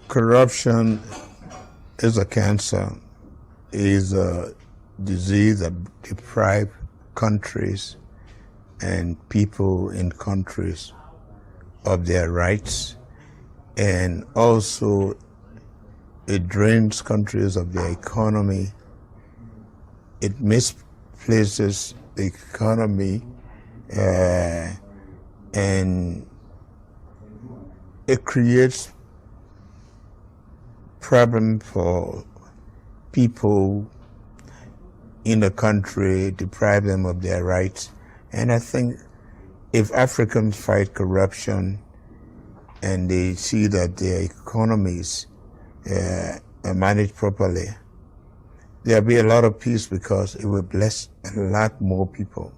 Corruption is a cancer, is a disease that deprives countries and people in countries of their rights, and also it drains countries of their economy. It misplaces the economy, and it creates problem for people in the country, deprive them of their rights. And I think if Africans fight corruption and they see that their economies are managed properly, there'll be a lot of peace because it will bless a lot more people.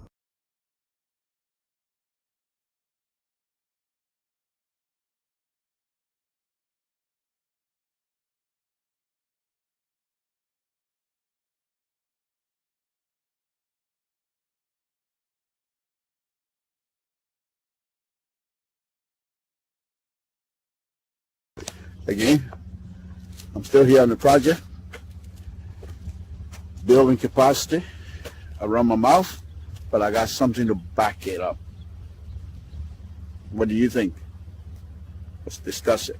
Again, I'm still here on the project, building capacity around my mouth, but I got something to back it up. What do you think? Let's discuss it.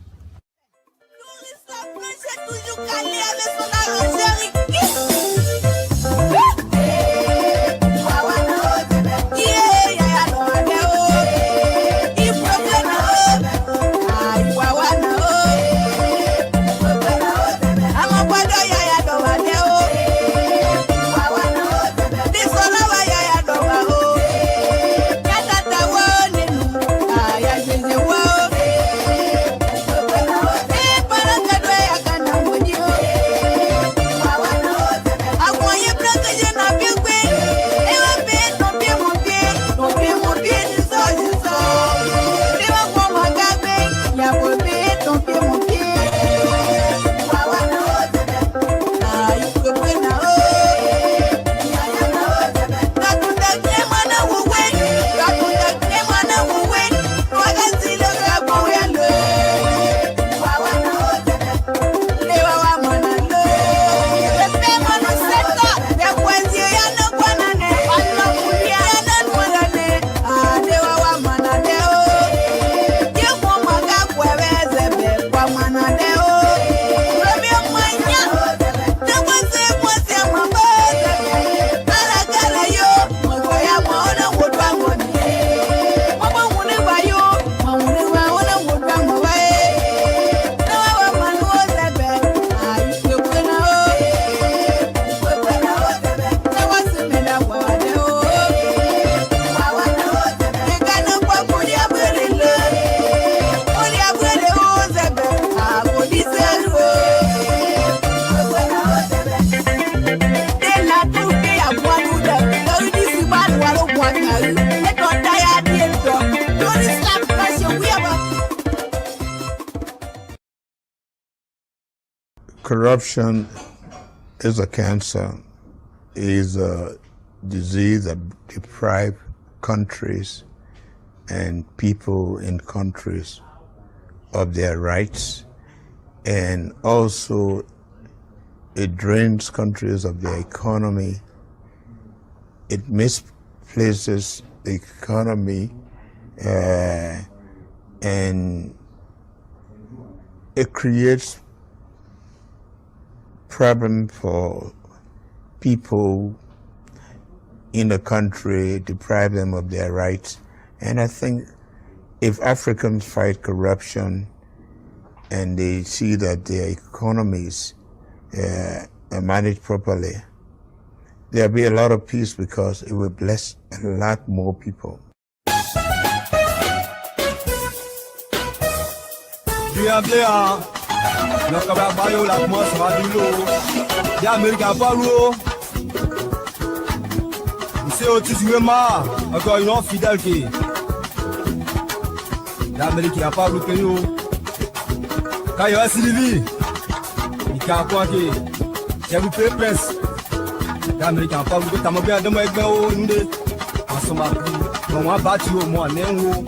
Corruption is a cancer, is a disease that deprives countries and people in countries of their rights, and also it drains countries of their economy. It misplaces the economy, and it creates problem for people in the country, deprive them of their rights. And I think if Africans fight corruption and they see that their economies are managed properly, there'll be a lot of peace because it will bless a lot more people. Encore une autre fidèle qui l'Amérique n'a pas loupé nous. Quand il y a Sylvie, il y a quoi qui j'ai loupé prince. L'Amérique n'a pas loupé. T'as bien de moi avec nous. En ce moment, on va battre au moins néo.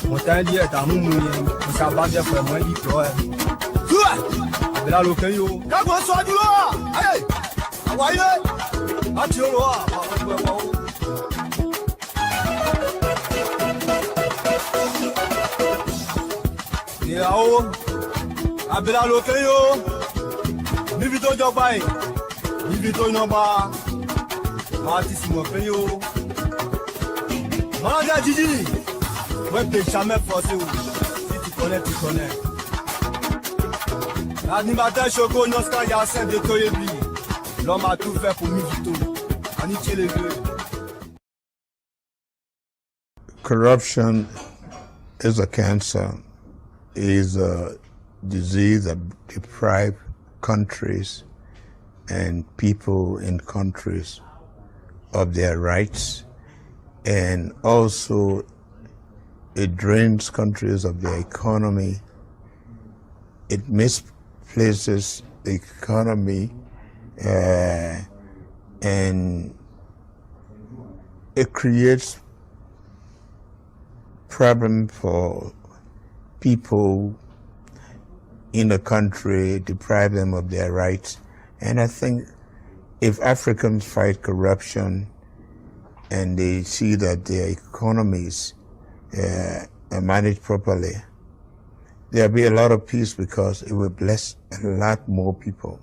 On t'a dit à ta moumoune, on s'est battu pour moi dit quoi. Abela lo kan yo. Ka go so duro. Hey. Awaye. Ati oro a. Yao. Abela lo kan yo. Níbi tó jọba yìí. Níbi tó yọba. Ma ti si mo kan yo. Ma ga jiji. Ouais, que jamais forcé. Si tu connais. L'animateur Choco, non, c'est y a 5 de Toyebi. L'homme a tout fait pour Mivito. Aniché les deux. Corruption is a cancer, is a disease that deprives countries and people in countries of their rights, and also it drains countries of their economy. It misplaces the economy, and it creates problem for people in a country, deprive them of their rights. And I think if Africans fight corruption and they see that their economies are managed properly, there'll be a lot of peace because it will bless a lot more people.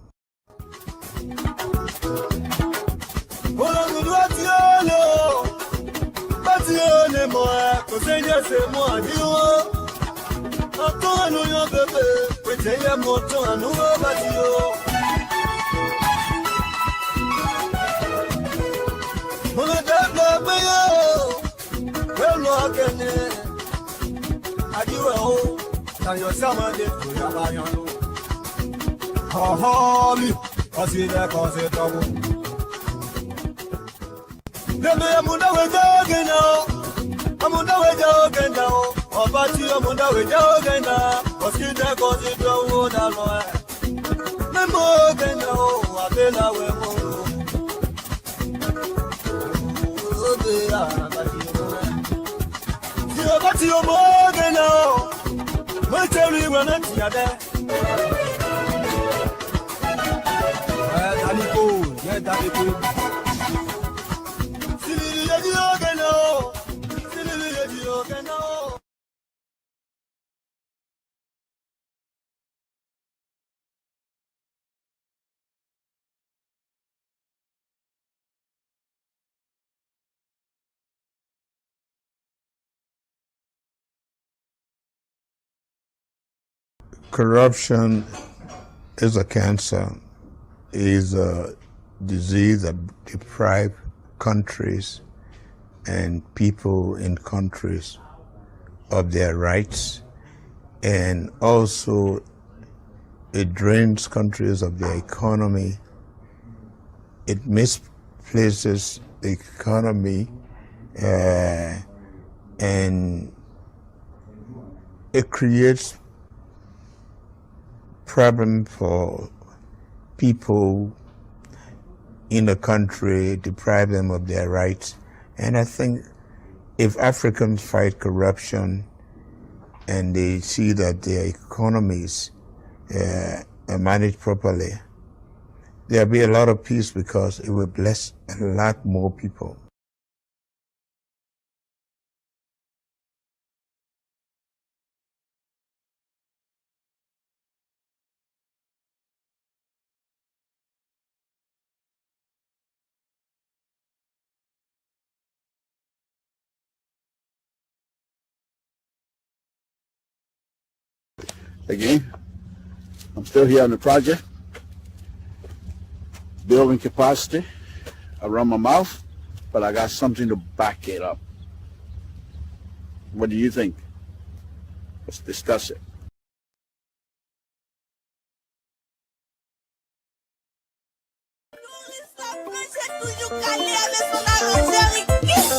Corruption is a cancer, is a disease that deprives countries and people in countries of their rights, and also it drains countries of their economy. It misplaces the economy, and it creates problem for people in a country, deprive them of their rights. And I think if Africans fight corruption and they see that their economies are managed properly, there'll be a lot of peace because it will bless a lot more people. Again, I'm still here on the project, building capacity. I run my mouth, but I got something to back it up. What do you think? Let's discuss it. Yeah.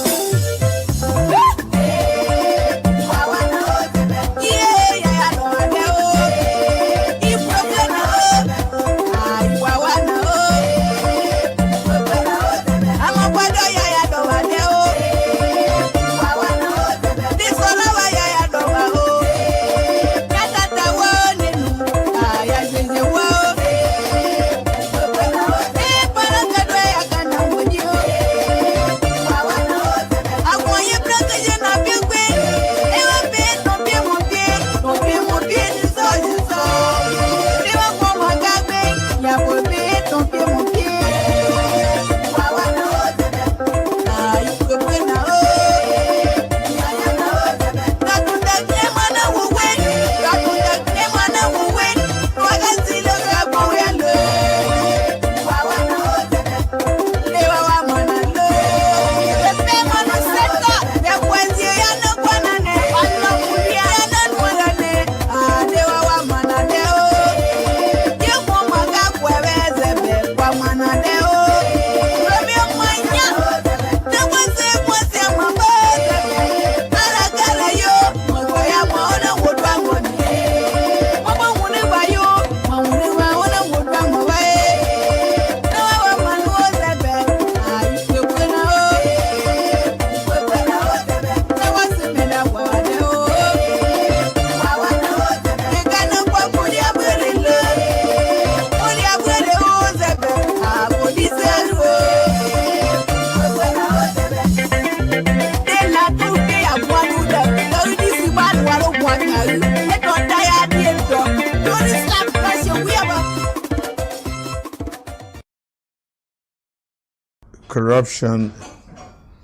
Corruption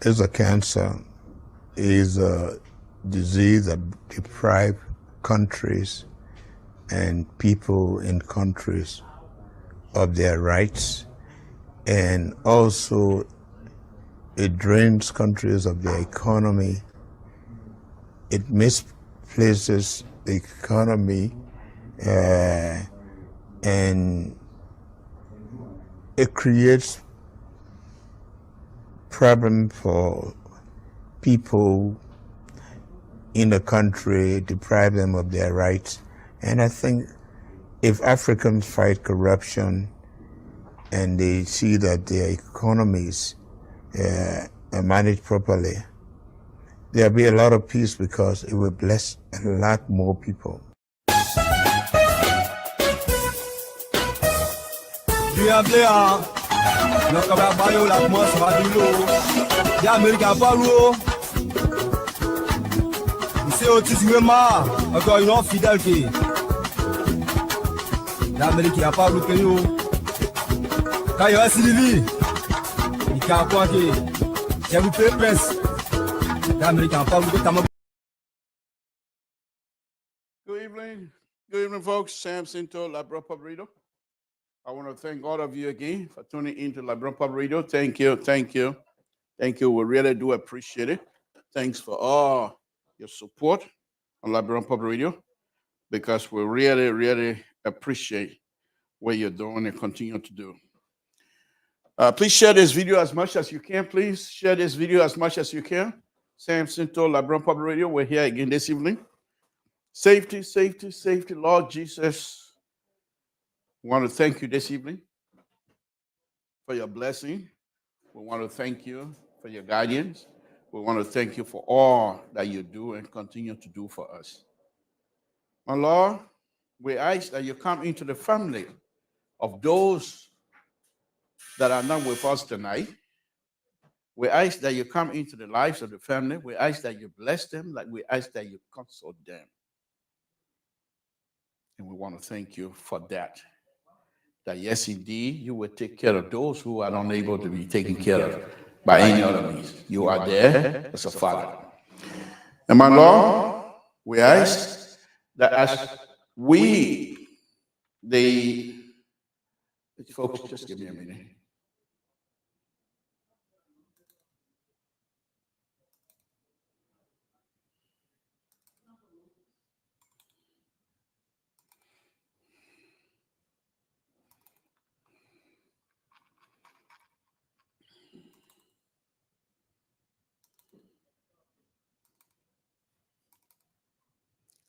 is a cancer, is a disease that deprives countries and people in countries of their rights, and also it drains countries of their economy. It misplaces the economy, and it creates problem for people in the country, deprive them of their rights. And I think if Africans fight corruption and they see that their economies are managed properly, there'll be a lot of peace because it will bless a lot more people. L'Amérique a pas bloqué yo. Quand il y a Sylvie, il y a quoi que j'ai vu presse. L'Amérique a pas bloqué. Good evening, folks. Samson to Liberian Public Radio. I want to thank all of you again for tuning into Liberian Public Radio. Thank you. We really do appreciate it. Thanks for all your support on Liberian Public Radio, because we really appreciate what you're doing and continue to do. Please share this video as much as you can. Please share this video as much as you can. Samson to Liberian Public Radio. We're here again this evening. Safety, Lord Jesus. We want to thank you this evening for your blessing. We want to thank you for your guidance. We want to thank you for all that you do and continue to do for us. My Lord, we ask that you come into the family of those that are not with us tonight. We ask that you come into the lives of the family. We ask that you bless them, like we ask that you console them. And we want to thank you for that. That yes, indeed, you will take care of those who are unable to be taken care of by any other means. You are there as a father. And my Lord, we ask that as folks, just give me a minute.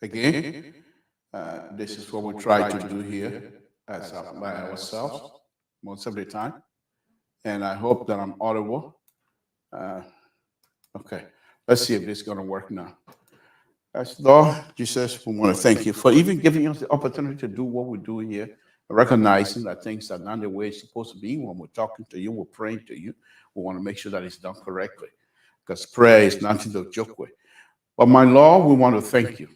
Again, this is what we try to do here as by ourselves most of the time. And I hope that I'm audible. Okay, let's see if this is going to work now. As Lord Jesus, we want to thank you for even giving us the opportunity to do what we do here, recognizing that things are not the way it's supposed to be. When we're talking to you, we're praying to you. We want to make sure that it's done correctly, because prayer is nothing to joke with. But my Lord, we want to thank you.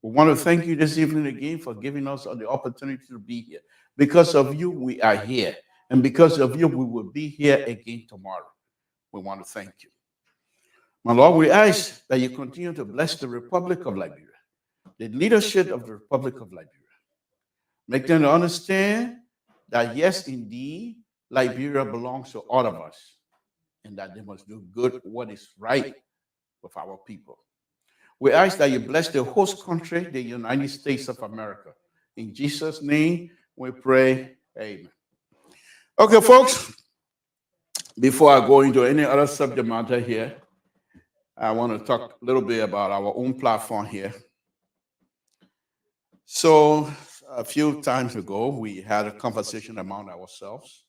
We want to thank you this evening again for giving us the opportunity to be here. Because of you, we are here. And because of you, we will be here again tomorrow. We want to thank you. My Lord, we ask that you continue to bless the Republic of Liberia, the leadership of the Republic of Liberia. Make them understand that, yes, indeed, Liberia belongs to all of us, and that they must do good, what is right with our people. We ask that you bless the host country, the United States of America. In Jesus' name, we pray. Amen. Okay, folks, before I go into any other subject matter here, I want to talk a little bit about our own platform here. So a few times ago, we had a conversation among ourselves,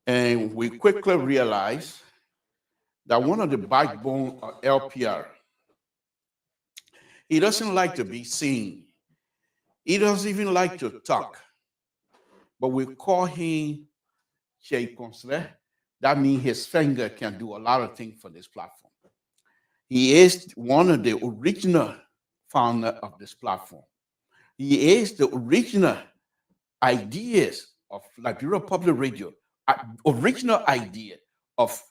and we quickly realized that one of the backbone of LPR, he doesn't like to be seen. He doesn't even like to talk. But we call him Chez Consulat. That means his finger can do a lot of things for this platform. He is one of the original founder of this platform. He is the original ideas of Liberia Public Radio, original idea of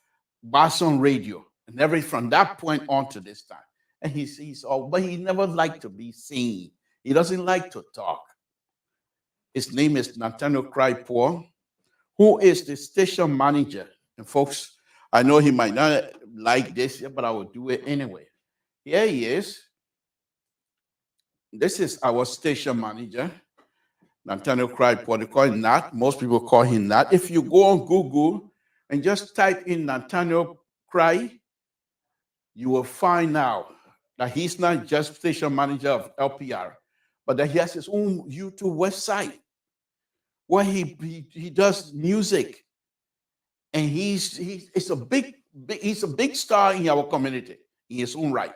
Boston radio, and from that point on to this time. And he's all, but he never liked to be seen. He doesn't like to talk. His name is Nathaniel Crypoor, who is the station manager. And folks, I know he might not like this, but I will do it anyway. Here he is. This is our station manager, Nathaniel Crypoor. They call him Nat. Most people call him Nat. If you go on Google and just type in Nathaniel Cry, you will find out that he's not just station manager of LPR, but that he has his own YouTube website where he does music, and he's a big star in our community in his own right.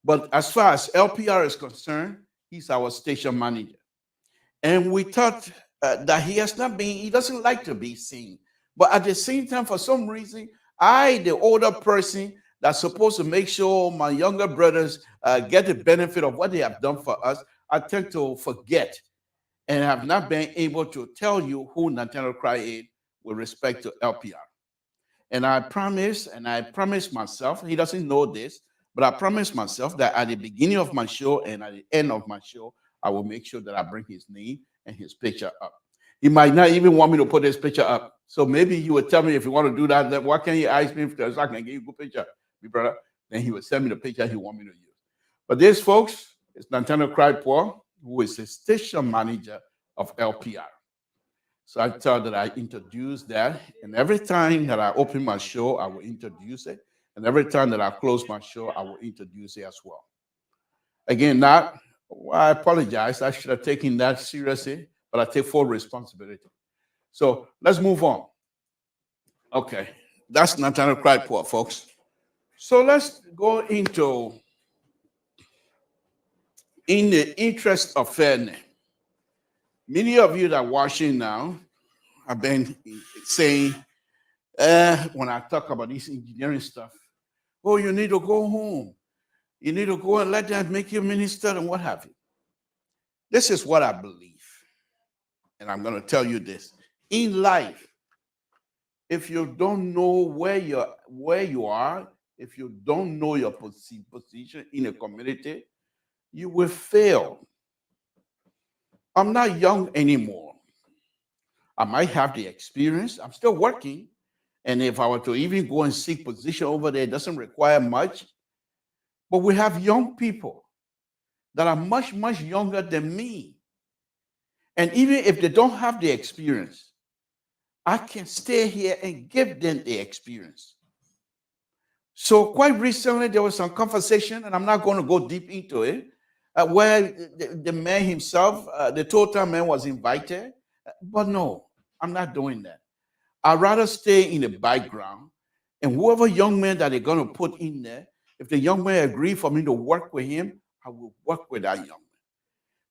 But as far as LPR is concerned, he's our station manager, and we thought that he doesn't like to be seen. But at the same time, for some reason, the older person that's supposed to make sure my younger brothers get the benefit of what they have done for us, I tend to forget and have not been able to tell you who Nathaniel Cry is with respect to LPR. And I promise myself, he doesn't know this, but I promise myself that at the beginning of my show and at the end of my show, I will make sure that I bring his name and his picture up. He might not even want me to put his picture up. So maybe he would tell me, if you want to do that, why can't you ask me so I can give you a good picture, my brother? Then he would send me the picture he want me to use. But this, folks, is Nathaniel Crypoor, who is the station manager of LPR. So I thought that I introduce that. And every time that I open my show, I will introduce it. And every time that I close my show, I will introduce it as well. Again, I apologize. I should have taken that seriously, but I take full responsibility. So let's move on. Okay, that's Nathaniel Crypoor, folks. So let's go into, in the interest of fairness. Many of you that are watching now have been saying, when I talk about this engineering stuff, oh, you need to go home. You need to go and let that make you minister and what have you. This is what I believe. And I'm going to tell you this. In life, if you don't know where you are, if you don't know your position in a community, you will fail. I'm not young anymore. I might have the experience. I'm still working. And if I were to even go and seek position over there, it doesn't require much. But we have young people that are much, much younger than me. And even if they don't have the experience, I can stay here and give them the experience. So quite recently, there was some conversation, and I'm not going to go deep into it, where the man himself, the total man, was invited. But no, I'm not doing that. I'd rather stay in the background, and whoever young man that they're going to put in there, if the young man agree for me to work with him, I will work with that young man.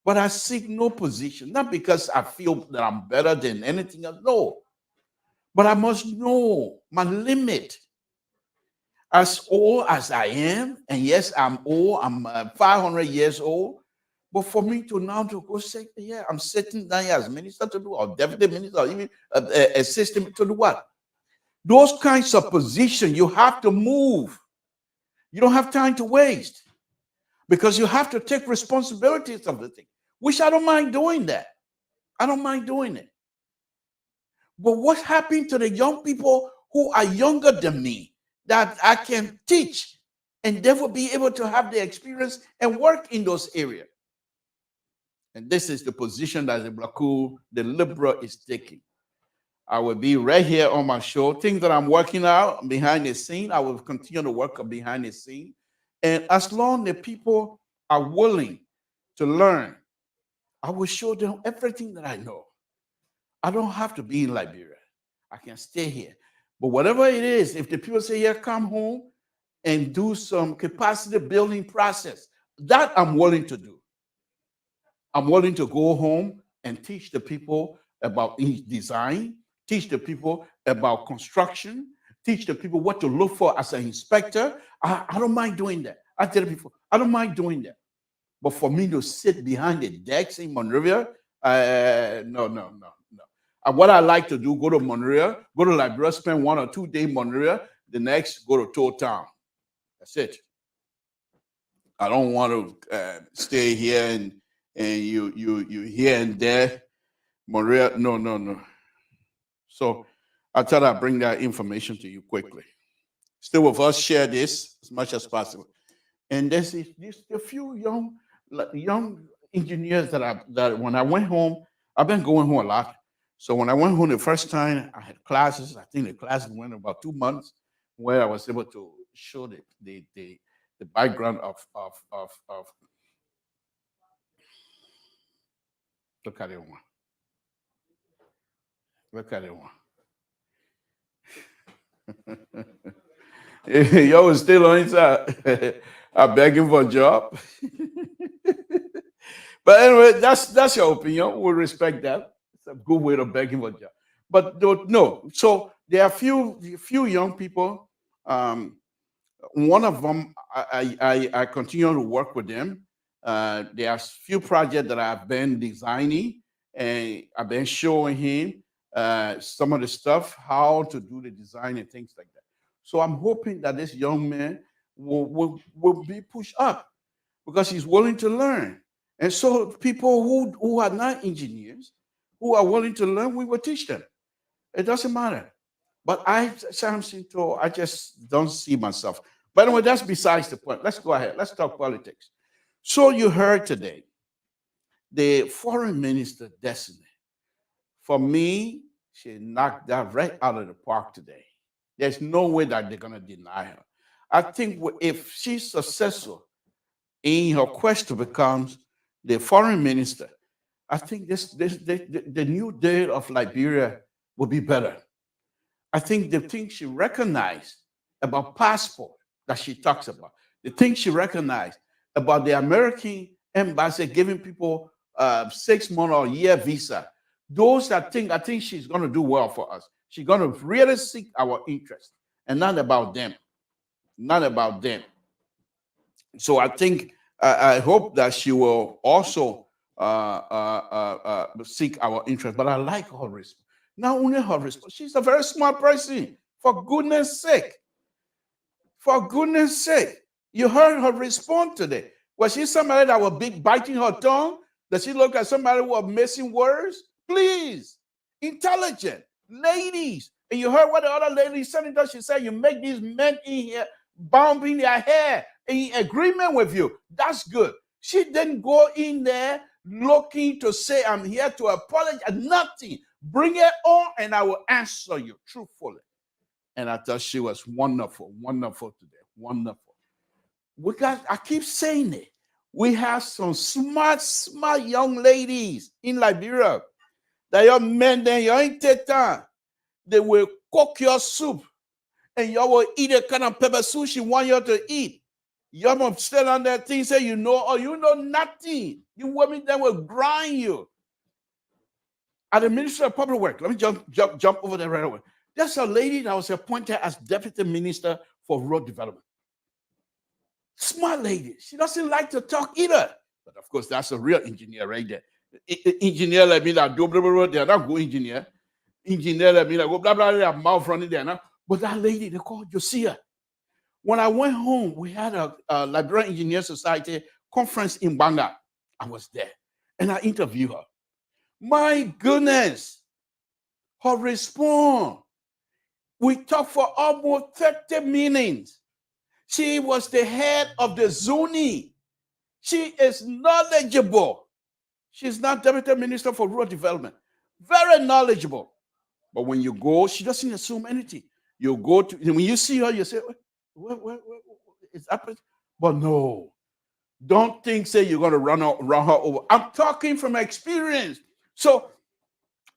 But I seek no position, not because I feel that I'm better than anything else, no. But I must know my limit. As old as I am, and yes, I'm old, I'm 500 years old, but for me to now to go say, yeah, I'm sitting down here as minister to do, or deputy minister, or even assistant to do what? Those kinds of positions, you have to move. You don't have time to waste, because you have to take responsibilities of the thing, which I don't mind doing that. I don't mind doing it. But what happened to the young people who are younger than me that I can teach, and they will be able to have the experience and work in those areas? And this is the position that the Liberal is taking. I will be right here on my show. Things that I'm working out behind the scene, I will continue to work behind the scene. And as long as people are willing to learn, I will show them everything that I know. I don't have to be in Liberia. I can stay here. But whatever it is, if the people say, yeah, come home and do some capacity building process, that I'm willing to do. I'm willing to go home and teach the people about design, teach the people about construction, teach the people what to look for as an inspector. I don't mind doing that. I tell people, I don't mind doing that. But for me to sit behind the decks in Monrovia, no. What I like to do, go to Monrovia, go to Liberia, spend 1 or 2 days in Monrovia, the next go to Toll Town. That's it. I don't want to stay here and you here and there. Monrovia, no. So I thought I'd bring that information to you quickly. Stay with us, share this as much as possible. And there's a few young engineers that when I went home, I've been going home a lot. So when I went home the first time, I had classes. I think the classes went about 2 months, where I was able to show the background of look at it one. Look at it one. Y'all still on inside. I'm begging for a job. But anyway, that's your opinion. We respect that. It's a good way of begging for a job. But no. So there are a few young people. One of them, I continue to work with them. There are a few projects that I've been designing, and I've been showing him some of the stuff, how to do the design and things like that. So I'm hoping that this young man will be pushed up because he's willing to learn. And so people who are not engineers, who are willing to learn, we will teach them. It doesn't matter. But Samson, I just don't see myself. But anyway, that's besides the point. Let's go ahead. Let's talk politics. So you heard today, the foreign minister, Destiny. For me, she knocked that right out of the park today. There's no way that they're going to deny her. I think if she's successful in her quest to become the foreign minister, I think the new day of Liberia will be better. I think the thing she recognized about passport that she talks about, the thing she recognized about the American embassy giving people 6 month or year visa, those I think she's going to do well for us. She's going to really seek our interest and not about them. Not about them. So I think I hope that she will also seek our interest. But I like her response. Not only her response, she's a very smart person. For goodness sake. For goodness sake. You heard her respond today. Was she somebody that was biting her tongue? Does she look at somebody who was missing words? Please. Intelligent. Ladies. And you heard what the other lady said. She said, you make these men in here bumping their hair in agreement with you. That's good. She didn't go in there looking to say, I'm here to apologize. Nothing. Bring it on and I will answer you truthfully. And I thought she was wonderful today. Wonderful. I keep saying it. We have some smart young ladies in Liberia. That your men, then you ain't take time. They will cook your soup. And you will eat the kind of pepper soup she want you to eat. You will stand on that thing, say you know, or you know nothing. You women then will grind you. At the Ministry of Public Works, let me jump over there right away. There's a lady that was appointed as Deputy Minister for Road Development. Smart lady. She doesn't like to talk either. But of course, that's a real engineer right there. Engineer like me that do blah, blah, blah, they're not good engineer. Engineer like me that go blah, blah, blah, mouth running there now. But that lady, they called Josiah. When I went home, we had a Liberian Engineer Society conference in Banga. I was there. And I interviewed her. My goodness. Her response. We talked for almost 30 minutes. She was the head of the zoning. She is knowledgeable. She's not Deputy Minister for Rural Development. Very knowledgeable. But when you go, she doesn't assume anything. You go to, when you see her, you say, what is happening? But no. Don't think, say you're going to run her over. I'm talking from experience. So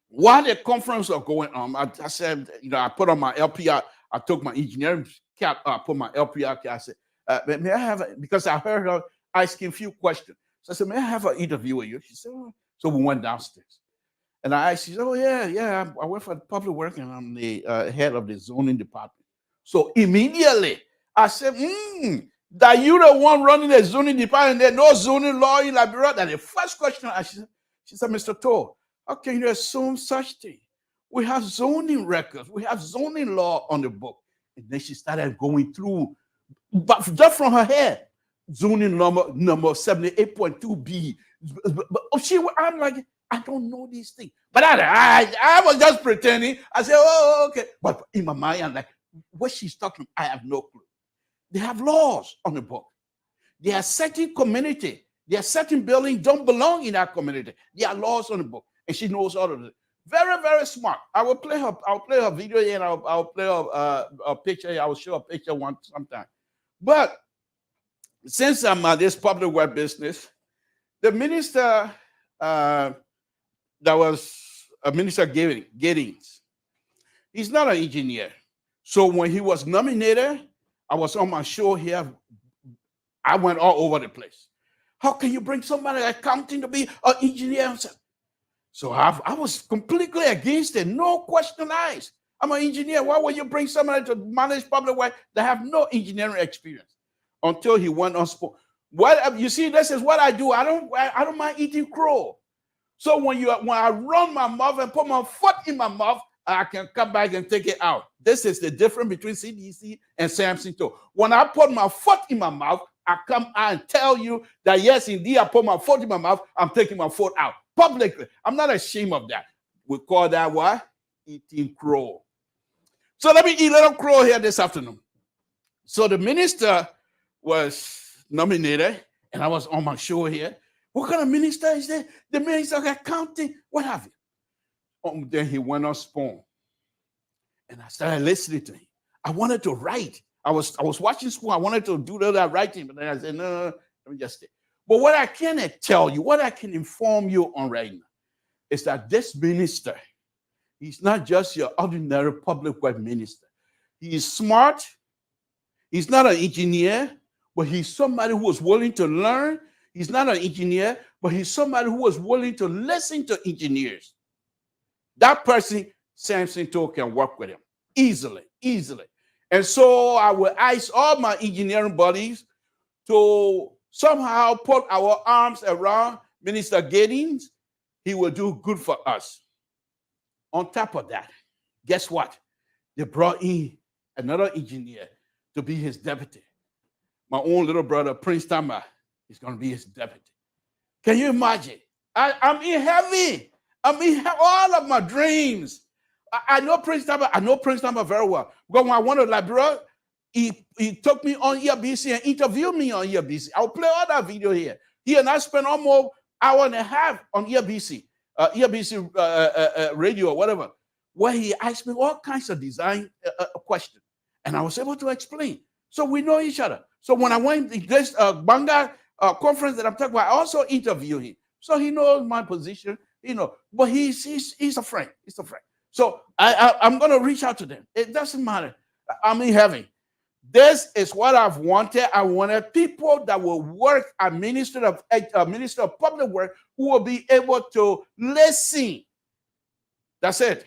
while the conference was going on, I said, I put on my LPR. I took my engineering cap, I put my LPR cap. I said, may I have because I heard her asking a few questions. So I said, may I have an interview with you? She said, oh. So we went downstairs. And I asked, she said, oh, yeah, I work for the public work and I'm the head of the zoning department. So immediately I said, that you the one running the zoning department, there's no zoning law in Liberia. That the first question she said, Mr. Toll, how can you assume such thing? We have zoning records. We have zoning law on the book. And then she started going through, but just from her head, zoning number 78.2B. I'm like, I don't know these things. But I was just pretending. I said, oh, okay. But in my mind, I'm like, what she's talking about, I have no clue. They have laws on the book. There are certain community. There are certain buildings don't belong in that community. There are laws on the book. And she knows all of it. Very, very smart. I'll play her video here, and I'll play a picture. I will show a picture sometime. But since I'm at this public work business, the minister that was Minister Giddings, he's not an engineer. So when he was nominated, I was on my show here. I went all over the place. How can you bring somebody accounting to be an engineer? So I was completely against it. No question asked. I'm an engineer. Why would you bring somebody to manage public work that have no engineering experience? Until he went on sport. What you see, this is what I do. I don't mind eating crow. So when I run my mouth and put my foot in my mouth, I can come back and take it out. This is the difference between CDC and Samson too. When I put my foot in my mouth, I come out and tell you that yes, indeed, I put my foot in my mouth. I'm taking my foot out publicly. I'm not ashamed of that. We call that what? Eating crow. So let me eat a little crow here this afternoon. So the minister was nominated, and I was on my show here. What kind of minister is that? The minister of accounting, what have you? Then he went on Spawn, and I started listening to him. I wanted to write. I was watching Spawn. I wanted to do that writing, but then I said, no, let me just stay. But what I can tell you, what I can inform you on right now, is that this minister, he's not just your ordinary public work minister. He is smart. He's not an engineer, but he's somebody who was willing to learn. He's not an engineer, but he's somebody who was willing to listen to engineers. That person, Samson told, can work with him easily. And so I will ask all my engineering buddies to somehow put our arms around Minister Giddings. He will do good for us. On top of that, guess what? They brought in another engineer to be his deputy. My own little brother, Prince Tamba, is going to be his deputy. Can you imagine? I'm in heaven. I'm in all of my dreams. I know Prince Tamba. I know Prince Tamba very well. Because when I went to Liberia, he took me on ERBC and interviewed me on ERBC. I'll play all that video here. He and I spent almost an hour and a half on ERBC, radio or whatever, where he asked me all kinds of design questions. And I was able to explain. So we know each other. So when I went to this Banga conference that I'm talking about, I also interviewed him. So he knows my position, but he's a friend. He's a friend. So I'm going to reach out to them. It doesn't matter. I'm in heaven. This is what I've wanted. I wanted people that will work at Minister of Public Work who will be able to listen. That's it.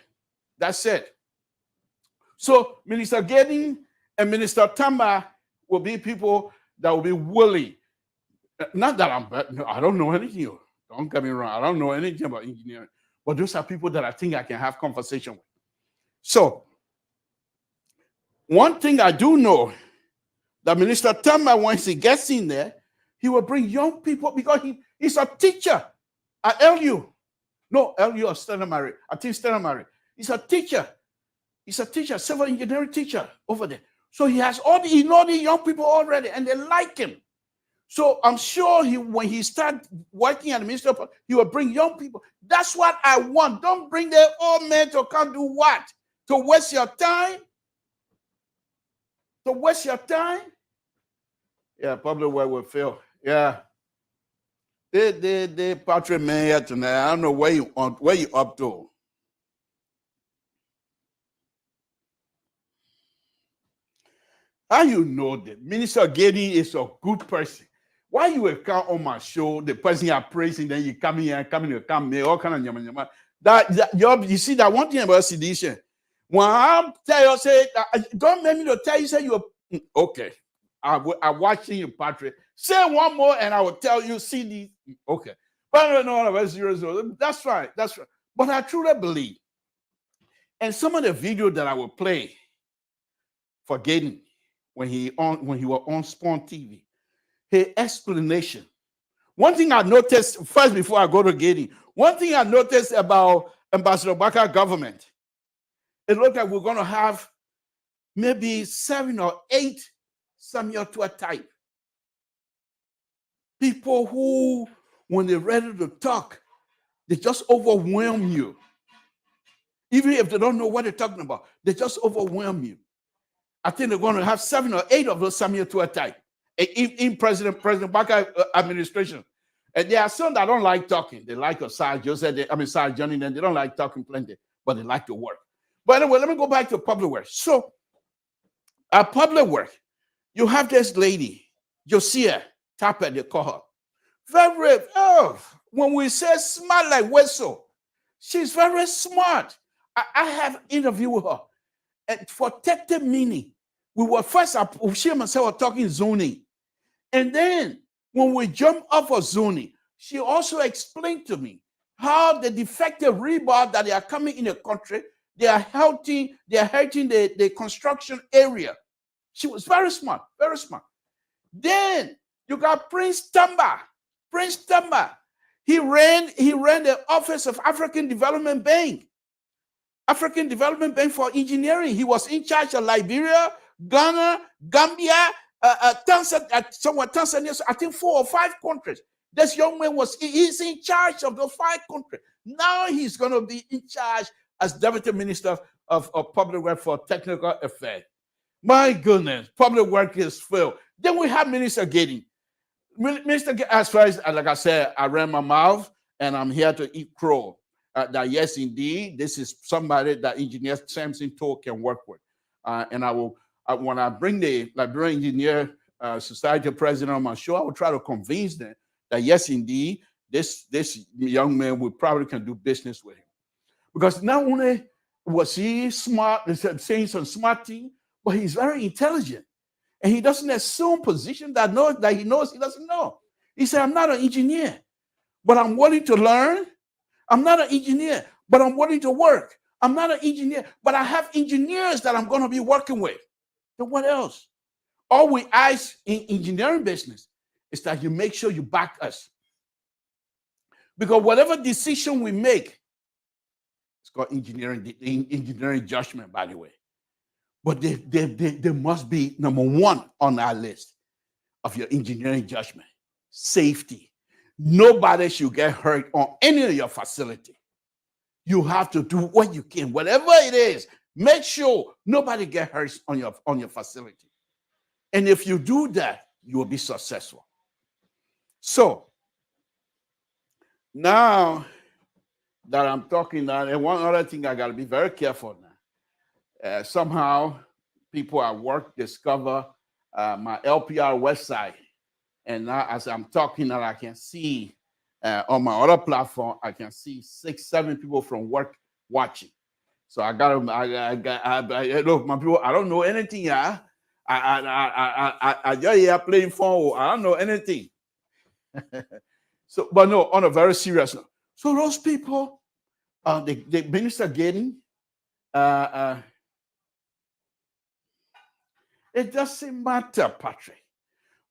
So Minister Giddings and Minister Tamba will be people that will be willing. Not that I don't know anything. Don't get me wrong. I don't know anything about engineering. But those are people that I think I can have conversation with. So one thing I do know, that Minister Tamba, once he gets in there, he will bring young people because he's a teacher at LU. No, LU or Stella Marie. I think Stella Marie. He's a teacher. He's a teacher, civil engineering teacher over there. So he knows the young people already, and they like him. So I'm sure when he starts working at the Ministry of, he will bring young people. That's what I want. Don't bring the old men to come do what? To waste your time? To waste your time? Yeah, public work will fail. Yeah. They Patrick man here tonight. I don't know where you up to. How you know that Minister Giddings is a good person? Why you will come on my show, the person you're praising, then you come here and come here, all kind of nyama. You see that one thing about sedition. When I tell you, say, don't make me to tell you, say you're okay. I'm watching you, Patrick. Say one more, and I will tell you, see these. Okay. But I don't know about 0. That's right. But I truly believe And some of the video that I will play for Gaten when he was on Spawn TV, his explanation. One thing I noticed first before I go to Gaten, one thing I noticed about Ambassador Bakar government, it looked like we're going to have maybe 7 or 8 Samuel Tua type people who, when they're ready to talk, they just overwhelm you. Even if they don't know what they're talking about, they just overwhelm you. I think they're going to have 7 or 8 of those Samuel Tua type in President Bakar administration. And there are some that don't like talking. They like Sarge Joseph, Sarge Johnny, and they don't like talking plenty, but they like to work. But anyway, let me go back to public work. So, at public work, you have this lady, Josiah Tapper, they call her. Very, when we say smart like Wessel, she's very smart. I have interviewed with her. And for 30 minutes, we were first, she and myself were talking zoning. And then when we jumped off of zoning, she also explained to me how the defective rebar that they are coming in the country, they are hurting the construction area. She was very smart, very smart. Then you got Prince Tamba. Prince Tamba, he ran the Office of African Development Bank. African Development Bank for engineering. He was in charge of Liberia, Ghana, Gambia, Tanzania, I think 4 or 5 countries. This young man he's in charge of those 5 countries. Now he's going to be in charge as Deputy Minister of Public Works for Technical Affairs. My goodness, public work is filled. Then we have Minister Gaten. Minister Gaten, as far as, like I said, I ran my mouth and I'm here to eat crow. That yes, indeed, this is somebody that Engineer Samson told can work with. And I will, when I bring the Liberian Engineer Society president on my show, I will try to convince them that yes, indeed, this young man we probably can do business with him. Because not only was he smart, saying some smart thing, but he's very intelligent. And he doesn't assume position that he knows he doesn't know. He said, I'm not an engineer, but I'm willing to learn. I'm not an engineer, but I'm willing to work. I'm not an engineer, but I have engineers that I'm going to be working with. Then what else? All we ask in engineering business is that you make sure you back us. Because whatever decision we make, it's called engineering judgment, by the way. But they must be number 1 on our list of your engineering judgment. Safety. Nobody should get hurt on any of your facility. You have to do what you can, whatever it is. Make sure nobody get hurt on your facility. And if you do that, you will be successful. So now that I'm talking now, and one other thing I got to be very careful now. Somehow people at work discover my LPR website. And now as I'm talking now, I can see on my other platform, I can see 6, 7 people from work watching. So I look, my people, I don't know anything. Yeah, I just here playing phone. I don't know anything. So, but no, on a very serious note. So those people, the Minister Gaten, it doesn't matter, Patrick.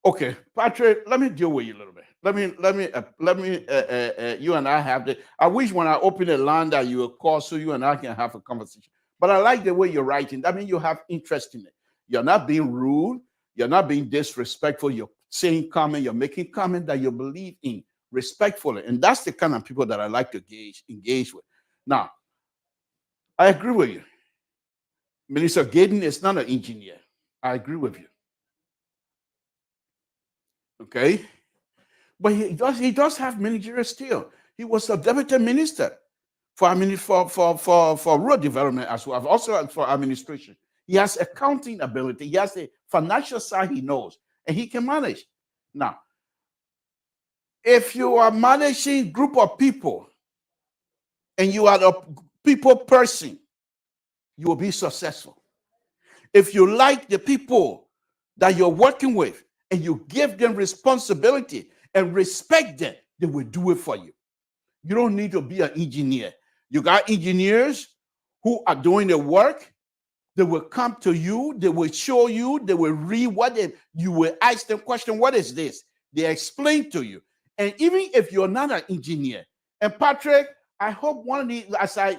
Okay, Patrick, let me deal with you a little bit. Let me. You and I have the. I wish when I open a line that you will call so you and I can have a conversation. But I like the way you're writing. That means you have interest in it. You're not being rude. You're not being disrespectful. You're saying comment. You're making comment that you believe in respectfully, and that's the kind of people that I like to engage with. Now, I agree with you. Minister Gaten is not an engineer. I agree with you. Okay, but he does have managerial skill. He was a deputy minister for rural development as well, also for administration. He has accounting ability. He has the financial side he knows, and he can manage. Now, if you are managing a group of people and you are a people person, you will be successful. If you like the people that you're working with, and you give them responsibility and respect them, they will do it for you. You don't need to be an engineer. You got engineers who are doing the work. They will come to you, they will show you, they will read you will ask them question, what is this? They explain to you. And even if you're not an engineer, and Patrick, I hope one of these,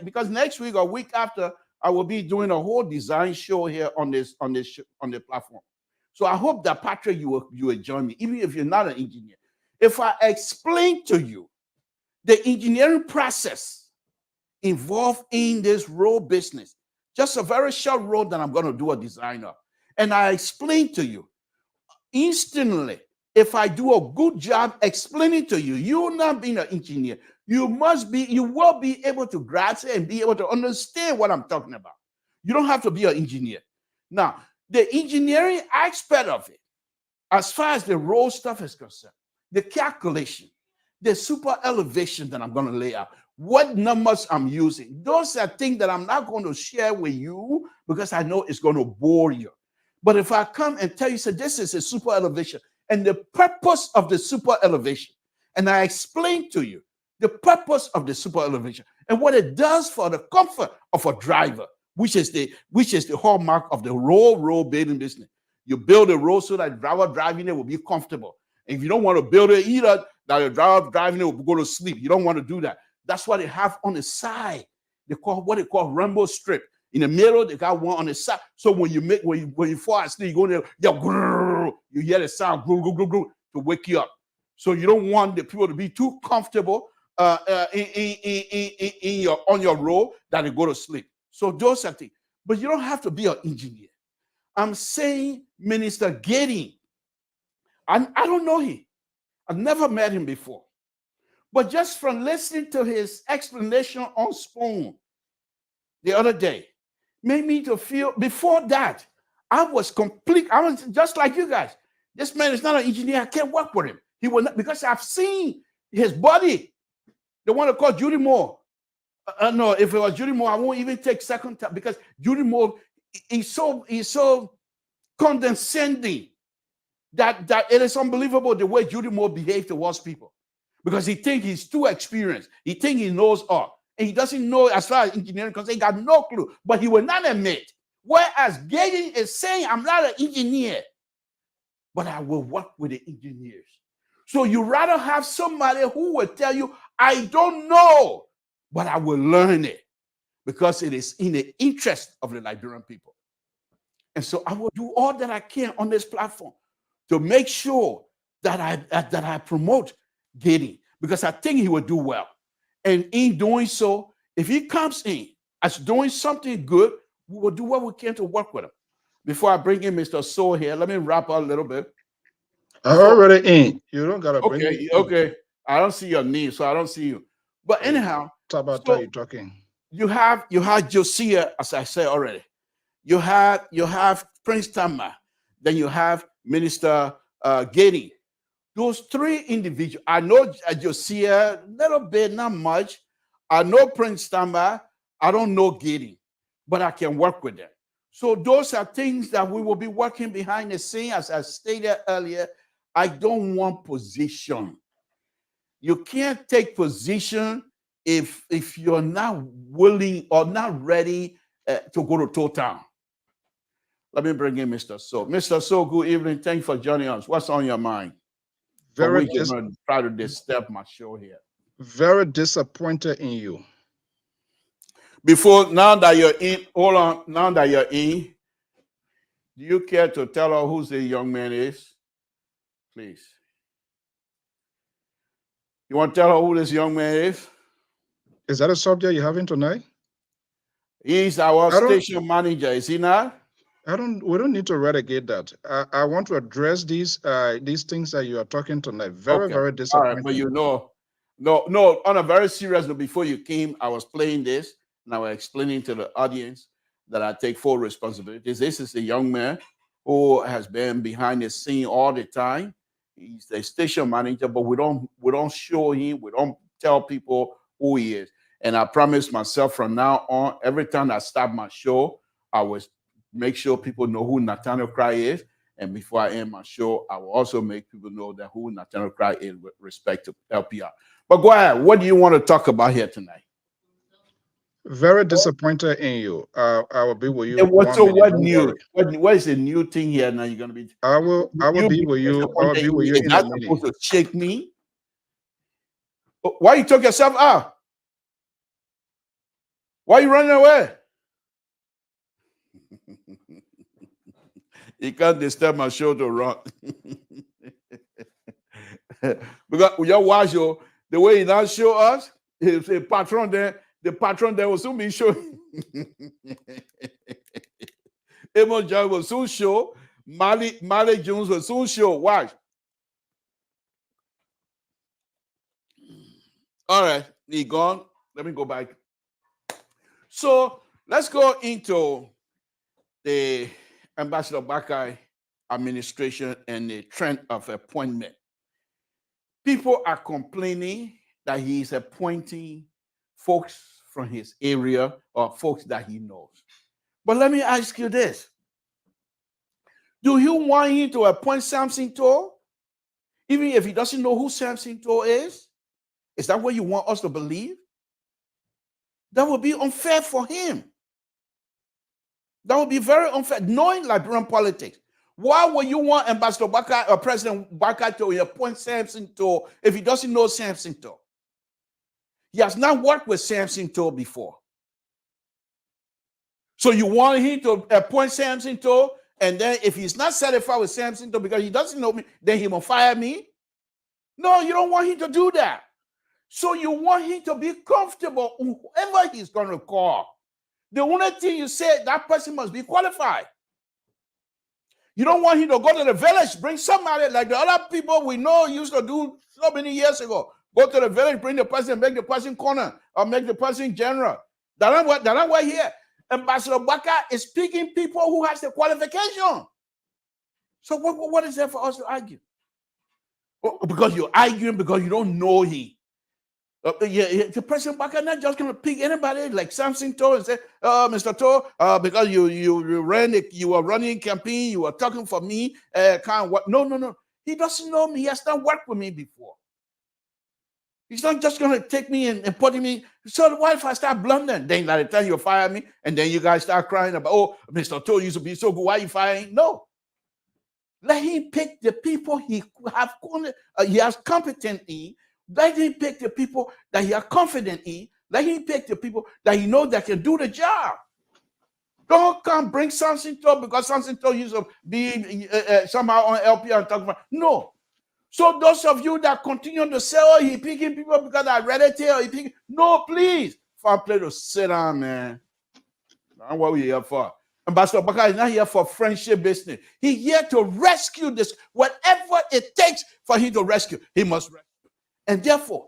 because next week or week after, I will be doing a whole design show here on the platform. So I hope that Patrick, you will join me, even if you're not an engineer. If I explain to you the engineering process involved in this road business, just a very short road that I'm going to do a design of, and I explain to you instantly, if I do a good job explaining to you, you're not being an engineer, you will be able to grasp it and be able to understand what I'm talking about. You don't have to be an engineer. Now, the engineering aspect of it, as far as the road stuff is concerned, the calculation, the super elevation that I'm going to lay out, what numbers I'm using, those are things that I'm not going to share with you because I know it's going to bore you. But if I come and tell you, so this is a super elevation and the purpose of the super elevation, and I explain to you the purpose of the super elevation and what it does for the comfort of a driver, which is the hallmark of the road building business. You build a road so that the driver driving it will be comfortable. And if you don't want to build it either, that the driver driving it will go to sleep. You don't want to do that. That's why they have on the side. They call what they call rainbow strip. In the middle, they got one on the side. So when you fall asleep, you go there, you hear the sound to wake you up. So you don't want the people to be too comfortable on your road that they go to sleep. So those are things. But you don't have to be an engineer. I'm saying Minister Gideon. I don't know him. I've never met him before. But just from listening to his explanation on Spoon the other day, made me to feel, before that, I was just like you guys. This man is not an engineer. I can't work with him. He will not, because I've seen his body. They want to call Judy Moore. No, if it was Judy Moore, I won't even take second time because Judy Moore is so condescending that it is unbelievable the way Judy Moore behaves towards people. Because he thinks he's too experienced. He thinks he knows all. And he doesn't know as far as engineering because he got no clue. But he will not admit. Whereas Gideon is saying, I'm not an engineer, but I will work with the engineers. So you rather have somebody who will tell you, I don't know, but I will learn it. Because it is in the interest of the Liberian people. And so I will do all that I can on this platform to make sure that I promote Gideon, because I think he will do well. And in doing so, if he comes in as doing something good, we will do what we can to work with him. Before I bring in Mr. Soul here, let me wrap up a little bit. I'm already in. You don't gotta bring me in. Okay. I don't see your name, so I don't see you. But anyhow, Tabata, you're talking. You have Josiah, as I said already. You have Prince Tama, then you have Minister Gideon. Those three individuals, I know Josiah a little bit, not much. I know Prince Tama. I don't know Gideon, but I can work with them. So those are things that we will be working behind the scene. As I stated earlier, I don't want position. You can't take position if you're not willing or not ready to go to toe town. Let me bring in Mr. So. Mr. So, good evening. Thank you for joining us. What's on your mind? Very try to disturb my show here. Very disappointed in you. Now that you're in, hold on. Now that you're in, do you care to tell her who the young man is? Please. You want to tell her who this young man is? Is that a subject you're having tonight? He's our station manager, is he not? We don't need to relegate that. I want to address these things that you are talking tonight. Very disappointing. All right, but no, on a very serious note, before you came, I was playing this and I was explaining to the audience that I take full responsibility. This is a young man who has been behind the scene all the time. He's the station manager, but we don't show him, we don't tell people who he is. And I promise myself from now on, every time I start my show, I will make sure people know who Nathaniel Cry is. And before I end my show, I will also make people know that who Nathaniel Cry is with respect to LPR. But go ahead. What do you want to talk about here tonight? Very disappointed in you. I will be with you And what 1 so minute. what Don't new? worry. What is a new thing here now? You're gonna be I will you be be with you. I will disappointed be in with me. you Is in a that minute. supposed to shake me? Why you took yourself out? Why you running away? You can't disturb my show to run. Because your watch show, the way he now show us, his patron there, the patron there will soon be showing. Amos John will soon show. Mali Jones will soon show. Watch. All right, he gone. Let me go back. So let's go into the Ambassador Bakai administration and the trend of appointment. People are complaining that he is appointing folks from his area or folks that he knows. But let me ask you this. Do you want him to appoint Samson Toh, even if he doesn't know who Samson Toh is? Is that what you want us to believe? That would be unfair for him. That would be very unfair, knowing Liberian politics. Why would you want Ambassador Bakai or President Bakai to appoint Samson Toh if he doesn't know Samson Toh? He has not worked with Samson Toh before. So you want him to appoint Samson Toh, and then if he's not satisfied with Samson Toh because he doesn't know me, then he will fire me? No, you don't want him to do that. So you want him to be comfortable, whoever he's going to call. The only thing you say, that person must be qualified. You don't want him to go to the village, bring somebody like the other people we know used to do so many years ago. Go to the village, bring the person, make the person corner, or make the person general. That's not what here. Ambassador Baka is picking people who has the qualification. So what is there for us to argue? Because you're arguing because you don't know him. The President Baka not just going to pick anybody like Samson Toh and say, Mr. Toh, because you were running campaign, you were talking for me, can't work. No. He doesn't know me. He has not worked with me before. He's not just going to take me and put me. So what if I start blundering? Then by the time you fire me, and then you guys start crying about, oh, Mr. Toh used to be so good. Why are you firing? No. Let him pick the people he has competent in. Let him pick the people that he is confident in. Let him pick the people that he knows that can do the job. Don't come bring Samson Toh because Samson Toh used to be somehow on LPR and talk about. No. So those of you that continue to say, oh, he picking people because I read it here, he picking. No, please. Fair play to sit down, man. That's what we're here for. Ambassador Baka is not here for friendship business. He's here to rescue this. Whatever it takes for him to rescue, he must rescue. And therefore,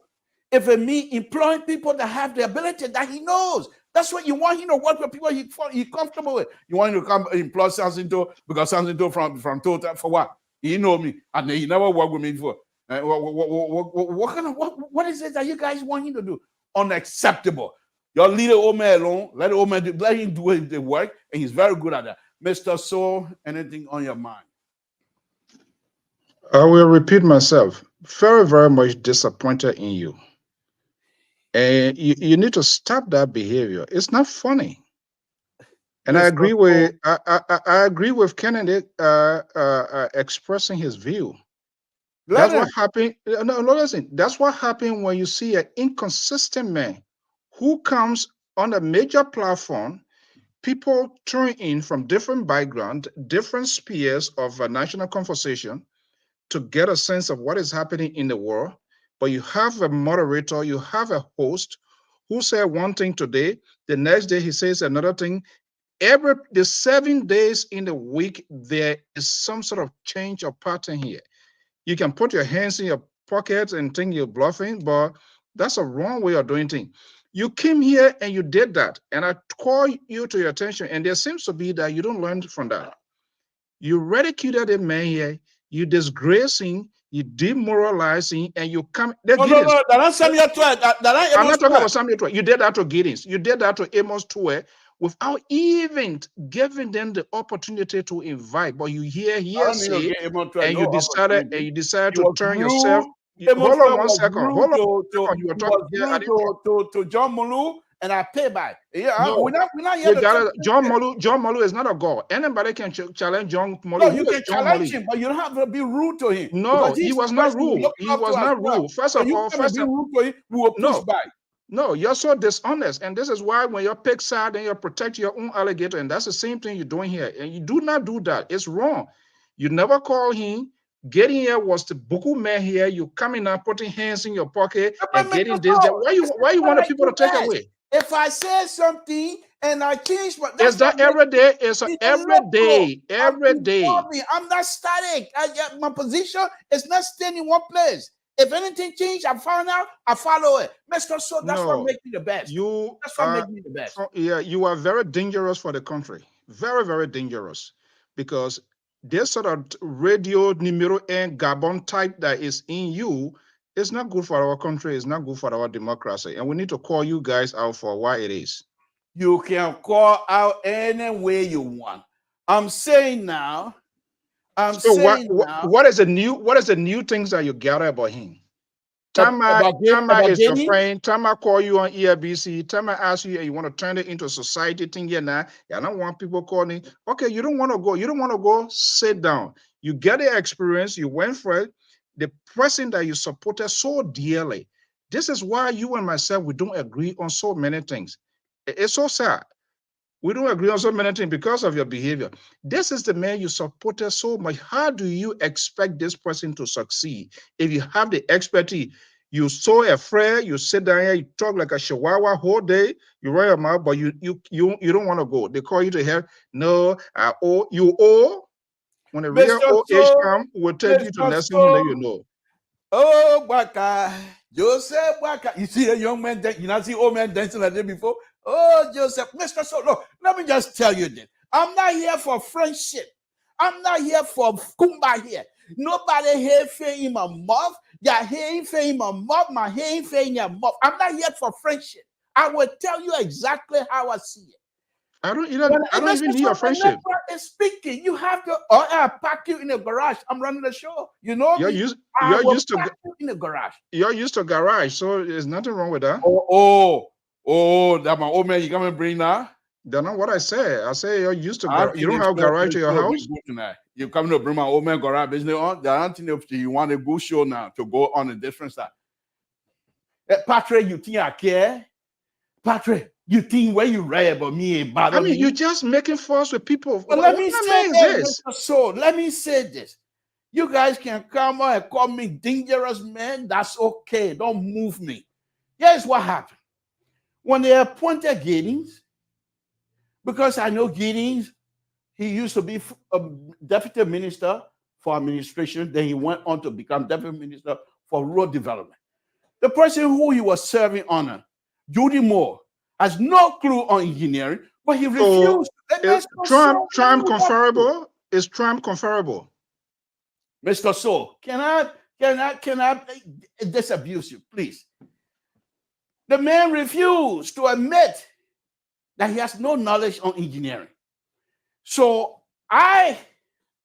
if it means employing people that have the ability that he knows, that's what you want him to work with people he's comfortable with. You want him to come employ Samson Toh because Samson Toh from Total for what? He know me and he never worked with me before. What is it that you guys want him to do? Unacceptable. Your leader old man alone. Let him do the work, and he's very good at that. Mr. Soul, anything on your mind? I will repeat myself. Very, very much disappointed in you. And you need to stop that behavior. It's not funny. And I agree with Kennedy expressing his view. That's what happened. No, listen. That's what happened when you see an inconsistent man who comes on a major platform. People tune in from different backgrounds, different spheres of a national conversation to get a sense of what is happening in the world. But you have a moderator, you have a host who said one thing today, the next day he says another thing. The 7 days in the week, there is some sort of change of pattern here. You can put your hands in your pockets and think you're bluffing, but that's a wrong way of doing things. You came here and you did that, and I call you to your attention, and there seems to be that you don't learn from that. You ridiculed a man here, you disgracing, you demoralizing, and you come. No, that's Samuel Twain. I'm not talking about Samuel Twain. You did that to Giddens. You did that to Amos Twain without even giving them the opportunity to invite. But you hear say, and you decided to turn yourself. Hold on one second. You were talking here. To John Mulu and I pay back. Yeah, No, we're not here you to gotta, talk. John Molu is not a God. Anybody can challenge John Molu. No, Who you is can John challenge Molu? him, but you don't have to be rude to him. No, Because he he's was the not person you're rude. looking He up was to as not well. rude. First So of you all, come and be rude to him, we will push back. No, you're so dishonest. And this is why when you pick side and you protect your own alligator, and that's the same thing you're doing here. And you do not do that. It's wrong. You never call him. Getting here was the buku man here. You coming out, putting hands in your pocket and getting this. That. Why you want the people to take away? If I say something and I change, but Is that every day? It's every day. Every day. I'm not static. My position is not staying in one place. If anything change, I found out, I follow it. Mr. So that's what makes me the best. That's what makes me the best. Yeah, you are very dangerous for the country. Very, very dangerous. Because this sort of radio numero and Gabon type that is in you is not good for our country. It's not good for our democracy. And we need to call you guys out for why it is. You can call out any way you want. I'm saying now. What is the new things that you gather about him? Tama is your friend. Tama call you on ERBC. Tama ask you, you want to turn it into a society thing here now. I don't want people calling. Okay, you don't want to go. You don't want to go. Sit down. You get the experience. You went for it. The person that you supported so dearly. This is why you and myself, we don't agree on so many things. It's so sad. We don't agree on so many things because of your behavior. This is the man you supported so much. How do you expect this person to succeed if you have the expertise? You so afraid, you sit down here, you talk like a chihuahua whole day, you run your mouth, but you don't want to go. They call you to help. No, I owe. You owe. When the real old age comes, we'll take you to lesson you know. Oh, Waka, Joseph Waka. You see a young man, you not see old man dancing like that before? Oh, Joseph, Mr. So, look, let me just tell you this. I'm not here for friendship. I'm not here for kumba here. Nobody here in my mouth. Your hair ain't in my mouth. My hair ain't in your mouth. I'm not here for friendship. I will tell you exactly how I see it. I don't even need your friendship. Is speaking. You have to, or I pack you in the garage. I'm running the show. You know, you're used to in the garage. You're used to garage, so there's nothing wrong with that. Oh, that my old man, you come and bring that? That's not what I say. I say you're used to garage. You don't have garage to your house? You come to bring my old man garage business on. The only thing you want a good show now to go on a different side. Patrick, you think I care? Patrick, you think where you write about me about I mean, you're just making fuss with people. But let me say this. So let me say this. You guys can come on and call me dangerous man. That's okay. Don't move me. Here's what happened. When they appointed Giddings, because I know Giddings, he used to be a deputy minister for administration. Then he went on to become deputy minister for rural development. The person who he was serving under, Judy Moore, has no clue on engineering, but he refused. Is Trump conferable? Is Trump conferable? Mr. So, can I disabuse you, please? The man refused to admit that he has no knowledge on engineering. So I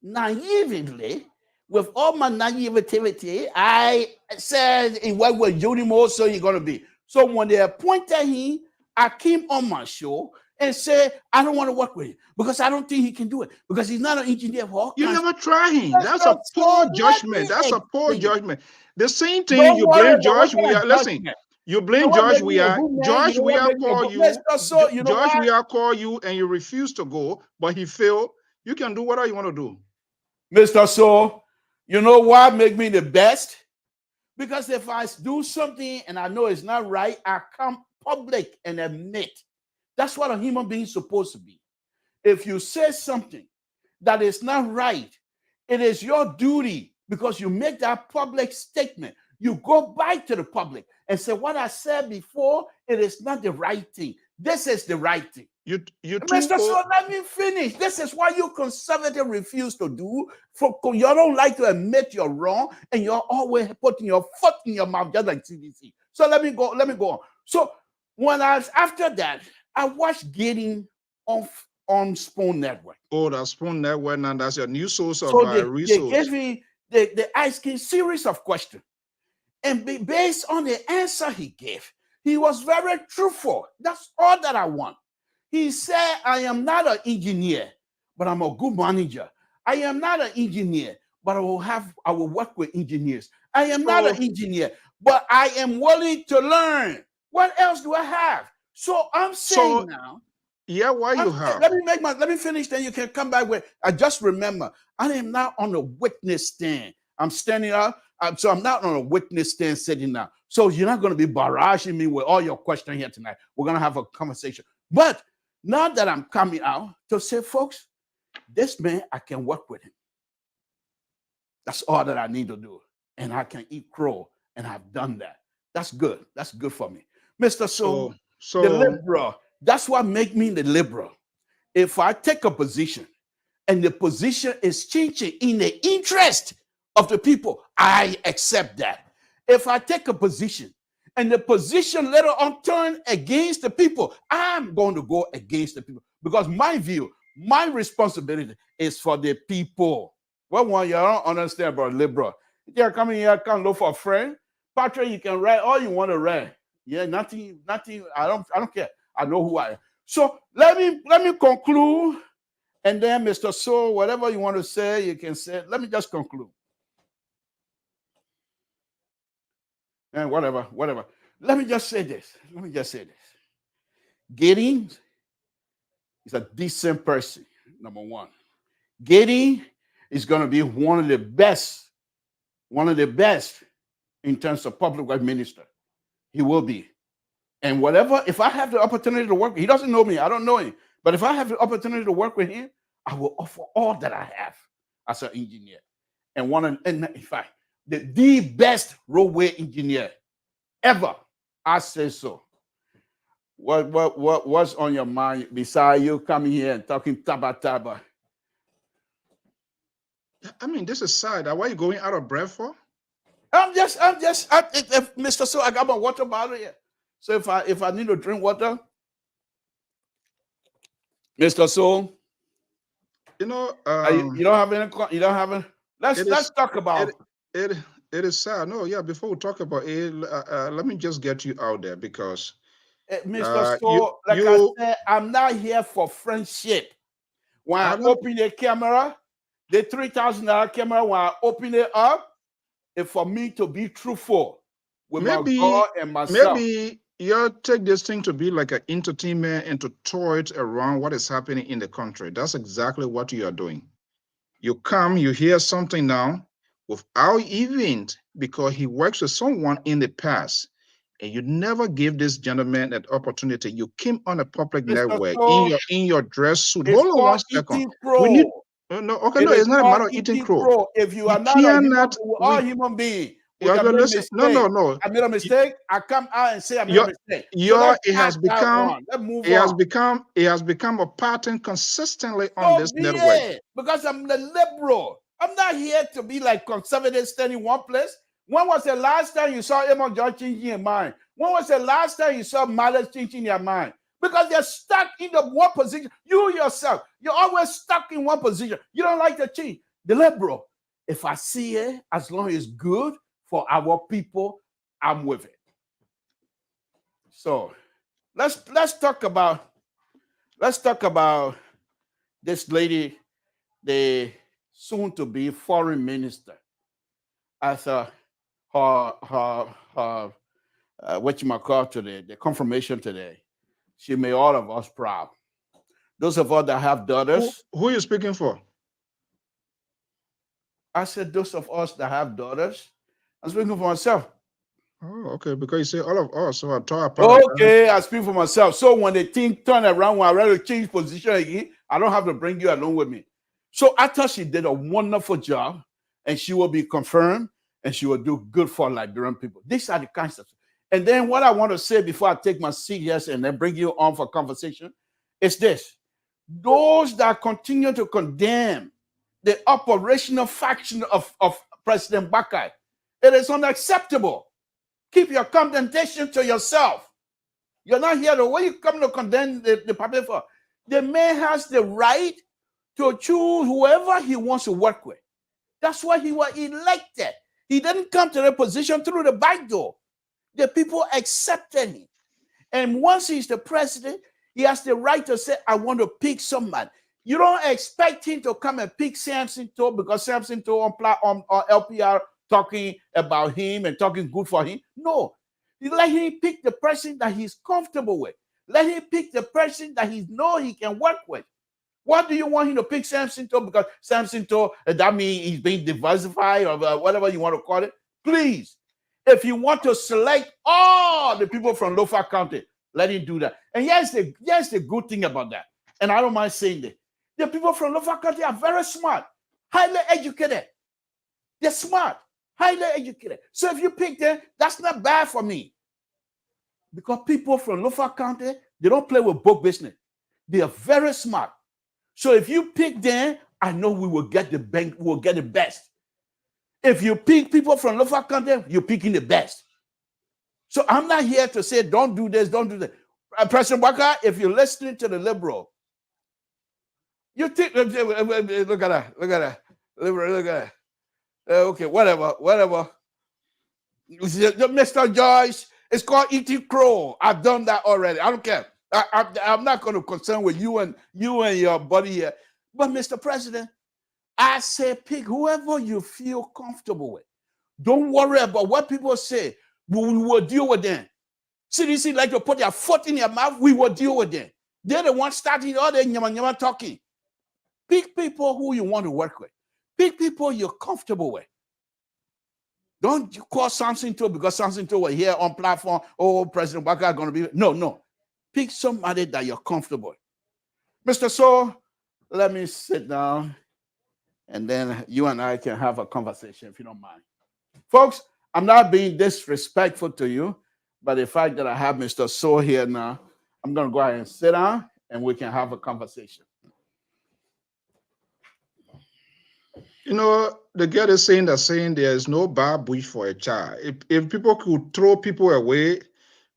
naively, with all my naivety, I said, in what way Judy Moore so you're going to be. So when they appointed him, I came on my show and said, I don't want to work with him because I don't think he can do it because he's not an engineer. You never try him. That's a poor judgment. That's a poor judgment. The same thing you blame George Weah. Listen, you blame George Weah. George Weah call you. George Weah call you and you refuse to go, but he failed. You can do whatever you want to do. Mr. So, you know what make me the best? Because if I do something and I know it's not right, I come public and admit. That's what a human being is supposed to be. If you say something that is not right, it is your duty because you make that public statement. You go back to the public and say, what I said before, it is not the right thing. This is the right thing. Mr. So let me finish. This is why you conservatives refuse to do. You don't like to admit you're wrong, and you're always putting your foot in your mouth, just like CDC. So let me go on. So when after that, I watched Getting on Spoon Network. Oh, that's Spoon Network, and that's your new source of resource. They gave me the asking series of questions. And based on the answer he gave, He was very truthful. That's all that I want. He said, I am not an engineer, but I'm a good manager. I am not an engineer, but I will work with engineers. I am not an engineer, but I am willing to learn. What else do I have? So I'm saying now. Yeah, why you have? Let me finish, then you can come back with. I just remember, I am not on a witness stand. I'm standing up, so I'm not on a witness stand sitting down. So you're not going to be barraging me with all your questions here tonight. We're going to have a conversation. But now that I'm coming out to say, folks, this man, I can work with him. That's all that I need to do. And I can eat crow, and I've done that. That's good. That's good for me. Mr. So the liberal, that's what makes me the liberal. If I take a position and the position is changing in the interest of the people, I accept that. If I take a position and the position later on turn against the people, I'm going to go against the people, because my view, my responsibility is for the people. Well, one, you don't understand about liberal. You're coming here, come look for a friend. Patrick, you can write all you want to write. Yeah, nothing. I don't care. I know who I am. So let me conclude, and then Mr. So, whatever you want to say, you can say. Let me just conclude. And whatever. Let me just say this. Gideon is a decent person, number one. Gideon is going to be one of the best in terms of public work minister. He will be. And whatever, if I have the opportunity to work, he doesn't know me, I don't know him. But if I have the opportunity to work with him, I will offer all that I have as an engineer. And in fact, the best roadway engineer ever. I say so. What's on your mind besides you coming here and talking taba? I mean, this is sad. Why are you going out of breath for? Mr. So, I got my water bottle here. So if I need to drink water, Mr. So, you don't have any. Let's talk about it. It is sad. No, yeah. Before we talk about it, let me just get you out there, because Mr. So, I said, I'm not here for friendship. When I open the camera, the $3,000 camera, when I open it up, it's for me to be truthful with my God and myself. Maybe you take this thing to be like an entertainment and to tour it around what is happening in the country. That's exactly what you are doing. You come, you hear something now without even, because he works with someone in the past, and you never give this gentleman an opportunity. You came on a public network in your dress suit. Hold on 1 second. We need it's not a matter of eating crow. If you are not all human beings. No. I made a mistake. I come out and say I made a mistake. It has become a pattern consistently on this network. Because I'm the liberal. I'm not here to be like conservative standing in one place. When was the last time you saw Amon John changing your mind? When was the last time you saw mothers changing their mind? Because they're stuck in the one position. You yourself, you're always stuck in one position. You don't like to change. The liberal, if I see it, as long as it's good for our people, I'm with it. So let's talk about this lady, the soon-to-be foreign minister. As her what you might call today, the confirmation today. She made all of us proud. Those of us that have daughters. Who are you speaking for? I said those of us that have daughters. I'm speaking for myself. Oh, okay. Because you say all of us, so I talk about. Okay, I speak for myself. So when the thing turn around, when I ready to change position again, I don't have to bring you along with me. So I thought she did a wonderful job, and she will be confirmed, and she will do good for Liberian people. These are the kinds of. And then what I want to say before I take my seat here and then bring you on for conversation is this. Those that continue to condemn the operational faction of President Bakai, it is unacceptable. Keep your condemnation to yourself. You're not here to, what you come to condemn the public for? The man has the right to choose whoever he wants to work with. That's why he was elected. He didn't come to the position through the back door. The people accepted him. And once he's the president, he has the right to say, I want to pick somebody. You don't expect him to come and pick Samson Toe because Samson Toe on LPR talking about him and talking good for him. No. You let him pick the person that he's comfortable with. Let him pick the person that he knows he can work with. What do you want him to pick Samson Toe? Because Samson Toe, that means he's being diversified or whatever you want to call it. Please, if you want to select all the people from Lofa County, let him do that. And here's the good thing about that. And I don't mind saying that. The people from Lofa County are very smart, highly educated. They're smart, highly educated. So if you pick them, that's not bad for me. Because people from Lofa County, they don't play with book business. They are very smart. So if you pick them, I know we will get the bank, we will get the best. If you pick people from Lofa County, you're picking the best. So I'm not here to say, don't do this, don't do that. President Waka, if you're listening to the liberal, you think, look at that, liberal, look at that. Okay, whatever. Mr. Joyce, it's called eating crow. I've done that already. I don't care. I'm not going to concern with you and your buddy here. But Mr. President, I say pick whoever you feel comfortable with. Don't worry about what people say. We will deal with them. CDC like to put their foot in your mouth. We will deal with them. They're the ones starting all the nyama talking. Pick people who you want to work with. Pick people you're comfortable with. Don't you call Samson Toe because Samson Toe was here on platform. Oh, President Waka is going to be. No. Pick somebody that you're comfortable with. Mr. So, let me sit down and then you and I can have a conversation if you don't mind. Folks, I'm not being disrespectful to you, but the fact that I have Mr. So here now, I'm going to go ahead and sit down and we can have a conversation. You know, the girl is saying there is no bad bush for a child. If people could throw people away,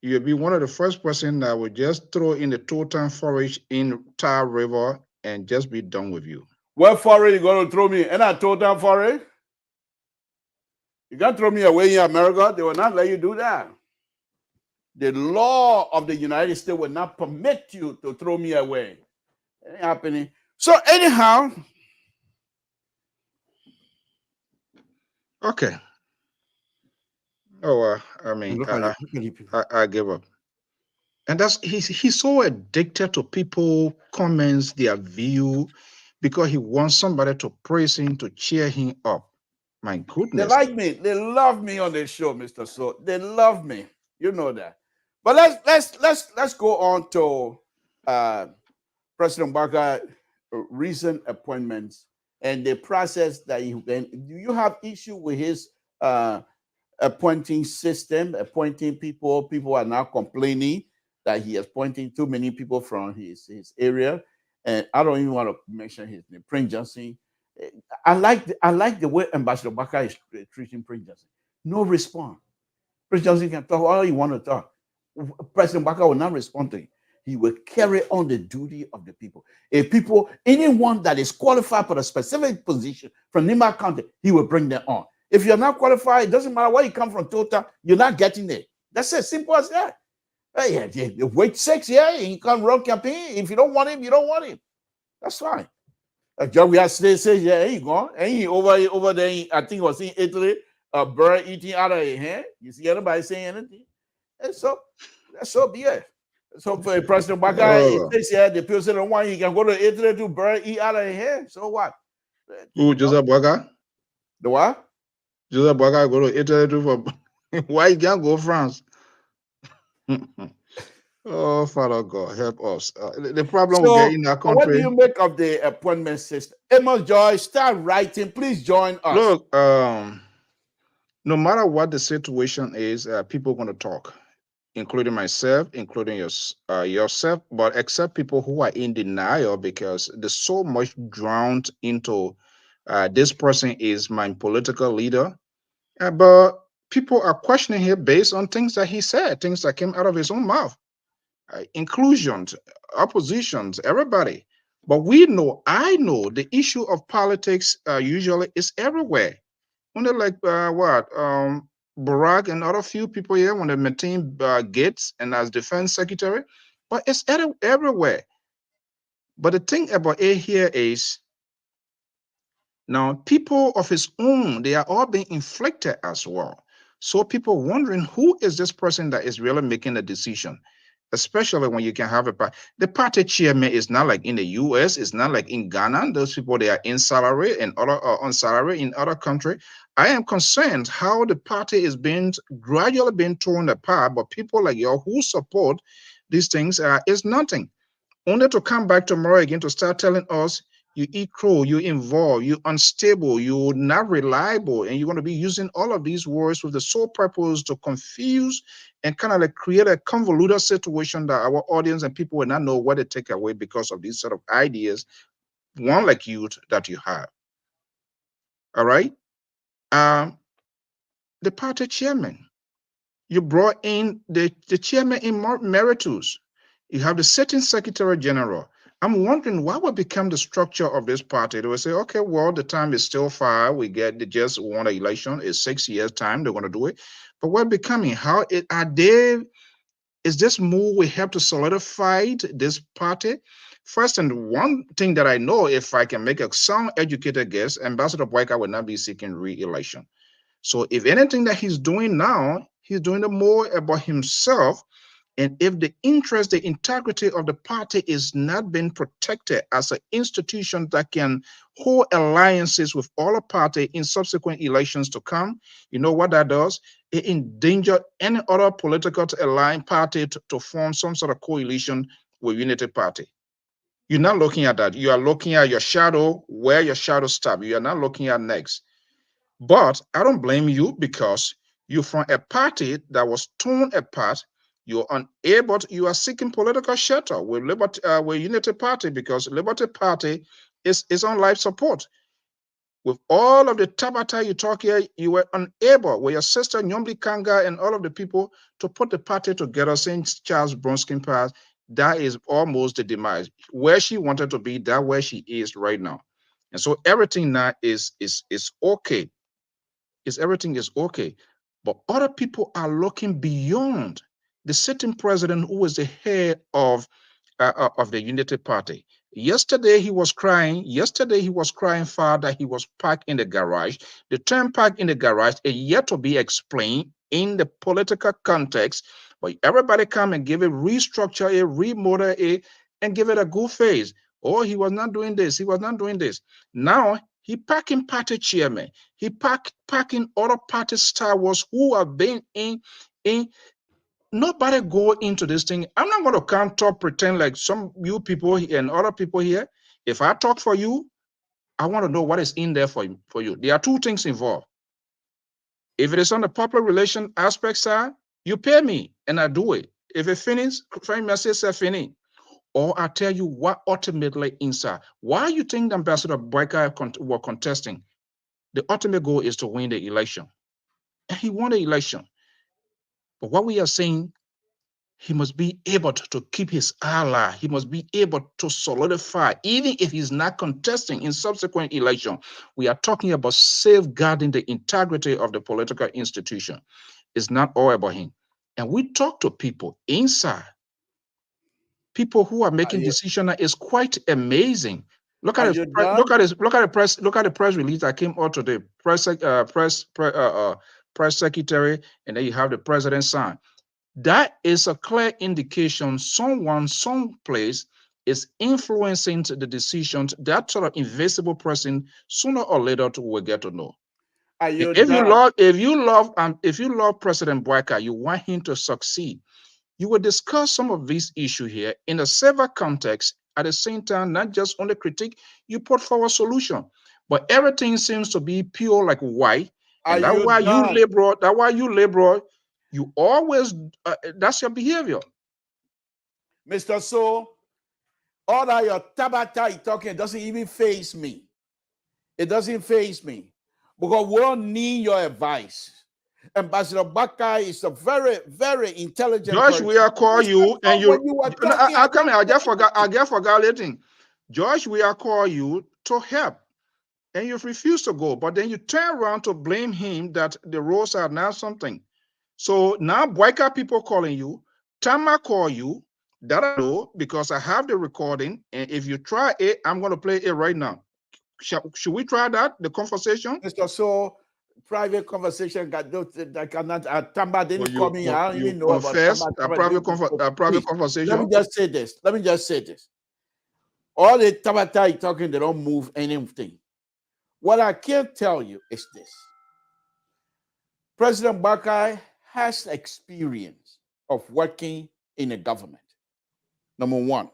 you'll be one of the first person that would just throw in the total forage in Tar River and just be done with you. What forage you going to throw me? And I total forage? You can't throw me away in America. They will not let you do that. The law of the United States will not permit you to throw me away. It ain't happening. So anyhow. Okay. Oh, I mean, I give up. And he's so addicted to people comments, their view, because he wants somebody to praise him, to cheer him up. My goodness. They like me. They love me on this show, Mr. So. They love me. You know that. But let's go on to President Barker recent appointments and the process that do you have issue with his appointing system, appointing people? People are now complaining that he is appointing too many people from his area. And I don't even want to mention his name, Prince Johnson. I like the way Ambassador Barker is treating Prince Johnson. No response. Prince Johnson can talk all he want to talk. President Barker will not respond to him. He will carry on the duty of the people. Anyone that is qualified for a specific position from Nima County, he will bring them on. If you're not qualified, it doesn't matter where you come from, total, you're not getting there. That's as simple as that. Hey, wait 6 years, he can run campaign. If you don't want him, you don't want him. That's fine. Job we have says, yeah, he gone. And he over there, I think it was in Italy, a bird eating out of his hand. You see anybody saying anything? And so that's so be it. So for President Barker, it says yeah, the people say don't want you can go to Italy to bird eat out of his hand. So what? Who, Joseph Barker? The what? Joseph Barker go to Italy for why you can't go France? Oh, Father God, help us. The problem we get in our country. What do you make of the appointment system? Amos Joy, start writing. Please join us. Look, no matter what the situation is, people are going to talk, including myself, including yourself, but except people who are in denial because there's so much drowned into this person is my political leader. But people are questioning him based on things that he said, things that came out of his own mouth. Inclusions, oppositions, everybody. But I know the issue of politics usually is everywhere. Only like Barack and other few people here when they maintain Gates and as defense secretary, but it's everywhere. But the thing about it here is now people of his own, they are all being inflicted as well. So people wondering who is this person that is really making the decision, especially when you can have the party chairman is not like in the US, it's not like in Ghana. Those people, they are in salary and other on salary in other country. I am concerned how the party is being gradually being torn apart, but people like you who support these things is nothing. Only to come back tomorrow again to start telling us you eat crow, you involved, you unstable, you're not reliable, and you're going to be using all of these words with the sole purpose to confuse and kind of like create a convoluted situation that our audience and people will not know what to take away because of these sort of ideas, one like you that you have. All right. The party chairman, you brought in the chairman emeritus. You have the sitting secretary general. I'm wondering what will become the structure of this party. They will say, okay, well, the time is still far. They just won an election. It's 6 years time. They're going to do it. But what becoming? Is this move will help to solidify this party? First, and one thing that I know, if I can make a sound educated guess, Ambassador Boyka will not be seeking re-election. So if anything that he's doing now, he's doing it more about himself. And if the interest, the integrity of the party is not being protected as an institution that can hold alliances with all the party in subsequent elections to come, you know what that does? It endangers any other political aligned party to form some sort of coalition with Unity Party. You're not looking at that. You are looking at your shadow, where your shadow stops. You are not looking at next. But I don't blame you because you're from a party that was torn apart. You're unable to, you are seeking political shelter with with Unity Party because Liberty Party is on life support. With all of the tabata you talk here, you were unable with your sister Nyombi Kanga and all of the people to put the party together since Charles Bronski passed. That is almost the demise. Where she wanted to be, that where she is right now. And so everything now is okay. Everything is okay. But other people are looking beyond the sitting president who is the head of the Unity Party. Yesterday he was crying. Yesterday he was crying far that he was parked in the garage. The term parked in the garage is yet to be explained in the political context. But everybody come and give it, restructure it, remodel it, and give it a good face. Oh, he was not doing this. He was not doing this. Now he packing party chairman. He packing other party Star Wars who have been in. Nobody go into this thing. I'm not going to come talk, pretend like some you people and other people here. If I talk for you, I want to know what is in there for you. There are two things involved. If it is on the public relation aspect side, you pay me and I do it. If it finishes, friend message say finish. Or I tell you what ultimately inside. Why you think Ambassador Boyka were contesting? The ultimate goal is to win the election. And he won the election. But what we are saying, he must be able to keep his ally. He must be able to solidify, even if he's not contesting in subsequent election. We are talking about safeguarding the integrity of the political institution. It's not all about him. And we talk to people inside. People who are making decisions is quite amazing. Look at the press release that came out today. Press secretary, and then you have the president sign. That is a clear indication someone, someplace is influencing the decisions. That sort of invisible person, sooner or later, will get to know. If you love President Boyka, you want him to succeed. You will discuss some of these issues here in a several context. At the same time, not just on the critique, you put forward solution. But everything seems to be pure like white, and that's why you liberal. You always, that's your behavior. Mr. So, all that your tabata talking doesn't even faze me. It doesn't faze me. Because we don't need your advice. Ambassador Boyka is a very, very intelligent Josh, person. we are calling you, and I come here, I just forgot anything. Josh, we are calling you to help. and you've refused to go. But then you turn around to blame him that the roads are now something. So now Boyka people calling you, Tama call you, that I know because I have the recording. And if you try it, I'm going to play it right now. Should we try that, the conversation? Mr. So, private conversation got that cannot. Tamba didn't call me. I don't even know about Confess Tamba. a private conversation. Let me just say this. All the Tabata talking, they don't move anything. What I can tell you is this. President Bakai has experience of working in a government. Number one.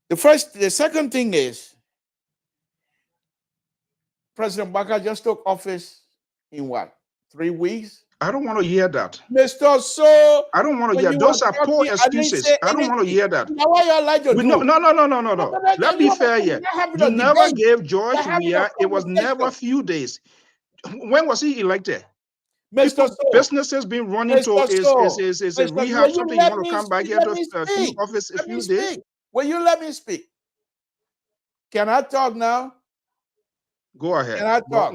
The second thing is, President Bakai just took office in what? 3 weeks? I don't want to hear that. Mr. So I don't want to hear those are poor excuses. I don't want to hear that. Now, why you like to do? No. Let's be fair here. You never gave George Weah. It was never a few days. When was he elected? Mr. So, businesses been running to is rehab something you want to come back here to field office a few days? Will you let me speak? Can I talk now? Go ahead. Can I talk?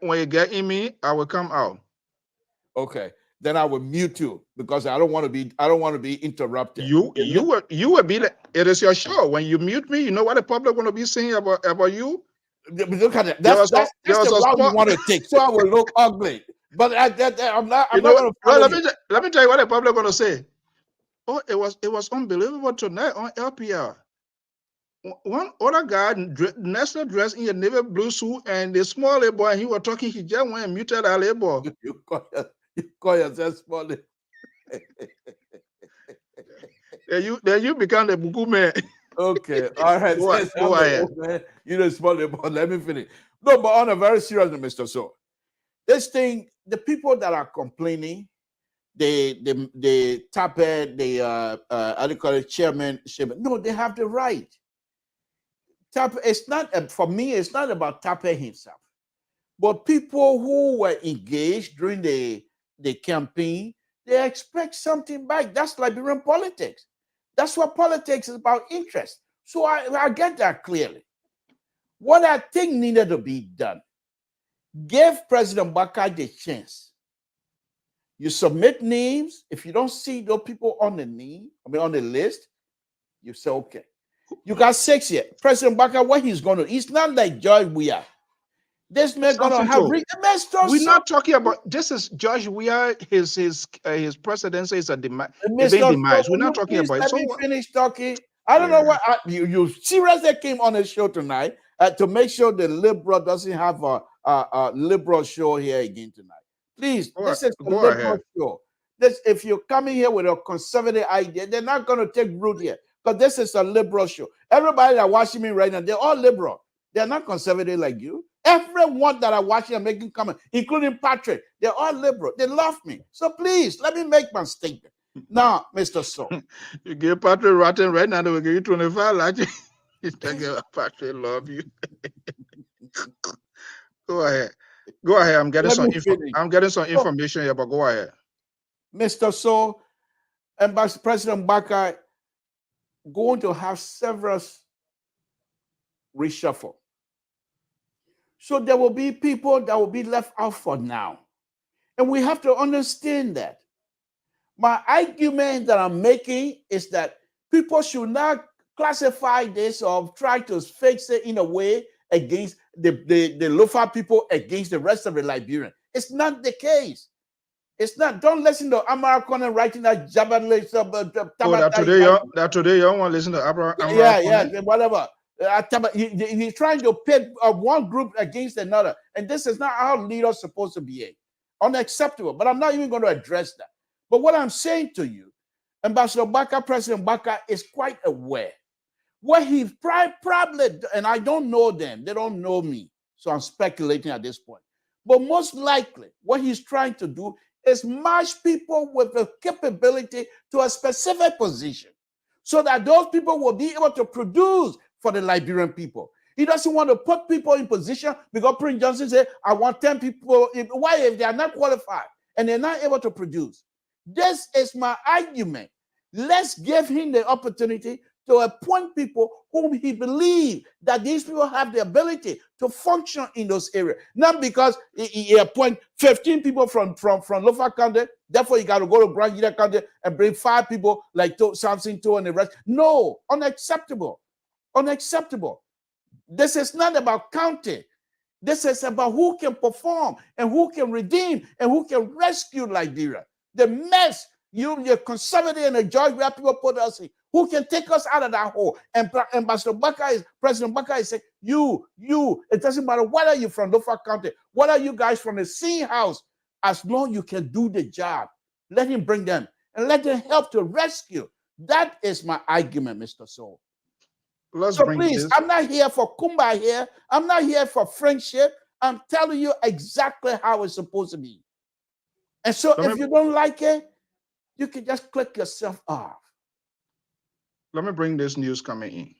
When you get in me, I will come out. Okay. Then I will mute you because I don't want to be interrupted. You will be it is your show. When you mute me, you know what the public going to be saying about you? Look at it. That's the route you want to take. So I will look ugly. But I'm not going to. Let me tell you what the public going to say. Oh, it was unbelievable tonight on LPR. One other guy nicely dressed in a navy blue suit and the small boy, and he was talking. He just went and muted our labor. You call yourself small. Then you become the buku man. Okay, all right. Go ahead. You know, small labor. Let me finish. No, but on a very serious note, Mr. So, this thing, the people that are complaining, they tap it, how do you call it, chairman. No, they have the right. It's not, for me, it's not about Tape himself. But people who were engaged during the campaign, they expect something back. That's Liberian politics. That's what politics is about, interest. So I get that clearly. What I think needed to be done, give President Bakai the chance. You submit names. If you don't see those people on the list, you say, okay. You got 6 here. President Bakai, what he's going to, he's not like George Weah. This man going to have... We're not talking about, this is George Weah, his presidency is a demise. We're not talking about it. Let me finish talking. I don't know what, you seriously came on the show tonight to make sure the liberal doesn't have a liberal show here again tonight. Please, this is a liberal show. If you're coming here with a conservative idea, they're not going to take root here. Because this is a liberal show. Everybody that watching me right now, they're all liberal. They're not conservative like you. Everyone that are watching and making comments, including Patrick, they're all liberal. They love me. So please, let me make my statement. Now, Mr. So. You give Patrick rotten right now, they will give you 25. Like he's talking about Patrick love you. Go ahead. I'm getting some information here, but go ahead. Mr. So, and President Bakai going to have several reshuffle. So there will be people that will be left out for now. And we have to understand that. My argument that I'm making is that people should not classify this or try to fix it in a way against the Lofa people against the rest of the Liberian. It's not the case. It's not. Don't listen to Amara Conan writing that Jabba. Today you don't want to listen to Amara. Yeah, whatever. He's trying to pit one group against another, and this is not how leaders supposed to behave. Unacceptable. But I'm not even going to address that. But what I'm saying to you, Ambassador Bakai, President Bakai is quite aware. What he probably, and I don't know them, they don't know me, so I'm speculating at this point. But most likely, what he's trying to do is match people with the capability to a specific position so that those people will be able to produce for the Liberian people. He doesn't want to put people in position because Prince Johnson said, I want 10 people. Why if they are not qualified and they're not able to produce? This is my argument. Let's give him the opportunity to appoint people whom he believed that these people have the ability to function in those areas. Not because he appoint 15 people from Lofa County, therefore you got to go to Grand Union County and bring 5 people like Samson and the rest. No, unacceptable. Unacceptable. This is not about county. This is about who can perform and who can redeem and who can rescue Liberia. The mess you're conservative and the George where people put us in. Who can take us out of that hole? And President Baka is saying, you, it doesn't matter whether you're from Lofa County, whether you guys from the same house, as long as you can do the job, let him bring them and let them help to rescue. That is my argument, Mr. Soul. So please, I'm not here for kumbaya here. I'm not here for friendship. I'm telling you exactly how it's supposed to be. And so if you don't like it, you can just click yourself off. Let me bring this news coming in.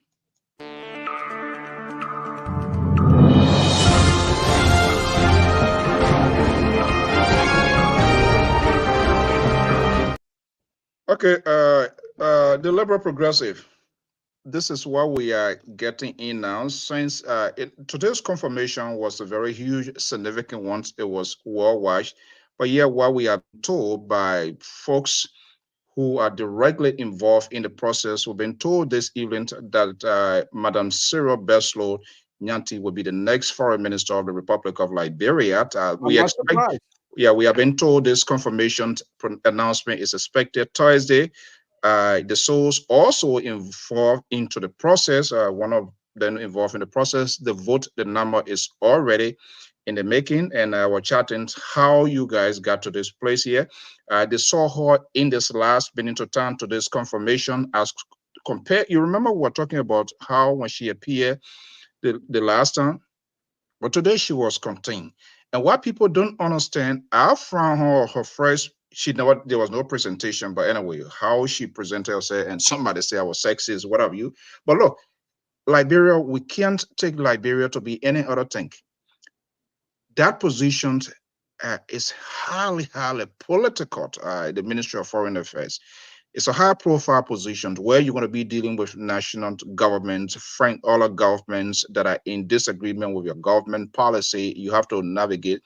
Okay, the Liberal Progressive. This is what we are getting in now. Since today's confirmation was a very huge, significant one. It was worldwide. But yeah, what we are told by folks who are directly involved in the process, we've been told this evening that Madam Cyril Beslow Nyanti will be the next foreign minister of the Republic of Liberia. We expect, yeah, we have been told this confirmation announcement is expected Thursday. The souls also involved into the process. One of them involved in the process. The vote, the number is already in the making, and we're chatting how you guys got to this place here. They saw her in this last Benito town to this confirmation as compared. You remember we were talking about how when she appeared the last time, but today she was contained. And what people don't understand, I found her first. There was no presentation, but anyway, how she presented herself, and somebody say I was sexist, whatever you. But look, Liberia, we can't take Liberia to be any other thing. That position is highly political. The Ministry of Foreign Affairs. It's a high-profile position where you're going to be dealing with national governments, other governments that are in disagreement with your government policy. You have to navigate.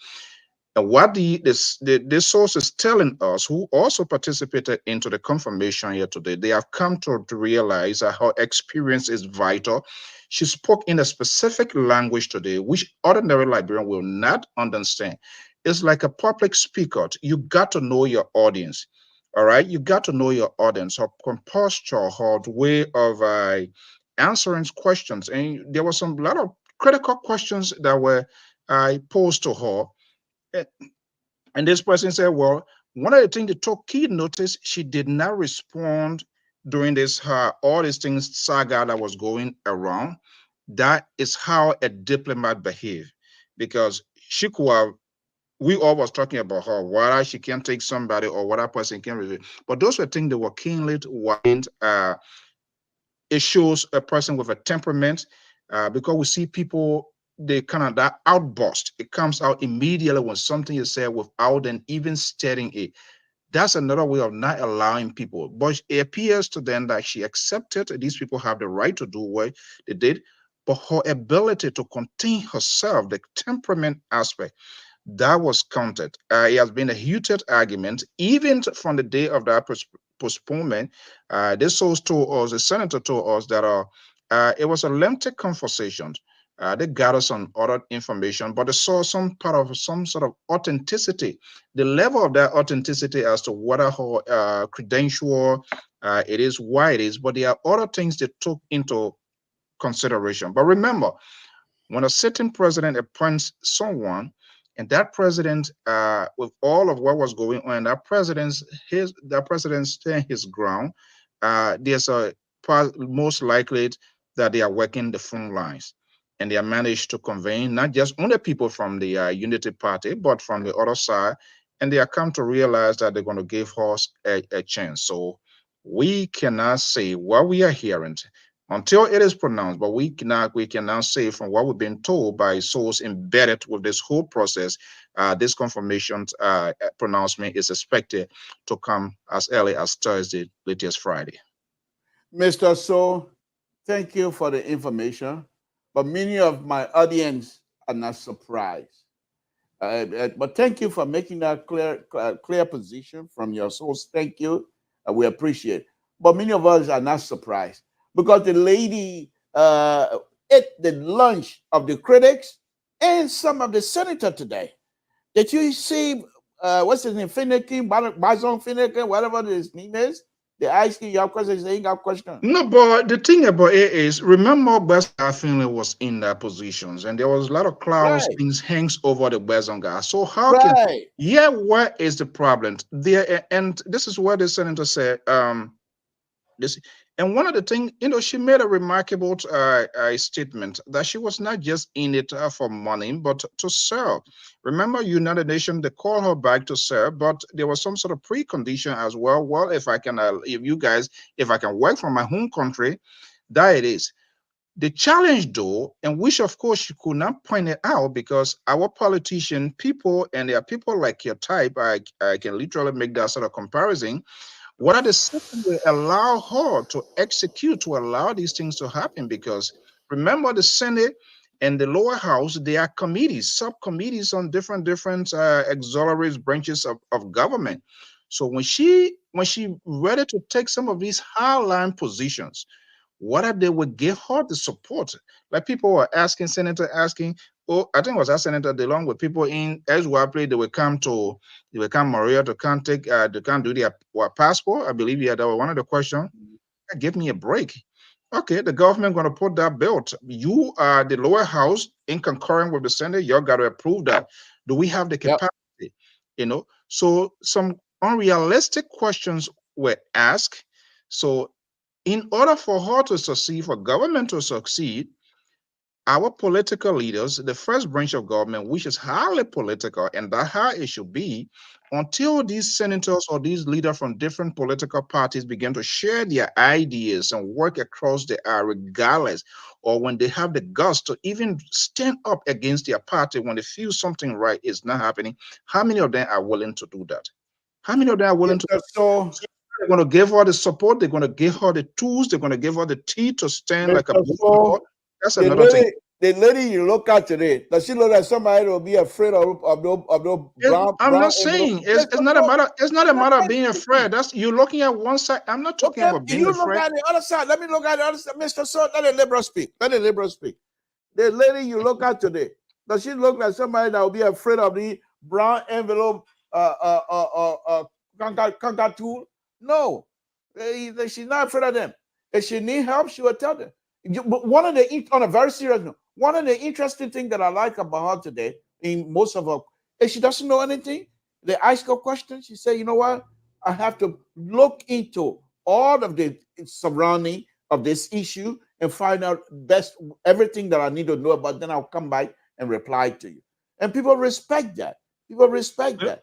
And what this source is telling us, who also participated into the confirmation here today, they have come to realize that her experience is vital. She spoke in a specific language today, which ordinary Liberian will not understand. It's like a public speaker. You got to know your audience. All right, you got to know your audience. Her composture, her way of answering questions, and there was a lot of critical questions that were posed to her. And this person said, well, one of the things that took key notice, she did not respond during this all these things saga that was going around. That is how a diplomat behaves, because she could have, we all was talking about her, whether she can take somebody or what that person can review. But those were things that were keenly wind. It shows a person with a temperament, because we see people, they kind of that outburst. It comes out immediately when something is said without them even stating it. That's another way of not allowing people. But it appears to them that she accepted these people have the right to do what they did, but her ability to contain herself, the temperament aspect, that was counted. It has been a heated argument, even from the day of that postponement. This source told us, the senator told us that it was a lengthy conversation. They gathered some other information, but they saw some part of some sort of authenticity. The level of that authenticity as to whether her credential, it is why it is, but there are other things they took into consideration. But remember, when a sitting president appoints someone, and that president, with all of what was going on, that president staying his ground, there's a most likely that they are working the phone lines, and they are managed to convene not just only people from the Unity Party, but from the other side, and they are come to realize that they're going to give us a chance. So we cannot say what we are hearing until it is pronounced, but we cannot say from what we've been told by sources embedded with this whole process. This confirmation pronouncement is expected to come as early as Thursday, latest Friday. Mr. So, thank you for the information, but many of my audience are not surprised. But thank you for making that clear position from your source. Thank you. We appreciate it. But many of us are not surprised because the lady ate the lunch of the critics and some of the senator today. Did you see what's his name? Finnegan, Bazon Finnegan, whatever his name is? The asking your questions, saying your question. No, but the thing about it is, remember, Besson Finley was in that positions, and there was a lot of clouds, Right. things hangs over the Besson guy. So how can, Right. yeah, where is the problem there? And this is where the senator said, this, and one of the things, she made a remarkable statement that she was not just in it for money, but to serve. Remember, United Nations, they called her back to serve, but there was some sort of precondition as well. Well, if I can, if I can work from my home country, that it is. The challenge, though, and which of course you could not point it out because our politician people, and there are people like your type, I can literally make that sort of comparison. What are the systems that allow her to execute, to allow these things to happen? Because remember, the Senate and the lower house, they are committees, subcommittees on different auxiliary branches of government. So when she ready to take some of these high-line positions, what if they would give her the support? Like people were asking, senator asking, oh, I think it was our senator, along with people in Ezwapre, they will come Maria to come take, they can't do their passport. I believe, yeah, that was one of the questions. Give me a break. Okay, the government going to put that bill. You are the lower house in concurring with the Senate. You got to approve that. Do we have the capacity? So some unrealistic questions were asked. So in order for her to succeed, for government to succeed, our political leaders, the first branch of government, which is highly political, and that's how it should be, until these senators or these leaders from different political parties begin to share their ideas and work across the aisle regardless, or when they have the guts to even stand up against their party when they feel something right is not happening, how many of them are willing to do that? How many of them are willing to? So they're going to give her the support. They're going to give her the tools. They're going to give her the teeth to stand like a bull. That's another thing. The lady you look at today, does she look like somebody will be afraid of the brown? I'm not saying it's not a matter of being afraid. That's you're looking at one side. I'm not talking about being you afraid. Look at the other side. Let me look at the other side, Mr. So let the liberal speak. Let the liberal speak. The lady you look at today, does she look like somebody that will be afraid of the brown envelope conga tool? No, she's not afraid of them. If she need help, she will tell them. But on a very serious note, one of the interesting things that I like about her today, in most of her, is she doesn't know anything. They ask her questions. She said, you know what? I have to look into all of the surrounding of this issue and find out everything that I need to know about. Then I'll come back and reply to you. And people respect that. People respect that.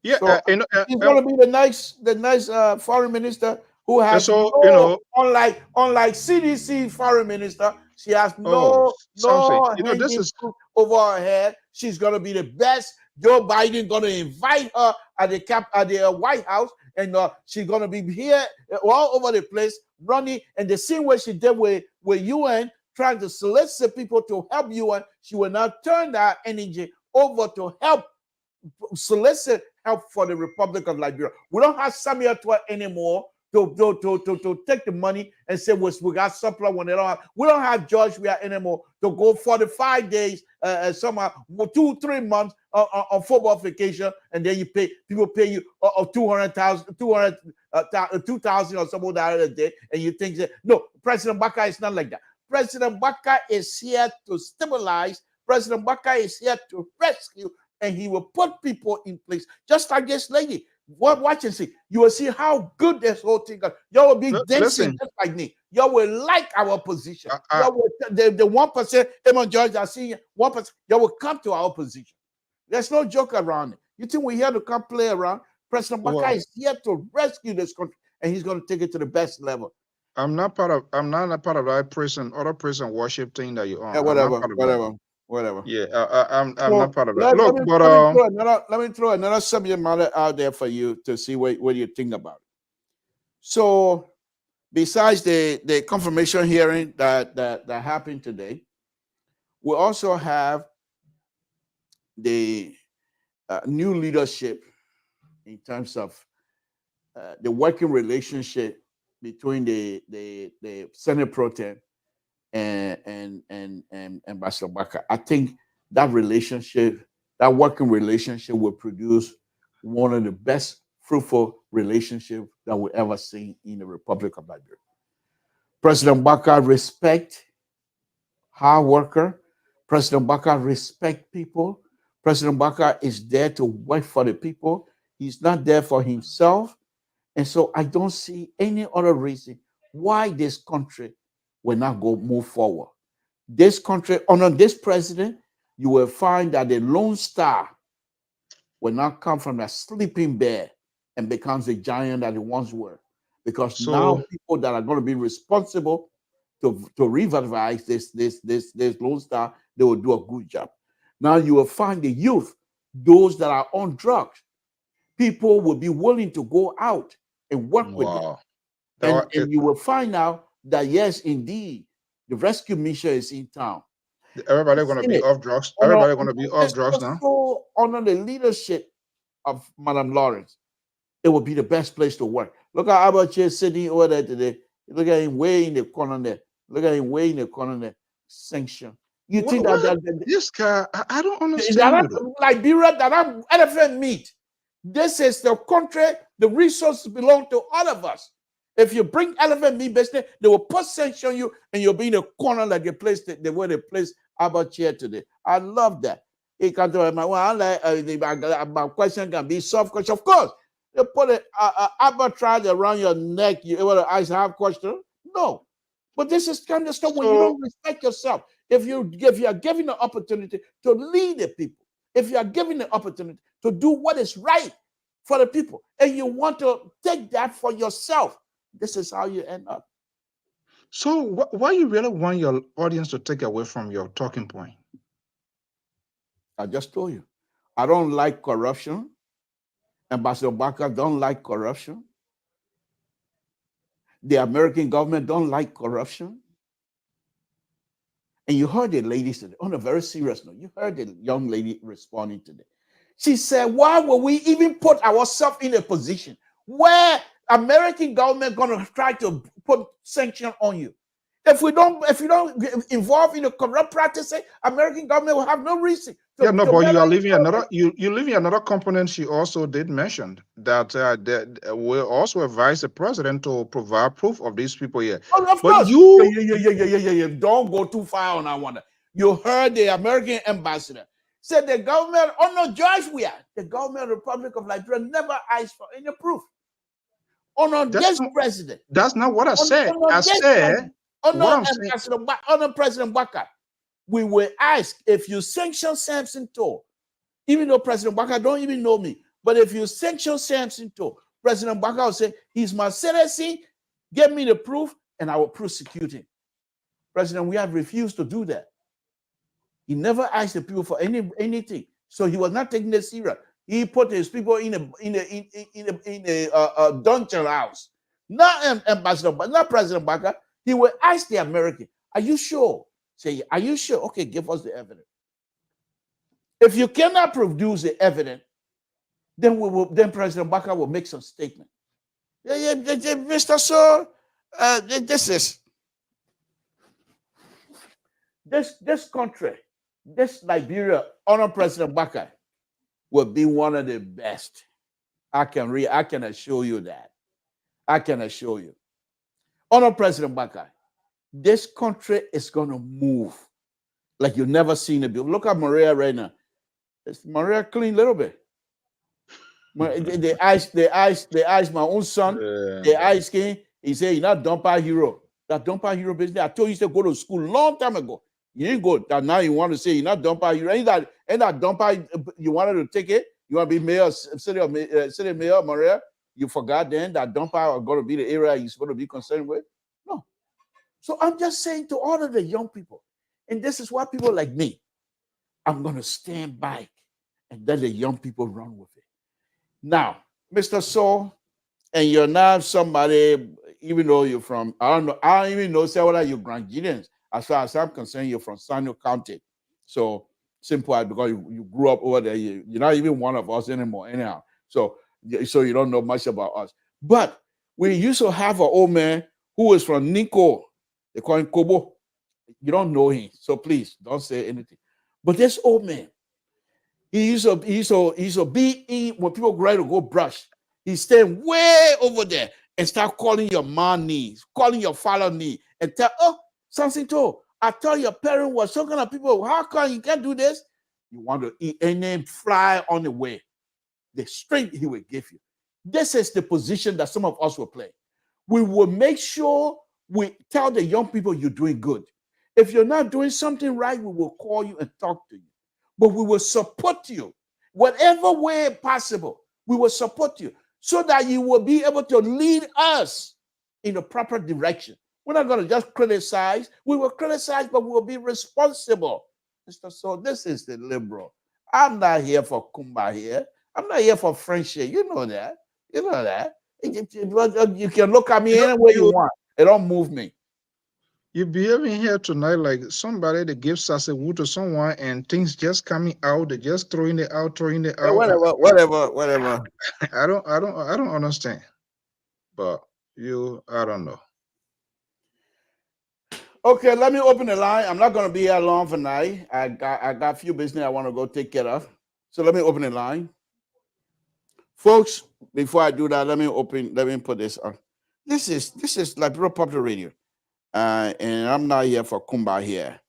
Yeah, so he's going to be the nice foreign minister who has unlike CDC foreign minister, she has no hanging fruit over her head. She's going to be the best. Joe Biden going to invite her at the White House, and she's going to be here all over the place running. And the same way she did with UN, trying to solicit people to help UN, she will now turn that energy over to help solicit help for the Republic of Liberia. We don't have Samuel Twa anymore to take the money and say we got supply when they don't have. We don't have George we are anymore to go 45 days, somehow 2-3 months on football vacation, and then people pay you 200,000, 2,000 or something that a day, and you think that no, President Baka is not like that. President Baka is here to stabilize. President Baka is here to rescue, and he will put people in place, just like this lady. Watch and see. You will see how good this whole thing goes. Y'all will be dancing just like me. Y'all will like our position. Y'all will, the 1%, Emma George, I see 1%. Y'all will come to our position. There's no joke around it. You think we're here to come play around? President Baka is here to rescue this country, and he's going to take it to the best level. I'm not a part of that other prison worship thing that you're on. Yeah, whatever. Yeah, I'm not part of that. Let me throw another subject matter out there for you to see what you think about it. So besides the confirmation hearing that happened today, we also have the new leadership in terms of the working relationship between the Senate Pro Tem and Ambassador Baka. I think that relationship, that working relationship, will produce one of the best fruitful relationships that we ever seen in the Republic of Liberia. President Baka respect hard worker. President Baka respect people. President Baka is there to work for the people. He's not there for himself. And so I don't see any other reason why this country will not move forward. This country, under this president, you will find that the Lone Star will not come from a sleeping bear and becomes the giant that it once were. Because now people that are going to be responsible to revitalize this Lone Star, they will do a good job. Now you will find the youth, those that are on drugs, people will be willing to go out and work with them. And you will find out that, yes, indeed, the rescue mission is in town. Everybody going to be off drugs. Everybody going to be off drugs now. So under the leadership of Madam Lawrence, it will be the best place to work. Look at Abache sitting over there today. Look at him way in the corner there. Look at him way in the corner there. Sanction. You think that this guy? I don't understand. Liberia, that I'm elephant meat. This is the country. The resources belong to all of us. If you bring elephant meat business, they will put sanction on you, and you'll be in a corner like they placed the way they placed Abache today. I love that. He can do it. My question can be soft question. Of course, they put an arbitrage around your neck. You able to ask have question? No. But this is kind of stuff when you don't respect yourself. If you are given the opportunity to lead the people, if you are given the opportunity to do what is right for the people, and you want to take that for yourself, this is how you end up. So why you really want your audience to take away from your talking point? I just told you. I don't like corruption. Ambassador Baka don't like corruption. The American government don't like corruption. And you heard the ladies today, on a very serious note, you heard the young lady responding today. She said, why will we even put ourselves in a position where American government going to try to put sanction on you? If you don't involve in a corrupt practice, American government will have no reason. But you are leaving another. You leaving another component. She also did mention that will also advise the president to provide proof of these people here. Oh, of course. Yeah. Don't go too far on that one. You heard the American ambassador said the government, no choice we are. The government of the Republic of Liberia never asked for any proof. President. That's not what I said. I said. President Baka, we will ask if you sanction Samson Tour, even though President Baka don't even know me, but if you sanction Samson Tour, President Baka will say, he's my citizen, give me the proof, and I will prosecute him. President, we have refused to do that. He never asked the people for anything, so he was not taking this serious. He put his people in a dungeon house. Not Ambassador, but not President Baka. He will ask the American, are you sure? Say, are you sure? Okay, give us the evidence. If you cannot produce the evidence, then President Baka will make some statement. Mr. Sir, this country, this Liberia, under President Baka, will be one of the best. I can assure you that. I can assure you. Under President Baka, this country is going to move like you've never seen it before. Look at Maria right now. Is Maria clean a little bit? They ice my own son. They ice him. He said, you're not dumper hero. That dumper hero business. I told you to go to school a long time ago. You didn't go. That now you want to say you're not dumper hero. Ain't that dumper you wanted to take it? You want to be mayor, city mayor, Maria? You forgot then that dumper are going to be the area you're supposed to be concerned with? No. So I'm just saying to all of the young people, and this is why people like me, I'm going to stand back and let the young people run with it. Now, Mr. Saul, and you're now somebody, even though you're from, I don't even know, say whether you're Grangians. As far as I'm concerned, you're from Sano County. So simple as because you grew up over there, you're not even one of us anymore, anyhow. So you don't know much about us. But we used to have an old man who was from Nico. They call him Kobo. You don't know him, so please don't say anything. But this old man, he used to be in when people go to go brush. He's staying way over there and start calling your mom knees, calling your father knee, and tell, oh, Samson told, I tell your parent was some kind of people. How come you can't do this? You want to eat and then fly on the way. The strength he will give you. This is the position that some of us will play. We will make sure we tell the young people you're doing good. If you're not doing something right, we will call you and talk to you. But we will support you. Whatever way possible, we will support you so that you will be able to lead us in the proper direction. We're not going to just criticize. We will criticize, but we will be responsible. So this is the liberal. I'm not here for Kumba here. I'm not here for friendship. You know that. You know that. You can look at me any way you want. It don't move me. You're behaving here tonight like somebody that gives us a wood to someone and things just coming out, they're just throwing it out. Yeah, whatever. I don't understand. But I don't know. Okay, let me open the line. I'm not gonna be here long for night. I got a few business I want to go take care of. So let me open the line. Folks, before I do that, let me put this on. This is Liberia Public Radio. And I'm not here for Kumba here.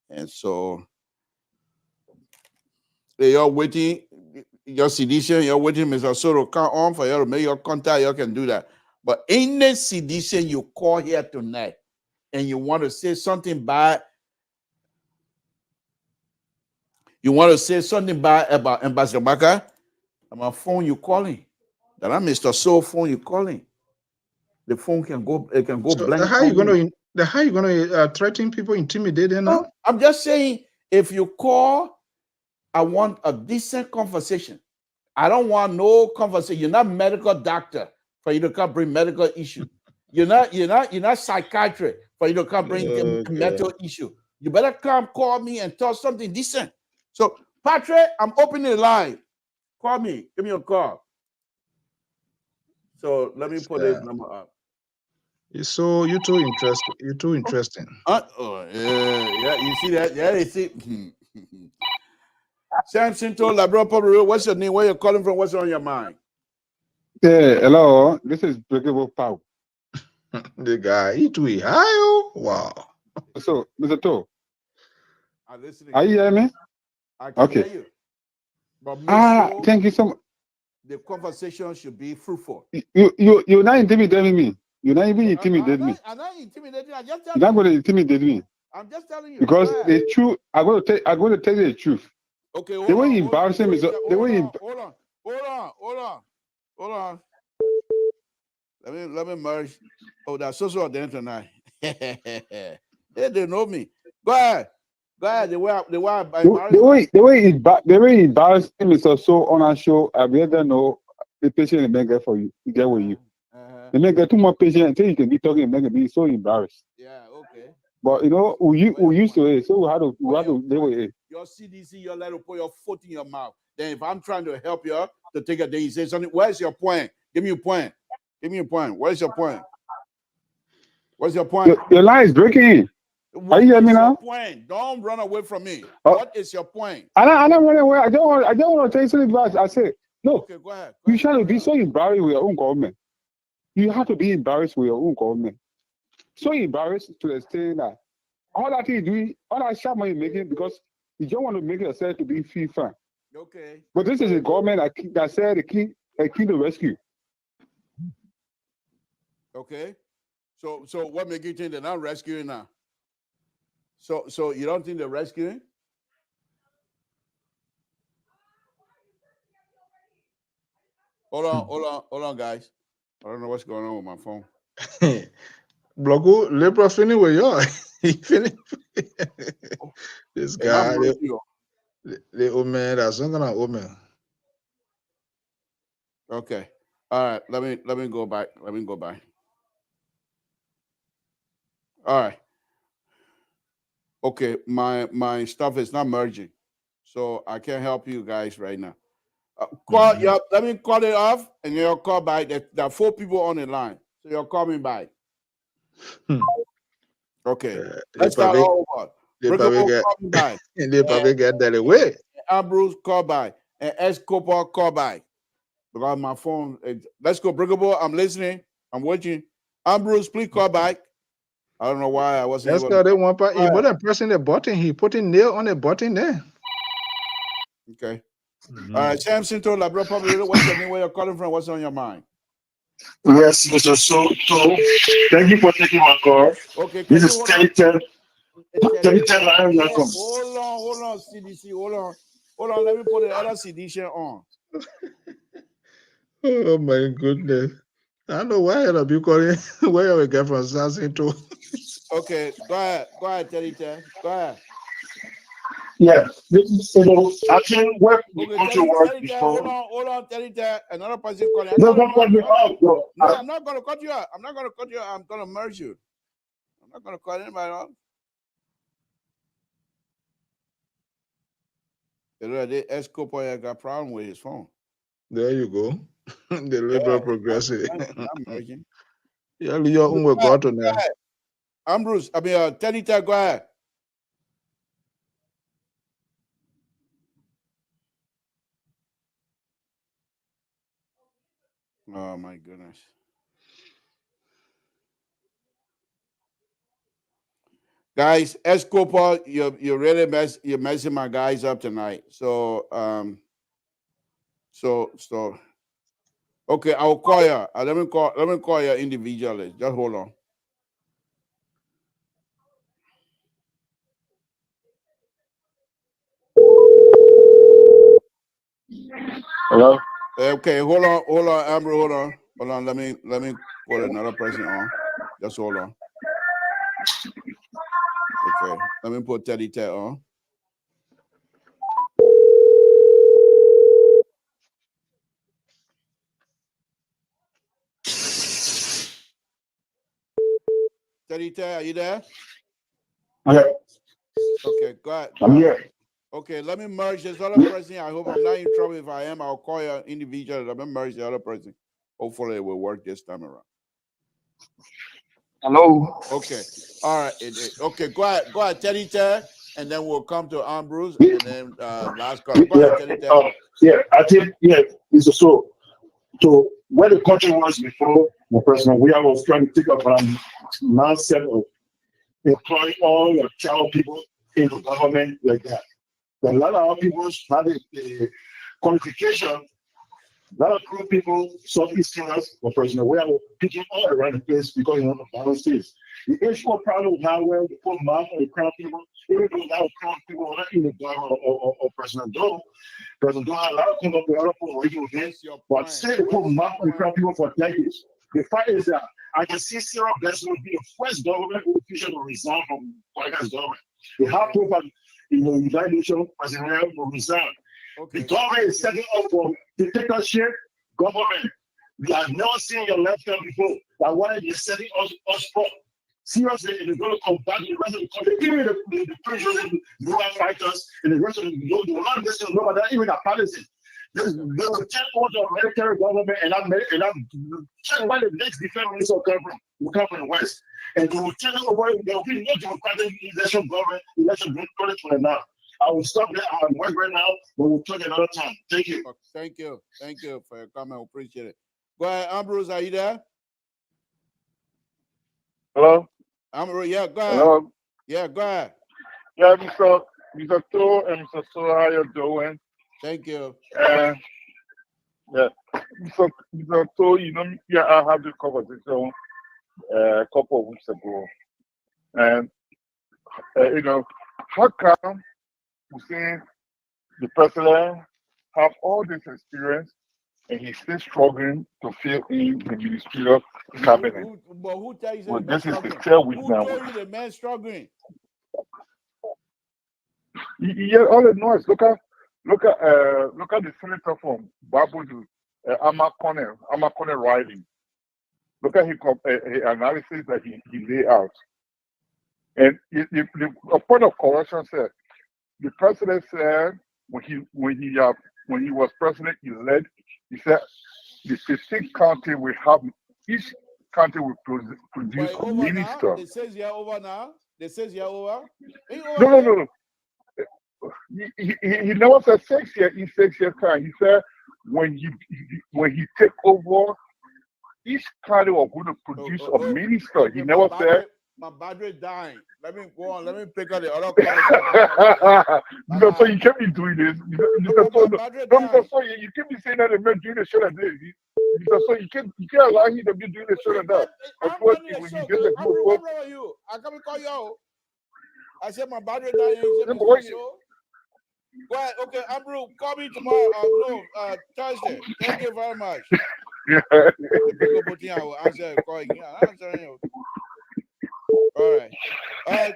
And so you're waiting, your sedition, you're waiting, Mr. Soro come on for you to make your contact, you can do that. But any sedition you call here tonight and you want to say something bad, about Ambassador Baka, I'm a phone you calling. That I'm Mr. So phone you calling. The phone can go So blank. how you gonna threaten people, intimidate them? No, I'm just saying, if you call, I want a decent conversation. I don't want no conversation. You're not medical doctor for you to come bring medical issue. You're not psychiatrist for you to come bring mental issue. You better come call me and tell something decent. So, Patrick, I'm opening the line. Call me. Give me a call. So let me put this number up. You're too interesting. You're too interesting. Yeah. You see that? Yeah, you see. Samson told Liberia Public Radio, what's your name? Where you calling from? What's on your mind? Yeah, hello. This is Breakable Pow. The guy, he too high. Wow. So, Mr. To, I'm listening. are you hearing me? I can hear you. But make sure thank you so much. The conversation should be fruitful. You're not intimidating me. You're not even intimidating me. I'm not intimidating. I'm just You're not going to intimidate me. I'm just telling you. Because the truth, I'm going to tell you the truth. Okay, hold the on. way you embarrassing me. Hold on. Let me merge. Oh, that's so then tonight. They know me. Go ahead. The way he embarrassing me so on our show, I rather know the patient and make it for you. To get with you. They make it too much patient until you can be talking and make it be so embarrassed. Yeah, okay. But you know, we used to it, so we had to deal with it. Your CDC, you're allowed to put your foot in your mouth. Then if I'm trying to help you to take a day, you say something. Where's your point? Give me a point. Where's your point? Your line is breaking. Are you hearing me now? Point? Don't run away from me. What is your point? I don't run away. I don't want to tell you something about. I said no. Okay, go ahead. You try to be so embarrassed with your own government. You have to be embarrassed with your own government. So embarrassed to the extent that all that you doing, all that shot money making because you don't want to make yourself to be FIFA. Okay. But this is a government that said the key to rescue. Okay. So what makes you think they're not rescuing now? So you don't think they're rescuing? Hold on, guys. I don't know what's going on with my phone. Blogo, Libra finish with you. He finished. This guy, the old man, that's not gonna old man. Okay. All right. Let me go back. All right. Okay, my stuff is not merging, so I can't help you guys right now. Let me cut it off, and you'll call back. There are 4 people on the line, so you'll call me back. Okay, let's start all over. Breakable, call me back. They probably get that away. Ambrose, call back. And Escobar, call back. Because my phone. Let's go, Breakable. I'm listening. I'm watching. Ambrose, please call back. I don't know why I wasn't. That's because they want. He wasn't pressing the button. He putting nail on the button there. Okay. All right, Samson told Liberia Public, what's your name? Where you're calling from? What's on your mind? Yes, Mr. So thank you for taking my call. Okay, this is 1010. Hold on, CDC. Hold on. Let me put the other CDC on. Oh my goodness. I don't know why you calling where you get from Samson too. Okay, go ahead, Teddy. Go ahead. Yeah, I think where the country was before. Hold on, Teddy. Another person calling. No, don't cut me off, bro. No, I'm not going to cut you out. I'm going to merge you. I'm not going to cut anybody off. The Escobar got a problem with his phone. There you go. The Liberal Progressive. I'm merging. Yeah, your own will go to now. Ambrose, Teddy, go ahead. Oh my goodness. Guys, Escobar, you're really you're messing my guys up tonight. So okay, I'll call you. Let me call you individually. Just hold on. Hello? Okay, hold on, Amber, hold on. Let me put another person on. Just hold on. Okay, let me put Teddy Ted on. Teddy Ted, are you there? Yeah. Okay, go ahead. I'm here. Okay, let me merge this other person. I hope I'm not in trouble. If I am, I'll call you individually. Let me merge the other person. Hopefully, it will work this time around. Hello. Okay. All right. Okay. Go ahead, Teddy Ted, and then we'll come to Ambrose, and then last call. Go ahead, Teddy Ted. I think it's so where the country was before the president, we was trying to take up an nonsense of employing all your child people in the government like that. A lot of our people had a qualification. A lot of people, Southeasterners, for president, we are picking all around the place because you know the balance is. The issue of problem with how well you put mouth on the crown people, even though that crown people are not in the government or President Doe. President Doe had a lot of people with other political events, but still they put mouth on the crown people for decades. The fact is that I can see Sarah Blessing would be the first government official to resign from Whitehouse government. The high profile, United Nations president will resign. Okay. The government is setting up for dictatorship government. We have never seen your lifetime before. That why they're setting us up. Seriously, they're going to come back to the rest of the country, even the prisoners, the rural fighters, and the rest of the world. They will not listen to that, even a policy. They will take over the military government and I'm check why the next defense minister will come from the West. And they will take over, there will be no democratic election government, election 2029. I will stop there. I'm at work right now, but we'll talk another time. Thank you. Thank you for your comment. Appreciate it. Go ahead, Ambrose. Are you there? Hello? Ambrose, yeah, go ahead. Hello? Yeah, go ahead. Yeah, Mr. To and Mr. So, how you doing? Thank you. Yeah, Mr. To, I had this conversation a couple of weeks ago. And, how come you see the president have all this experience and he's still struggling to fill in the ministerial cabinet? Who tells you well, this is the third week now. Who told you the man struggling? Yeah, all the noise. Look at the senator from Babudu, Amakone Riley. Look at his analysis that he lay out. And a point of correction said the president said when he was president elect, he said the 15 county will have each county will produce a minister. They says you're over now. They says you're over. No. He never said 6 years. He 6 year time. He said when he take over, each county was going to produce a minister. He never said. My battery dying. Let me go on. Let me pick up the other so you can't be doing this. So you can't be saying that the man doing the show like this. So you can't allow him to be doing the show like that. How are you? I come and call you. I said my battery dying. Go ahead. Okay, Andrew, call me tomorrow. Thursday. Thank you very much. I will answer your call again. I'm answering you. All right.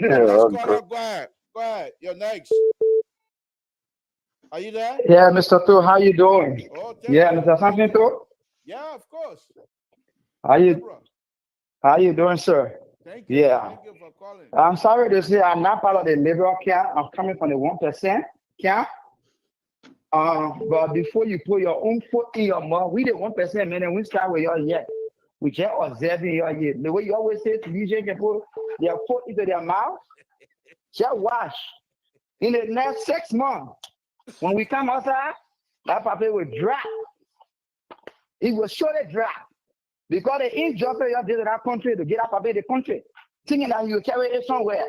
Go ahead. You're next. Are you there? Yeah, Mr. Tu, how you doing? Oh, yeah, Mr. Samson Tu? Yeah, of course. How you doing, sir? Thank you. Yeah. Thank you for calling. I'm sorry to say I'm not part of the Liberal camp. I'm coming from the 1% camp. But before you put your own foot in your mouth, we the 1%, man, and we start with y'all yet. We just observing y'all yet. The way you always say DJ can put their foot into their mouth, just watch. In the next 6 months, when we come outside, that puppy will drop. It will surely drop. Because the injustice you did in that country to get up out of the country, thinking that you carry it somewhere.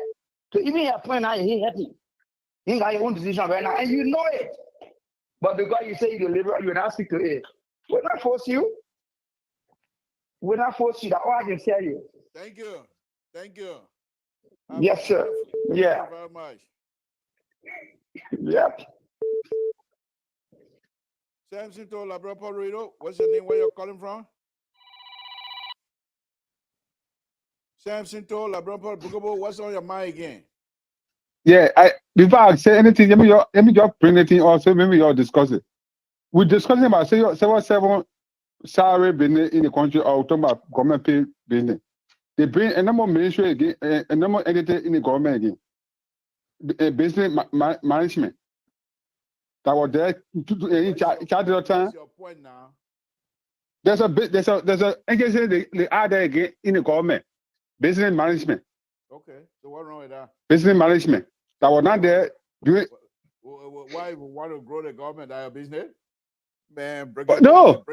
So even your point now, he happy. He got your own decision right now, and you know it. But because you say you're liberal, you not speak to it. We're not force you. We're not force you. That's all I can tell you. Thank you. Yes, sir. Yeah. Thank you very much. Yep. Samson to Labrador, what's your name? Where you're calling from? Samson to Labrador, what's on your mind again? Yeah, before I say anything, let me just bring it in also, maybe you'll discuss it. We're discussing about 7 salary business in the country or talking about government pay business. They bring a number of ministry again, a number of entities in the government again. Business management. That was there in charge of the time. Your point now. There's a agency they are there again in the government. Business management. Okay, so what's wrong with that? Business management. That was not there doing. Why you want to grow the government out of business? Man, bring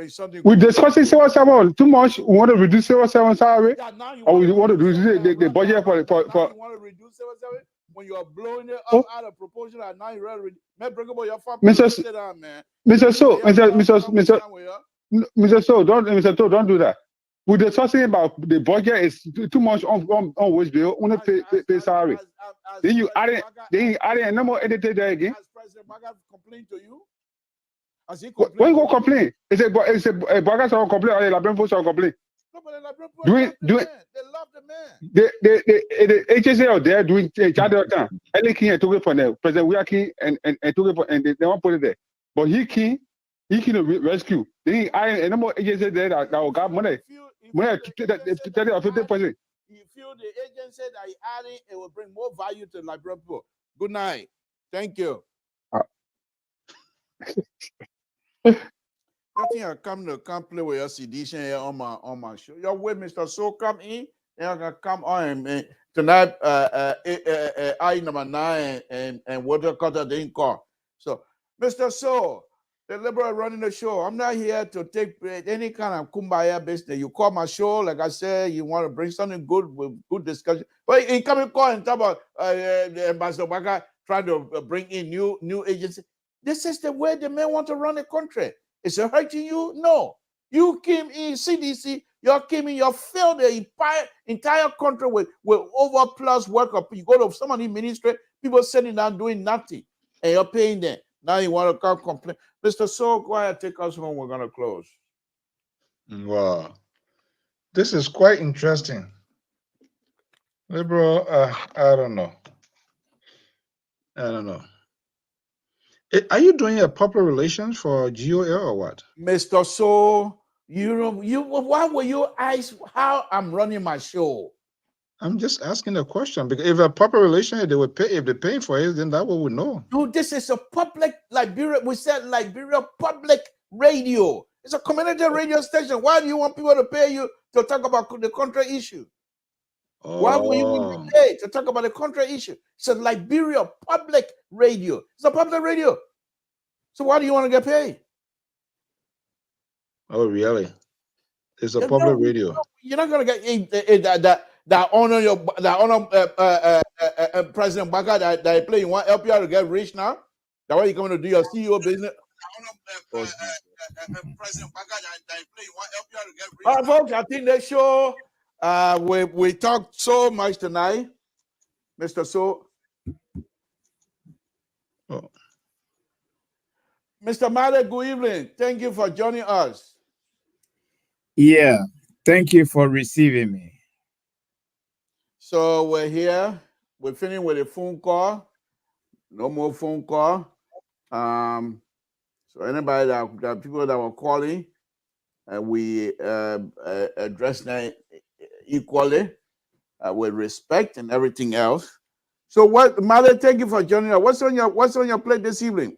something. We're discussing civil servant too much. We want to reduce civil servant salary, or we want to reduce the budget for. You want to reduce civil servant when you are blowing it up out of proportion, and now you're ready. Man, bring about your family. Sit down, man. Mr. So, don't do that. We're discussing about the budget is too much on which they only pay salary. Then you add a number edited there again. Has President Baga complained to you? Has he complained? When you go complain, it's a Baga song complain or a Liberian folks song complain. No, but the Liberian they love the man. The agency out there doing charge of time. Any king and took it for them. President we are king and took it for and they won't put it there. But he can rescue. Then he add a number of agencies there that will got money. Money 30 or 50%. You feel the agency that he adding, it will bring more value to Liberian people. Good night. Thank you. I think I come play with your sedition here on my show. Your way, Mr. So come in. And I can come on tonight. I number 9 and water cutter didn't call. So, Mr. So, the Liberal running the show. I'm not here to take any kind of kumbaya business. You call my show, like I said, you want to bring something good with good discussion. But you come and call and talk about the Ambassador Baga trying to bring in new agency. This is the way the men want to run the country. Is it hurting you? No. You came in CDC, you filled the entire country with overplus workers. You go to somebody ministry, people sitting down doing nothing, and you're paying them. Now you want to come complain. Mr. So, go ahead, take us home. We're going to close. Wow. This is quite interesting. Liberal, I don't know. Are you doing a public relations for GOL or what? Mr. So, why will you ask how I'm running my show? I'm just asking a question because if a public relation, they would pay. If they pay for it, then that one would know. No, this is a public Liberia. We said Liberia public radio. It's a community radio station. Why do you want people to pay you to talk about the country issue? Why would you want to pay to talk about the country issue? It's a Liberia public radio. It's a public radio. So why do you want to get paid? Oh, really? It's a public radio. You're not gonna get that honor President Baka that they play. You want LPR to get rich now? That why you coming to do your CEO business? President Baka that play. You want LPR to get rich? All right, folks. I think they show. We talked so much tonight, Mr. So. Oh. Mr. Male, good evening. Thank you for joining us. Yeah, thank you for receiving me. So we're here. We're finished with a phone call. No more phone call. So anybody that people that were calling, we address them equally with respect and everything else. So what, Male, thank you for joining us. What's on your plate this evening?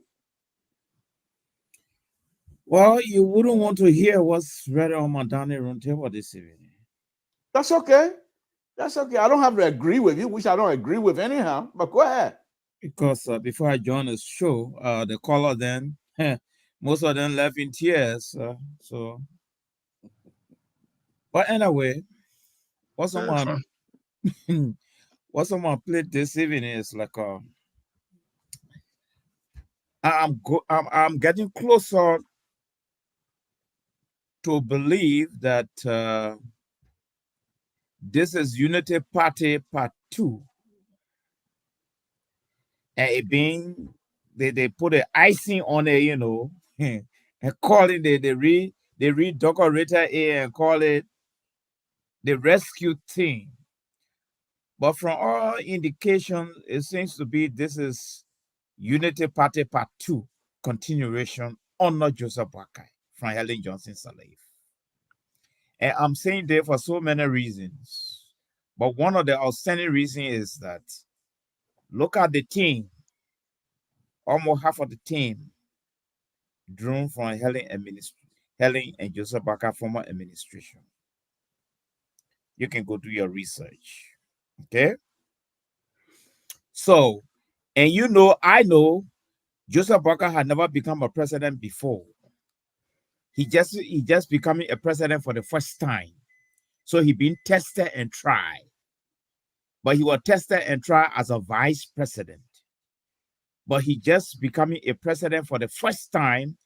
Well, you wouldn't want to hear what's read on my dining room table this evening. That's okay. That's okay. I don't have to agree with you, which I don't agree with anyhow, but go ahead. Because before I joined the show, the caller then, most of them left in tears. But anyway, what's on my plate this evening is like I'm getting closer to believe that this is Unity Party Part 2. And it being, they put an icing on it, you know, and call it, they redecorated it and call it the rescue team. But from all indications, it seems to be this is Unity Party Part 2, continuation under Joseph Boakai from Helen Johnson Sirleaf. And I'm saying that for so many reasons. But one of the outstanding reasons is that look at the team. Almost half of the team drawn from Helen and Joseph Boakai former administration. You can go do your research. Okay? So, and you know, I know Joseph Boakai had never become a president before. He just becoming a president for the first time. So he been tested and tried. But he was tested and tried as a vice president. But he just becoming a president for the first time.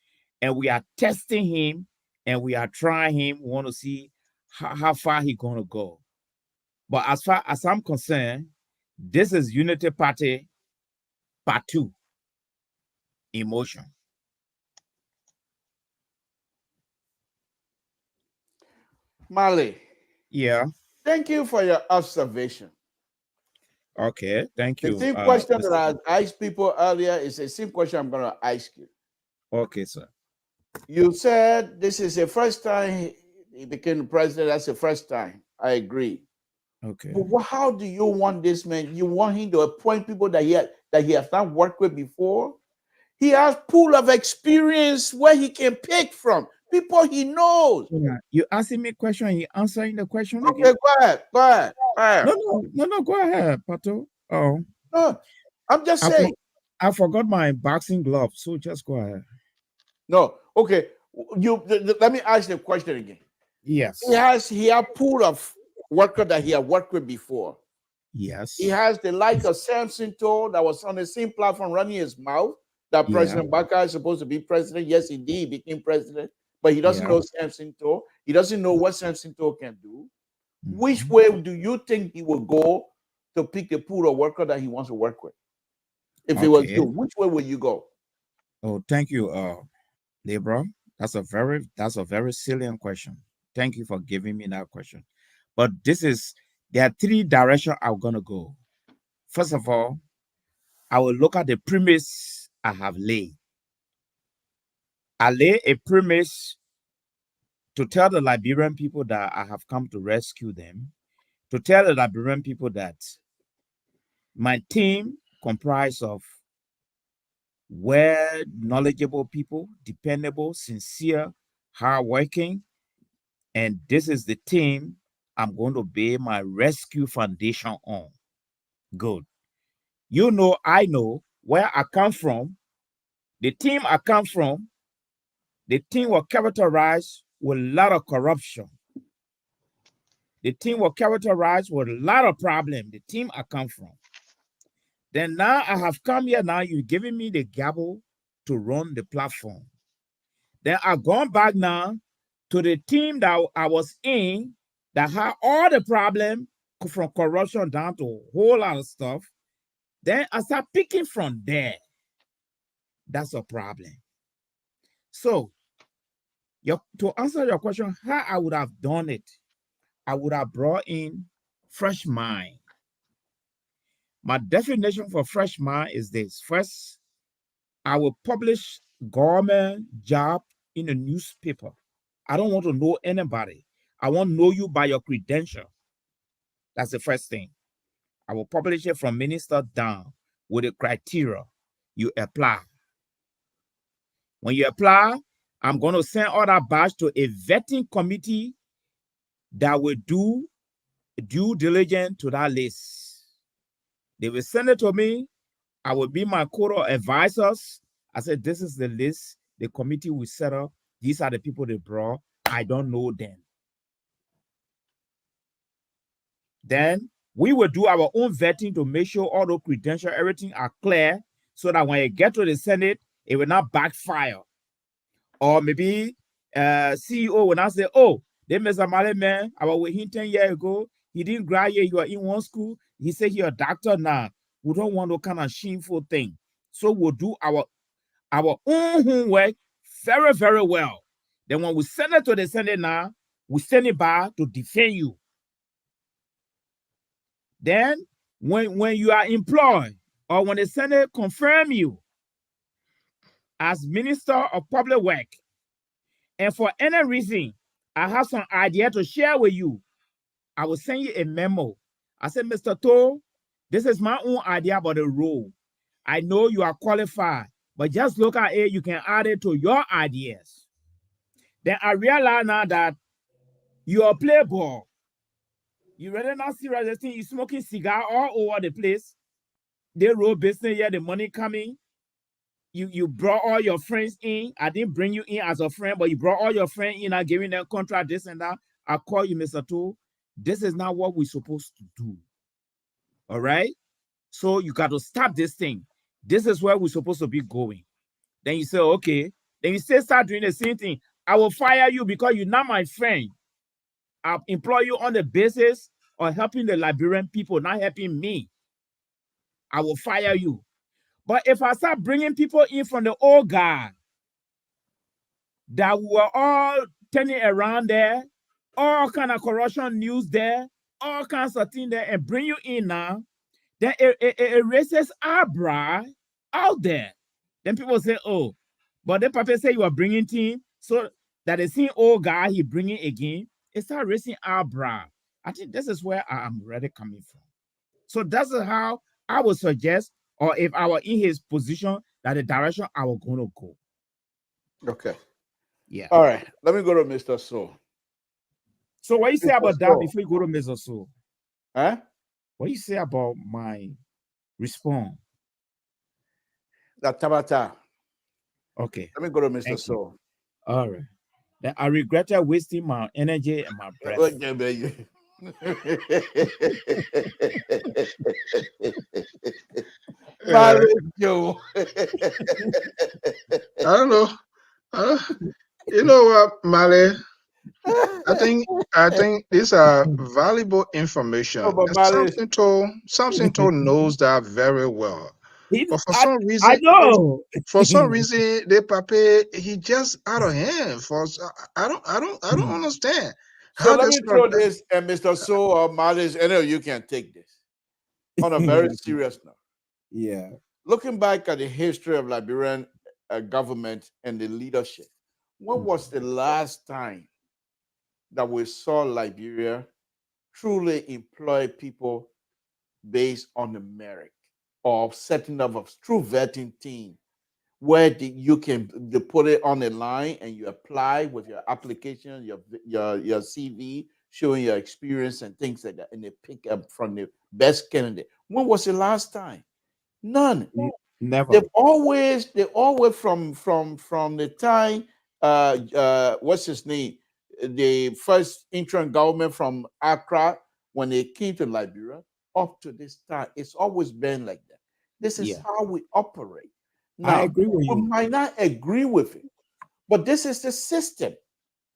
And we are testing him and we are trying him. We want to see how far he's going to go. But as far as I'm concerned, this is Unity Party Part 2. Emotion. Male. Yeah. Thank you for your observation. Okay, thank you. The same question that I asked people earlier is the same question I'm going to ask you. Okay, sir. You said this is the first time he became president. That's the first time. I agree. Okay. But how do you want this man? You want him to appoint people that he has not worked with before? He has pool of experience where he can pick from. People he knows. Yeah. You asking me a question, you answering the question Okay, again? go ahead. No, go ahead, Pato. Oh. No, I'm just saying. I forgot my boxing glove, so just go ahead. No, okay. Let me ask the question again. Yes. He has pool of worker that he had worked with before. Yes. He has the like of Samson told that was on the same platform running his mouth that President Boakai is supposed to be president. Yes, indeed, he became president, but he doesn't know Samson told. He doesn't know what Samson told can do. Mm-hmm. Which way do you think he will go to pick the pool of worker that he wants to work with? If it was you, which way will you go? Oh, thank you, Libra. That's a very salient question. Thank you for giving me that question. But there are 3 directions I'm gonna go. First of all, I will look at the premise I have laid. I lay a premise to tell the Liberian people that I have come to rescue them, to tell the Liberian people that my team comprised of well knowledgeable people, dependable, sincere, hardworking, and this is the team I'm going to build my rescue foundation on. Good. You know, I know where I come from. The team I come from, the team was characterized with a lot of corruption. The team was characterized with a lot of problems. The team I come from. Then now I have come here. Now you're giving me the gavel to run the platform. Then I've gone back now to the team that I was in that had all the problem from corruption down to a whole lot of stuff. Then I start picking from there. That's a problem. So to answer your question, how I would have done it, I would have brought in fresh mind. My definition for fresh mind is this. First, I will publish government job in a newspaper. I don't want to know anybody. I want to know you by your credential. That's the first thing. I will publish it from minister down with the criteria. You apply. When you apply, I'm going to send all that batch to a vetting committee that will do due diligence to that list. They will send it to me. I will be my code of advisors. I said, this is the list the committee will set up. These are the people they brought. I don't know them. Then we will do our own vetting to make sure all the credentials, everything are clear, so that when you get to the Senate, it will not backfire. Or maybe CEO will not say, oh, they Mr. Male man, I was with him 10 years ago. He didn't graduate, he was in one school. He said he's a doctor now. We don't want no kind of shameful thing. So we'll do our own homework very, very well. Then when we send it to the Senate now, we send it back to defend you. Then when you are employed or when the Senate confirm you as Minister of Public Work, and for any reason, I have some idea to share with you, I will send you a memo. I said, Mr. Toe, this is my own idea about the role. I know you are qualified, but just look at it, you can add it to your ideas. Then I realize now that you are a playboy. You really not serious this thing, you smoking cigar all over the place. They roll business here, the money coming. You brought all your friends in. I didn't bring you in as a friend, but you brought all your friends in and giving them contract, this and that. I call you, Mr. Toe. This is not what we're supposed to do. All right? So you got to stop this thing. This is where we're supposed to be going. Then you say, okay. Then you still start doing the same thing. I will fire you because you're not my friend. I'll employ you on the basis of helping the Liberian people, not helping me. I will fire you. But if I start bringing people in from the old guard that were all turning around there, all kind of corruption news there, all kinds of things there, and bring you in now, then it raises eyebrow out there. Then people say, oh, but the papa say you are bringing team, so that the same old guy he bringing again, it start raising eyebrow. I think this is where I am really coming from. So that's how I would suggest, or if I were in his position, that the direction I was going to go. Okay. Yeah. All right. Let me go to Mr. So. So what you say Mr. about that So. before you go to Mr. So? Huh? What you say about my response? That Tabata. Okay. Let me go to Mr. Thank you. So. All right. Then I regretted wasting my energy and my breath. Okay, baby. Joe. I don't know. You know what, Male? I think these are valuable information. Oh, but And Samson told knows that very well. But for some I reason, know. the papa he just out of hand. I don't understand. So How let this me throw this, and Mr. So or Malis, I know you can take this on a very serious note. Yeah. Looking back at the history of Liberian government and the leadership, when was the last time that we saw Liberia truly employ people based on the merit or setting up a true vetting team where you can put it on the line and you apply with your application, your CV, showing your experience and things like that, and they pick up from the best candidate. When was the last time? None. Never. They always from the time what's his name? The first interim government from Accra when they came to Liberia up to this time, it's always been like that. This is how we operate. Now, I agree with we you. might not agree with it, but this is the system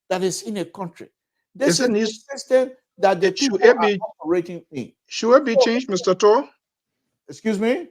that is in a country. This is the system that the people are operating in. Should it be changed, Mr. Tor? Excuse me?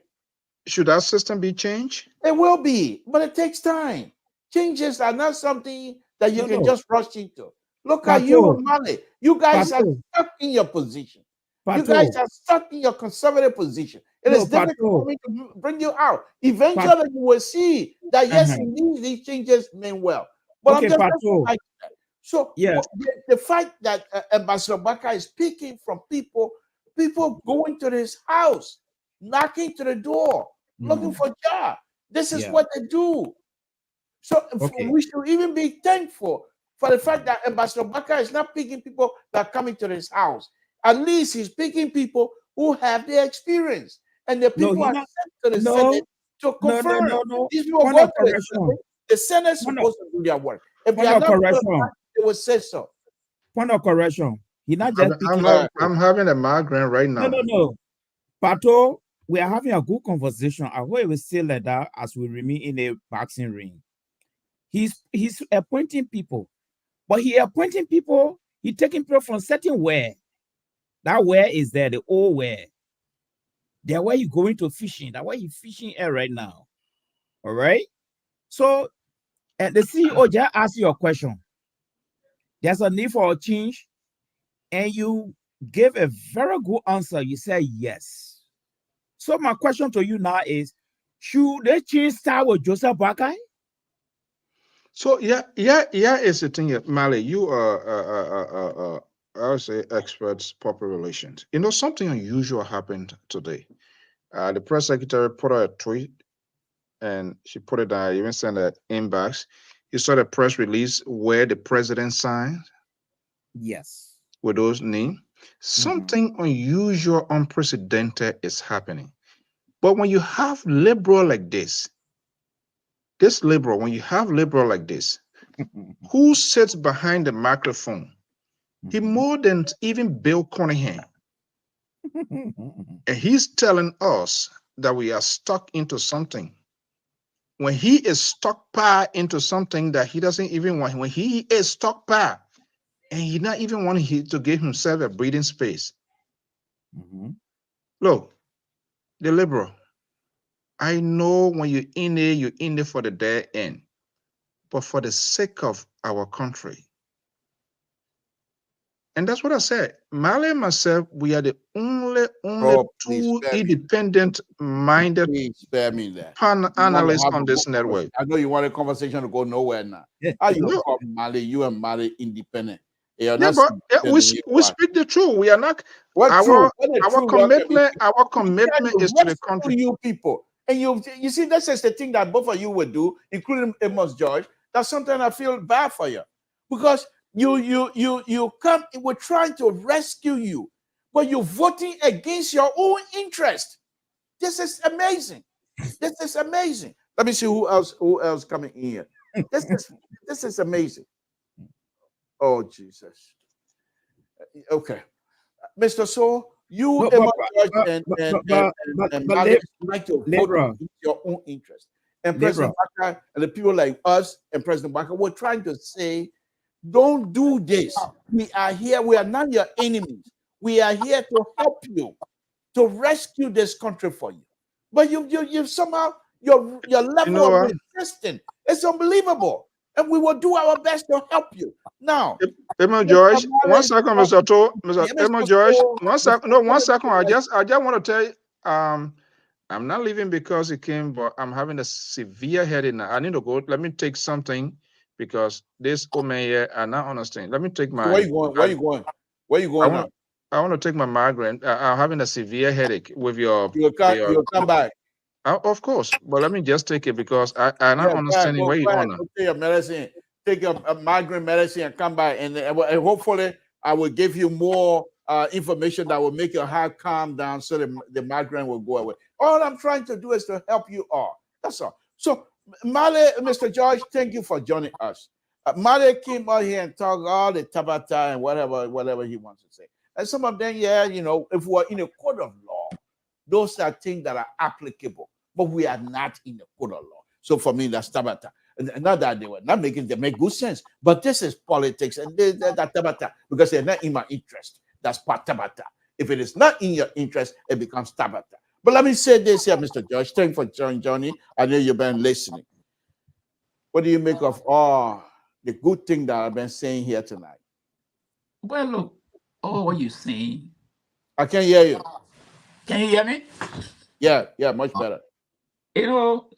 Should that system be changed? It will be, but it takes time. Changes are not something that you can just rush into. Look at you and Mali. You guys are stuck in your position. You guys are stuck in your conservative position. It is difficult for me to bring you out. Eventually, you will see that yes, indeed, these changes mean well. But I'm just like that. So the fact that Ambassador Baka is speaking from people going to his house, knocking to the door, looking for jobs. This is what they do. So we should even be thankful for the fact that Ambassador Baka is not picking people that are coming to his house. At least he's picking people who have the experience. And the people are sent to the Senate to confirm. These people go to the Senate. The Senate is supposed to do their work. If they are not doing that, they will say so. Point of correction. He not just I'm having a migraine right now. No. Pato, we are having a good conversation. I hope it will stay like that as we remain in a boxing ring. He's appointing people, but he appointing people, he taking people from certain where. That where is there, the old where. There where you going to fishing. That where you fishing at right now. All right. So the CEO just asked you a question. There's a need for a change, and you gave a very good answer. You said yes. So my question to you now is, should they change style with Joseph Boakai? So yeah, is the thing. Mali, you are I would say experts, public relations. You know, something unusual happened today. The press secretary put out a tweet, and she put it down. Even sent an inbox. You saw the press release where the president signed. Yes. With those names. Something unusual, unprecedented is happening. But when you have liberal like this, when you have liberal like this, who sits behind the microphone? He more than even Bill Conahan. And he's telling us that we are stuck into something. When he is stuck into something that he doesn't even want, when he is stuck and he not even wanting to give himself a breathing space. Look, the liberal, I know when you're in there for the dead end. But for the sake of our country. And that's what I said. Mali and myself, we are the only two independent-minded analysts on this network. I know you want a conversation to go nowhere now. How you call Mali, you and Mali independent? But we speak the truth. We are not. Our commitment is to the country. You people, and you see, that's just the thing that both of you would do, including Amos George. That sometimes I feel bad for you, because you come. We're trying to rescue you, but you're voting against your own interest. This is amazing. This is amazing. Let me see who else coming in here. This is amazing. Oh, Jesus. Okay. Mr. So, you and Malik like to vote in your own interest. And President Baka and the people like us and President Baka, we're trying to say, don't do this. We are here. We are not your enemies. We are here to help you, to rescue this country for you. But you somehow, your level of resistance, it's unbelievable. And we will do our best to help you. Now, Emma George, 1 second, Mr. To, Emma George, 1 second. No, 1 second. I just want to tell you, I'm not leaving because it came, but I'm having a severe headache now. I need to go. Let me take something because this woman here, I not understand. Let me take my. Where you going? Where you going? Where you going now? I want to take my migraine. I'm having a severe headache with your. You'll come back. Of course, but let me just take it because I'm not Yeah, understanding where you're going. go take your medicine. Take a migraine medicine and come back, and hopefully I will give you more information that will make your heart calm down, so the migraine will go away. All I'm trying to do is to help you all. That's all. So, Male, Mr. George, thank you for joining us. Male came out here and talked all the tabata and whatever he wants to say. And some of them, yeah, you know, if we're in a court of law, those are things that are applicable, but we are not in a court of law. So for me, that's tabata. And not that they were not they make good sense, but this is politics, and that tabata, because they're not in my interest. That's part tabata. If it is not in your interest, it becomes tabata. But let me say this here, Mr. George. Thank you for joining, Johnny. I know you've been listening. What do you make of all the good thing that I've been saying here tonight? Well, look, all what you're saying. I can't hear you. Can you hear me? Yeah, much better. You know,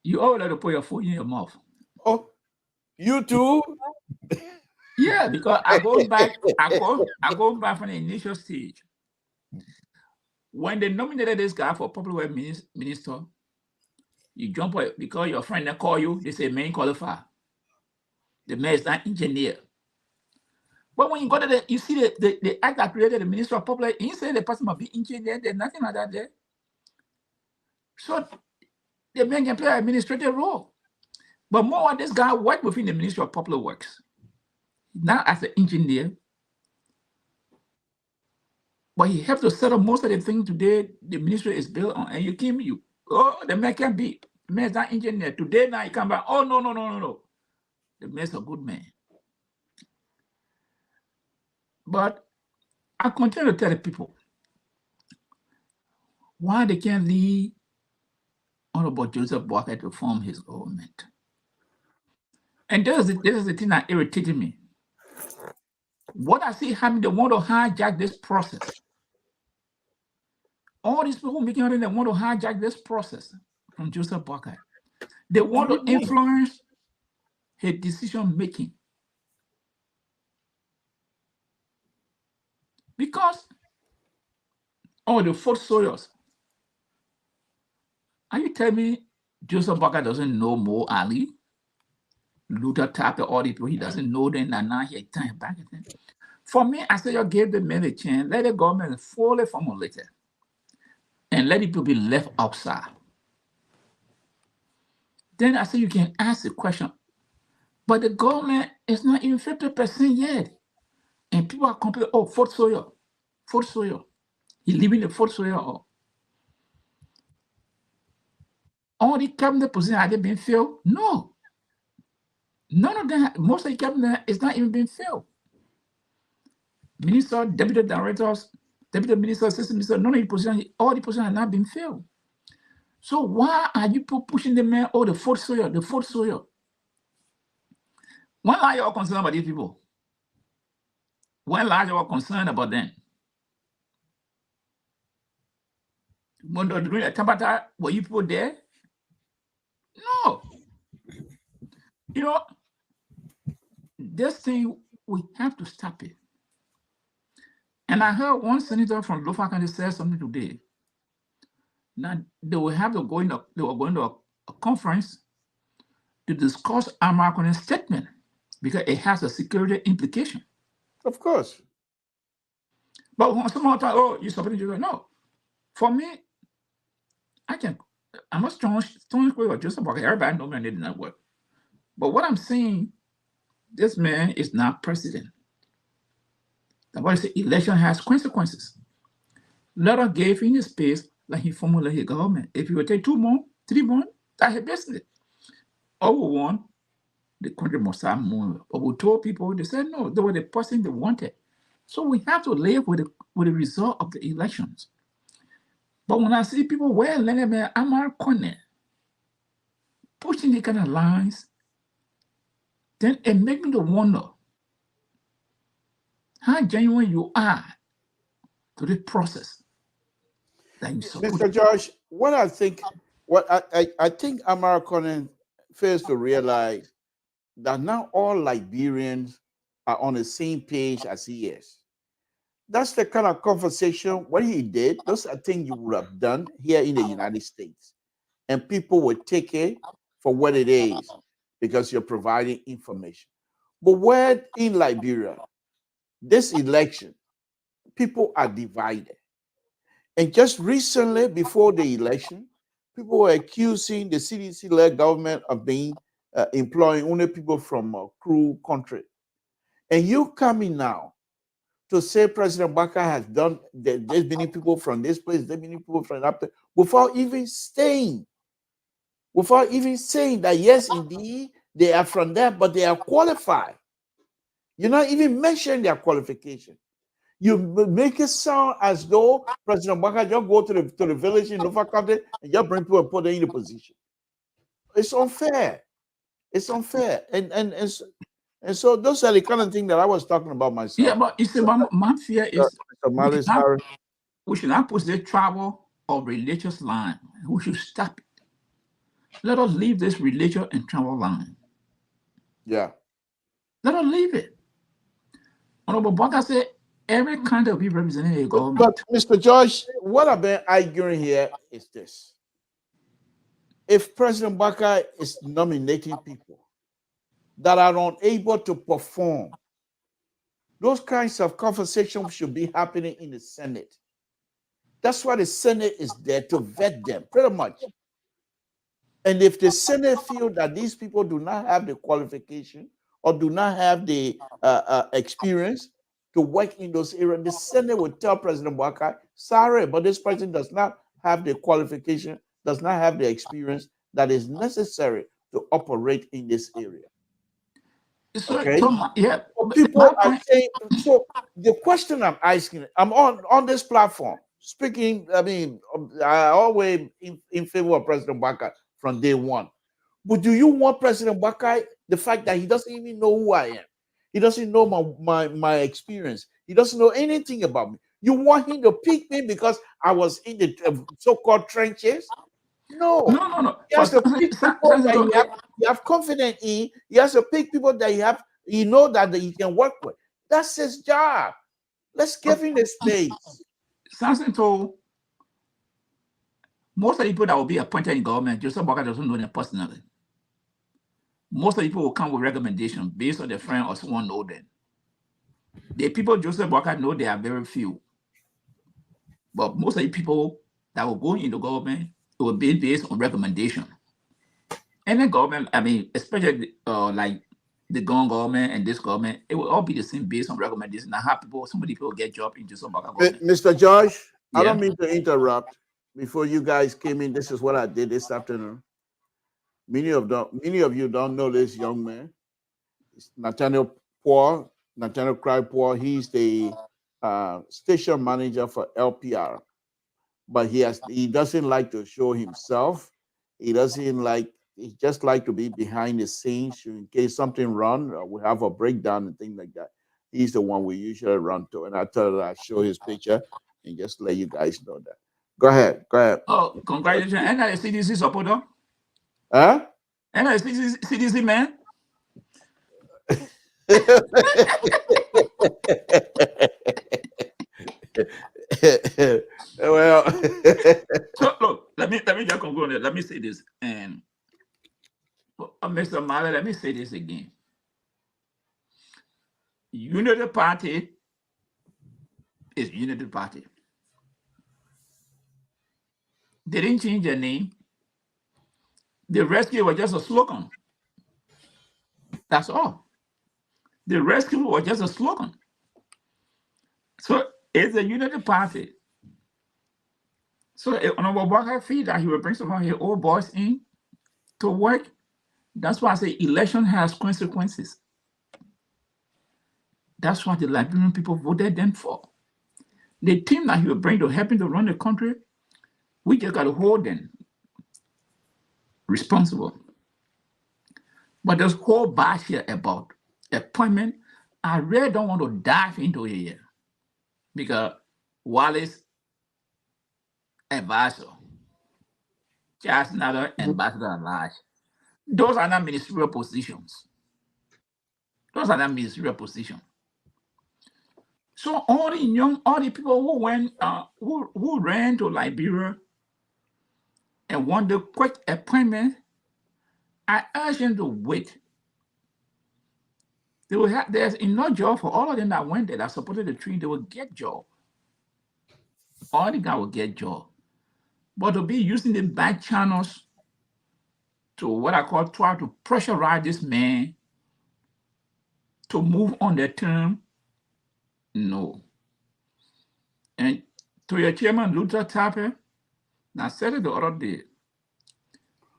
you always have to put your foot in your mouth. Oh, you too? Yeah, because I go back from the initial stage. When they nominated this guy for public work minister, you jump up because your friend that call you, they say man qualified. The man is not engineer. But when you go to you see the act that created the Minister of Public, you say the person must be engineer, there's nothing like that there. So the man can play an administrative role. But more this guy worked within the Ministry of Public Works. Now as an engineer, but he have to set up most of the things today the ministry is built on. And the man can be. The man is not engineer. Today now he come back, oh no. The man is a good man. But I continue to tell the people why they can't leave Honorable Joseph Boakai to form his government. And this is the thing that irritated me. What I see happening, they want to hijack this process. All these people making out, they want to hijack this process from Joseph Boakai. They want to influence his decision making. Because the Fort Sawyers. Are you telling me Joseph Boakai doesn't know Mo Ali? Luther Tapper, all the people, he doesn't know them, and now he time back at them. For me, I say you gave the men a chance, let the government fully formulate it, and let people be left outside. Then I say you can ask the question, but the government is not even 50% yet. And people are complaining, Fort Sawyer. He living in Fort Sawyer. All the cabinet positions, have they been filled? No. None of them, most of the cabinet is not even being filled. Minister, deputy directors, deputy minister, assistant minister, none of the positions, all the positions have not been filled. So why are you pushing the man, the Fort Sawyer? When are you all concerned about these people? When are you all concerned about them? When during the Tabata, were you people there? No. You know, this thing, we have to stop it. And I heard one senator from Lofa County say something today. Now they will have to go they were going to a conference to discuss American's statement because it has a security implication. Of course. But when someone talk, you supporting Joseph? No. For me, I'm a strong with Joseph Boakai. Everybody know me and they did not work. But what I'm saying, this man is not president. The body said election has consequences. Let us give him his space, like he formulated his government. If he would take 2 months, 3 months, that's his business. All we want, the country must have more. But we told people, they said no, they were the person they wanted. So we have to live with the result of the elections. But when I see people Amar Kone pushing the kind of lines, then it makes me to wonder how genuine you are to the process that you support. Mr. Josh, I think Amar Kone fails to realize that not all Liberians are on the same page as he is. That's the kind of conversation what he did. Those are things you would have done here in the United States, and people would take it for what it is because you're providing information. But where in Liberia, this election, people are divided. And just recently, before the election, people were accusing the CDC-led government of being employing only people from a cruel country. And you coming now to say President Baka has done, there's many people from this place, there's many people from that place, without even saying that, yes, indeed, they are from there, but they are qualified. You're not even mentioning their qualification. You make it sound as though President Baka just go to the village in Nova County and just bring people and put them in a position. It's unfair. It's unfair. And so those are the kind of things that I was talking about myself. Yeah, but it's about my fear is we should not push the travel of religious line. We should stop it. Let us leave this religious and travel line. Yeah. Let us leave it. Honorable Baka said every kind of people representing the government. But Mr. George, what I've been arguing here is this. If President Baka is nominating people that are unable to perform, those kinds of conversations should be happening in the Senate. That's why the Senate is there, to vet them, pretty much. And if the Senate feel that these people do not have the qualification or do not have the experience to work in those areas, the Senate will tell President Baka, sorry, but this person does not have the qualification, does not have the experience that is necessary to operate in this area. So, okay? Yeah. So people are saying, so the question I'm asking, I'm on this platform speaking, I mean, I always in favor of President Baka from day one. But do you want President Baka, the fact that he doesn't even know who I am? He doesn't know my experience. He doesn't know anything about me. You want him to pick me because I was in the so-called trenches? No. No. He has to pick people that you have confidence in. He has to pick people that you know that he can work with. That's his job. Let's give him the space. Samson told most of the people that will be appointed in government, Joseph Baka doesn't know them personally. Most of the people will come with recommendations based on their friend or someone know them. The people Joseph Baka know, they are very few. But most of the people that will go into government, it will be based on recommendation. And the government, I mean, especially like the government and this government, it will all be the same based on recommendation. Now, how some of the people get job in Joseph Baka government. Mr. George, yeah. I don't mean to interrupt. Before you guys came in, this is what I did this afternoon. Many of you don't know this young man. It's Nathaniel Cry Poor. He's the station manager for LPR, but he doesn't like to show himself. He just like to be behind the scenes in case something wrong, or we have a breakdown and things like that. He's the one we usually run to, and I tell her I show his picture and just let you guys know that. Go ahead. Oh, congratulations! And I CDC supporter. Huh? And I CDC man. Well, so look, let me just conclude. Let me say this, and Mr. Malley, let me say this again. Unity Party is Unity Party. They didn't change their name. The rescue was just a slogan. That's all. The rescue was just a slogan. So it's a Unity Party. So Honorable Baka feel that he will bring some of his old boys in to work. That's why I say election has consequences. That's what the Liberian people voted them for. The team that he will bring to help him to run the country, we just got to hold them responsible. But this whole batch here about appointment, I really don't want to dive into it here. Because Wallace, advisor, just another ambassador at large. Those are not ministerial positions. Those are not ministerial positions. So all the people who went, who ran to Liberia and want the quick appointment, I urge them to wait. They will have, there's enough job for all of them that went there that supported the tree. They will get job. All the guys will get job. But to be using the back channels to what I call try to pressurize this man to move on their term, no. And to your chairman, Luther Tapper, I said it the other day.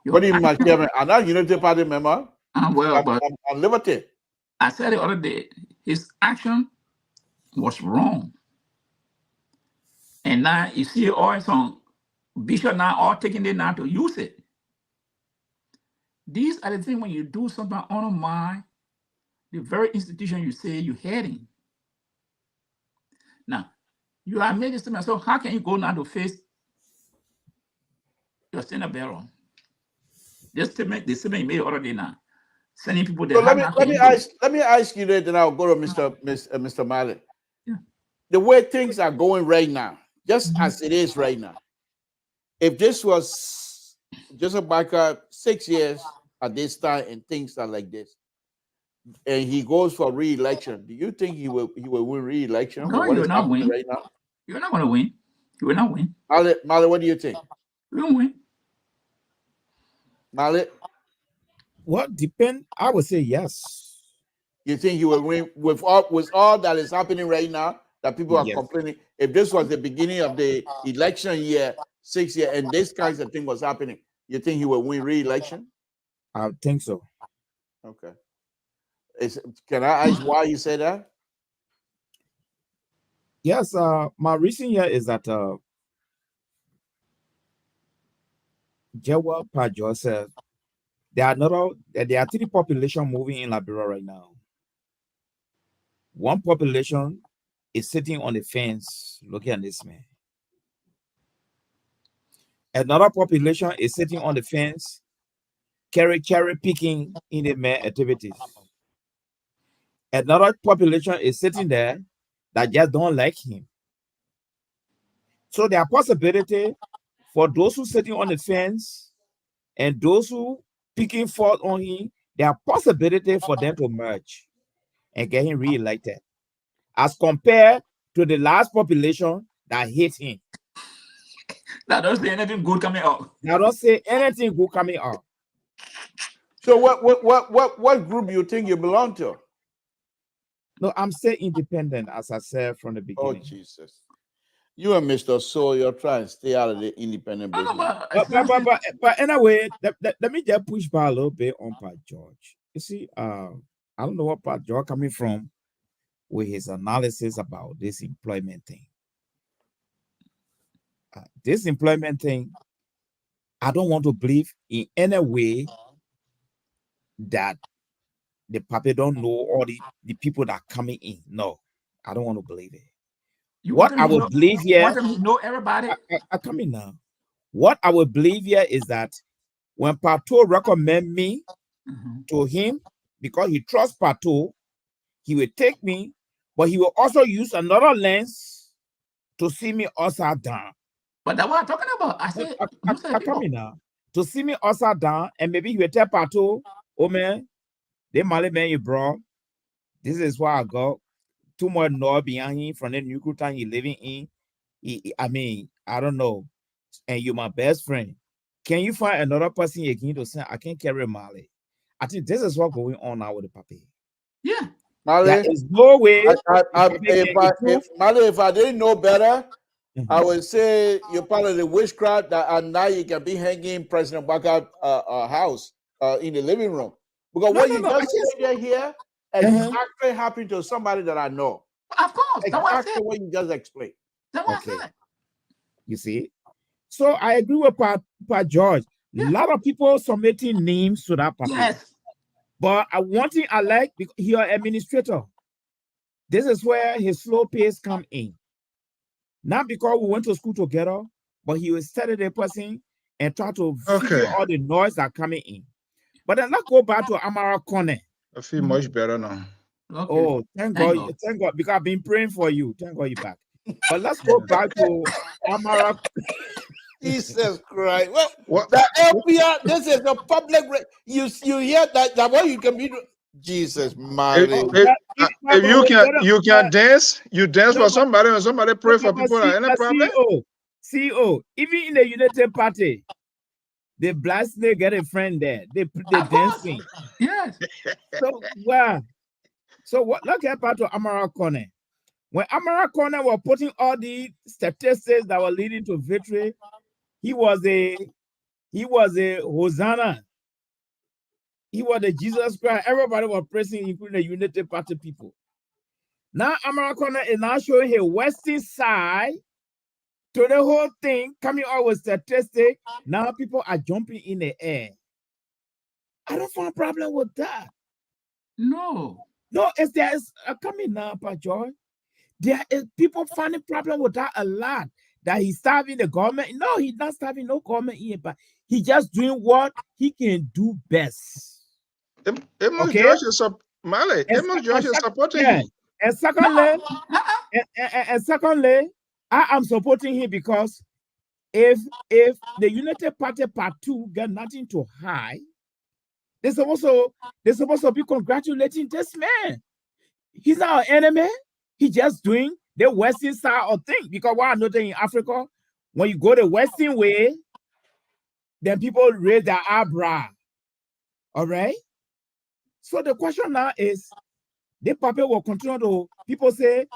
What do you mean, my chairman? I'm not Unity Party member. Well, but I'm Liberty. I said the other day, his action was wrong. And now you see all some bishop now all taking it now to use it. These are the things when you do something undermine the very institution you say you're heading. Now, you have made this statement, so how can you go now to face your Senate barrel? This statement, the statement you made already now, sending people there. So let me ask you that, then I'll go to Mr. Mallett. Yeah. The way things are going right now, just as it is right now, if this was just about 6 years at this time and things are like this, and he goes for re-election, do you think he will win re-election? No, you're not win. Right now? You're not going to win. You will not win. Mallett, what do you think? You won't win. Mallett? What depend? I would say yes. You think he will win with all that is happening right now? That people are complaining. If this was the beginning of the election year, 6 year, and this kinds of thing was happening, you think he will win re-election? I think so. Okay. Can I ask why you say that? Yes. My reason here is that Jewel Pajo said there are 3 populations moving in Liberia right now. One population is sitting on the fence looking at this man. Another population is sitting on the fence, cherry picking in the man activities. Another population is sitting there that just don't like him. So there are possibility for those who sitting on the fence and those who picking fault on him, there are possibility for them to merge and get him re-elected, as compared to the last population that hate him. That don't say anything good coming out. That don't say anything good coming out. So what group you think you belong to? No, I'm saying independent, as I said from the beginning. Oh, Jesus. You and Mr. So you're trying to stay out of the independent business. But anyway, let me just push back a little bit on Pat George. You see, I don't know what Pat George coming from with his analysis about this employment thing. This employment thing, I don't want to believe in any way that the puppy don't know all the people that are coming in. No, I don't want to believe it. What I would believe here, want them to know everybody. I come in now. What I would believe here is that when Pato recommend me to him because he trusts Pato, he will take me, but he will also use another lens to see me upside down. But that's what I'm talking about. I said, I come in now to see me upside down, and maybe he will tell Pato, oh man, they Mali man you bro. This is why I go. Too much noise behind him from the new town he living in. I mean, I don't know. And you're my best friend. Can you find another person again to say I can't carry Mali? I think this is what's going on now with the puppy. Yeah. Mali, there is no way. If I didn't know better, I would say you're part of the witchcraft and now you can be hanging President Baka's house in the living room. Because just said here exactly happened to somebody that I know. Of course. Exactly what you just explained. That's what I said. You see? So I agree with Pat George. A lot of people submitting names to that puppy. Yes. But one thing I like, because you're an administrator. This is where his slow pace come in. Not because we went to school together, but he will study the person and try to figure all the noise that coming in. But then let's go back to Amara Kone. I feel much better now. Okay. Oh, thank Thank God. God. Thank God, because I've been praying for you. Thank God you're back. But let's go back to Amara. Jesus Christ. Well, What? the LPR, this is a public. You hear that what you can be. Jesus, Mary. If you can dance, you dance No, for but- somebody, and somebody pray for people. Any problem? CEO, even in the United Party, the black snake get a friend there. They Of course. dancing. Yes. So well, so what? Let's get back to Amara Corner. When Amara Corner were putting all the statistics that were leading to victory, he was a Hosanna. He was a Jesus Christ. Everybody was praising, including the United Party people. Now Amara Corner is now showing his western side to the whole thing, coming out with statistics. Now people are jumping in the air. I don't find a problem with that. No. No, it's there is coming now, Pa Joy. There is people finding problem with that a lot. That he's starving the government. No, he's not starving no government here, but he's just doing what he can do best. Amos Okay? George is Amos George is supporting him. And secondly, and secondly, I am supporting him because if the United Party Part 2 got nothing to hide, they're supposed to be congratulating this man. He's not an enemy. He's just doing the Western side of thing. Because what I noticed in Africa, when you go the Western way, then people raise their eyebrow. All right? So the question now is, the people will continue to, people say,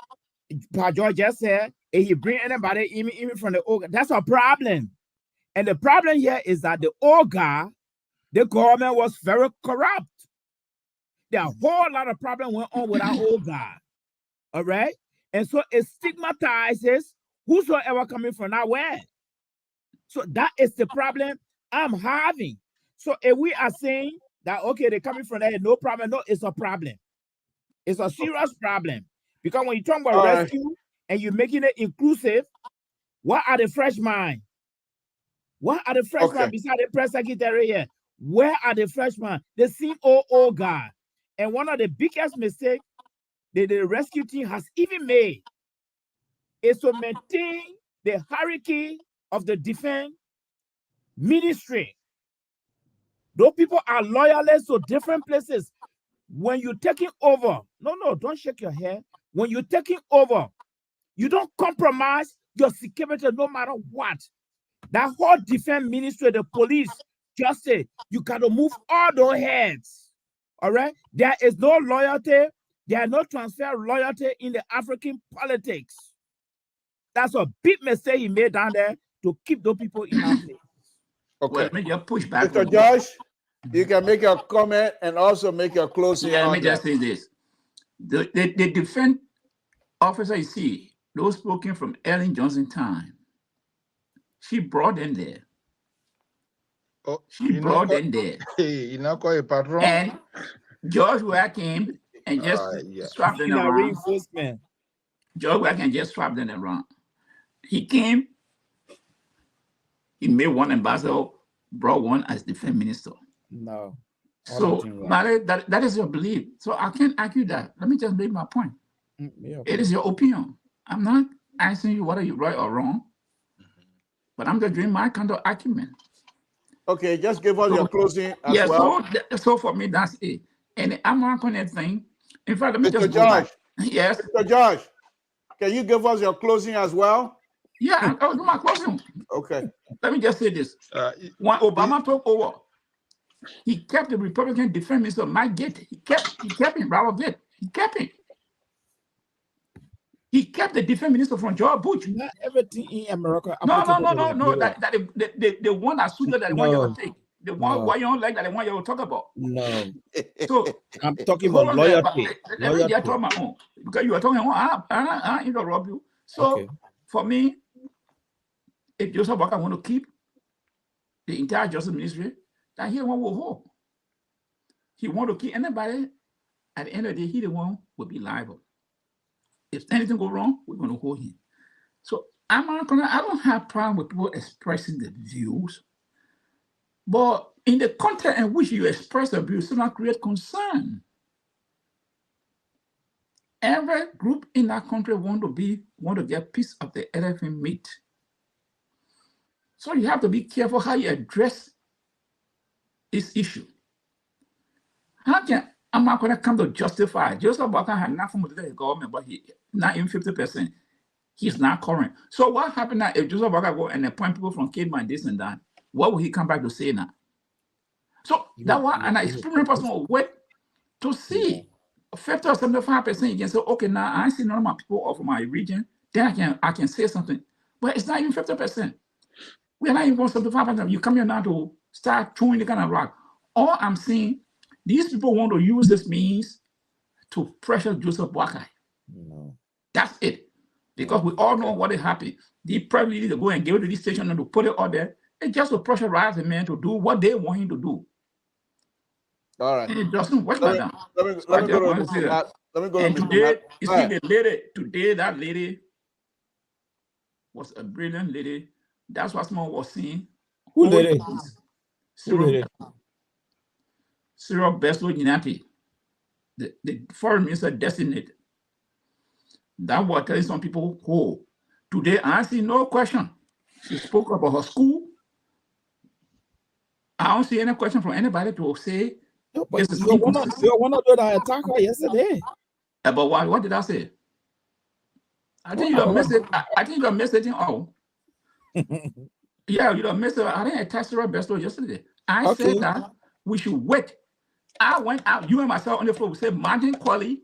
Pa George just said, if he bring anybody even from the old, that's a problem. And the problem here is that the old guy, the government was very corrupt. There are a whole lot of problems went on with our old guy. All right? And so it stigmatizes whosoever coming from that way. So that is the problem I'm having. So if we are saying that, okay, they're coming from there, no problem. No, it's a problem. It's a serious problem. Because when you talk about rescue and you're making it inclusive, what are the freshmen? What are the freshmen beside the press secretary here? Where are the freshmen? The COO guy. And one of the biggest mistakes that the rescue team has even made is to maintain the hierarchy of the defense ministry. Those people are loyalists to different places. When you're taking over, no, don't shake your head. When you're taking over, you don't compromise your security no matter what. That whole defense ministry, the police, justice, you got to move all those heads. All right? There is no loyalty. There are no transfer of loyalty in the African politics. That's a big mistake he made down there to keep those people in that place. Okay. Well, let me just push back. Mr. Josh, you can make a comment and also make a closing. Yeah, let me just say this. The defense officer you see, those spoken from Ellen Johnson time, she brought them there. Oh, She brought them there. Hey, you know, call a patron. And George Weah came and just swapped them around. Reinforcement. George Weah can just swap them around. He came, he made one ambassador, brought one as defense minister. No. So that is your belief. So I can't argue that. Let me just make my point. It is your opinion. I'm not asking you whether you're right or wrong, but I'm just doing my kind of argument. Okay, just give us your closing as well. So for me, that's it. And I'm not on anything. In fact, let me Mr. just Josh. Yes. Mr. Josh, can you give us your closing as well? Yeah, I'll do my closing. Okay. Let me just say this. When Obama took over, he kept the Republican defense minister, Mike Gates. He kept him, Robert Gates. He kept him. He kept the defense minister from George Bush. Not everything in America. No. The one that sued that the one you will take. The one why you don't like that the one you will talk about. No. So I'm talking about loyalty. Let me just talk my own. Because you are talking, I interrupt you. So for me, if Joseph Walker want to keep the entire justice ministry, then he won't hold. He want to keep anybody. At the end of the day, he the one will be liable. If anything go wrong, we're going to hold him. So I don't have problem with people expressing their views, but in the context in which you express the views, it not create concern. Every group in that country want to get piece of the elephant meat. So you have to be careful how you address this issue. How can I'm not going to come to justify? Joseph Walker had nothing to do with the government, but he not even 50%. He's not current. So what happened now if Joseph Walker go and appoint people from Cape this and that? What will he come back to say now? So that one, and an experienced person will wait to see 50 or 75%. You can say, okay, now I see none of my people off of my region. Then I can say something, but it's not even 50%. We're not even 75%. You come here now to start chewing the kind of rock. All I'm saying, these people want to use this means to pressure Joseph Boakai. No. That's it. Because we all know what happened. They probably need to go and give it to this station and to put it out there. It's just to pressurize the man to do what they want him to do. All right. And it doesn't work like that. Let me go And to today, you see the lady, today that lady was a brilliant lady. That's what someone was saying. Who did it? Who did it? Cyril Beslo United, the foreign minister designated. That was telling some people, oh, today I see no question. She spoke about her school. I don't see any question from anybody to say. No, but you're one of those that attacked her yesterday. About what did I say? I think you don't miss it. I think you don't miss it. Oh, yeah, you don't miss it. I didn't attack Cyril Beslo yesterday. I said that we should wait. I went out. You and myself on the floor. We said Martin Qualley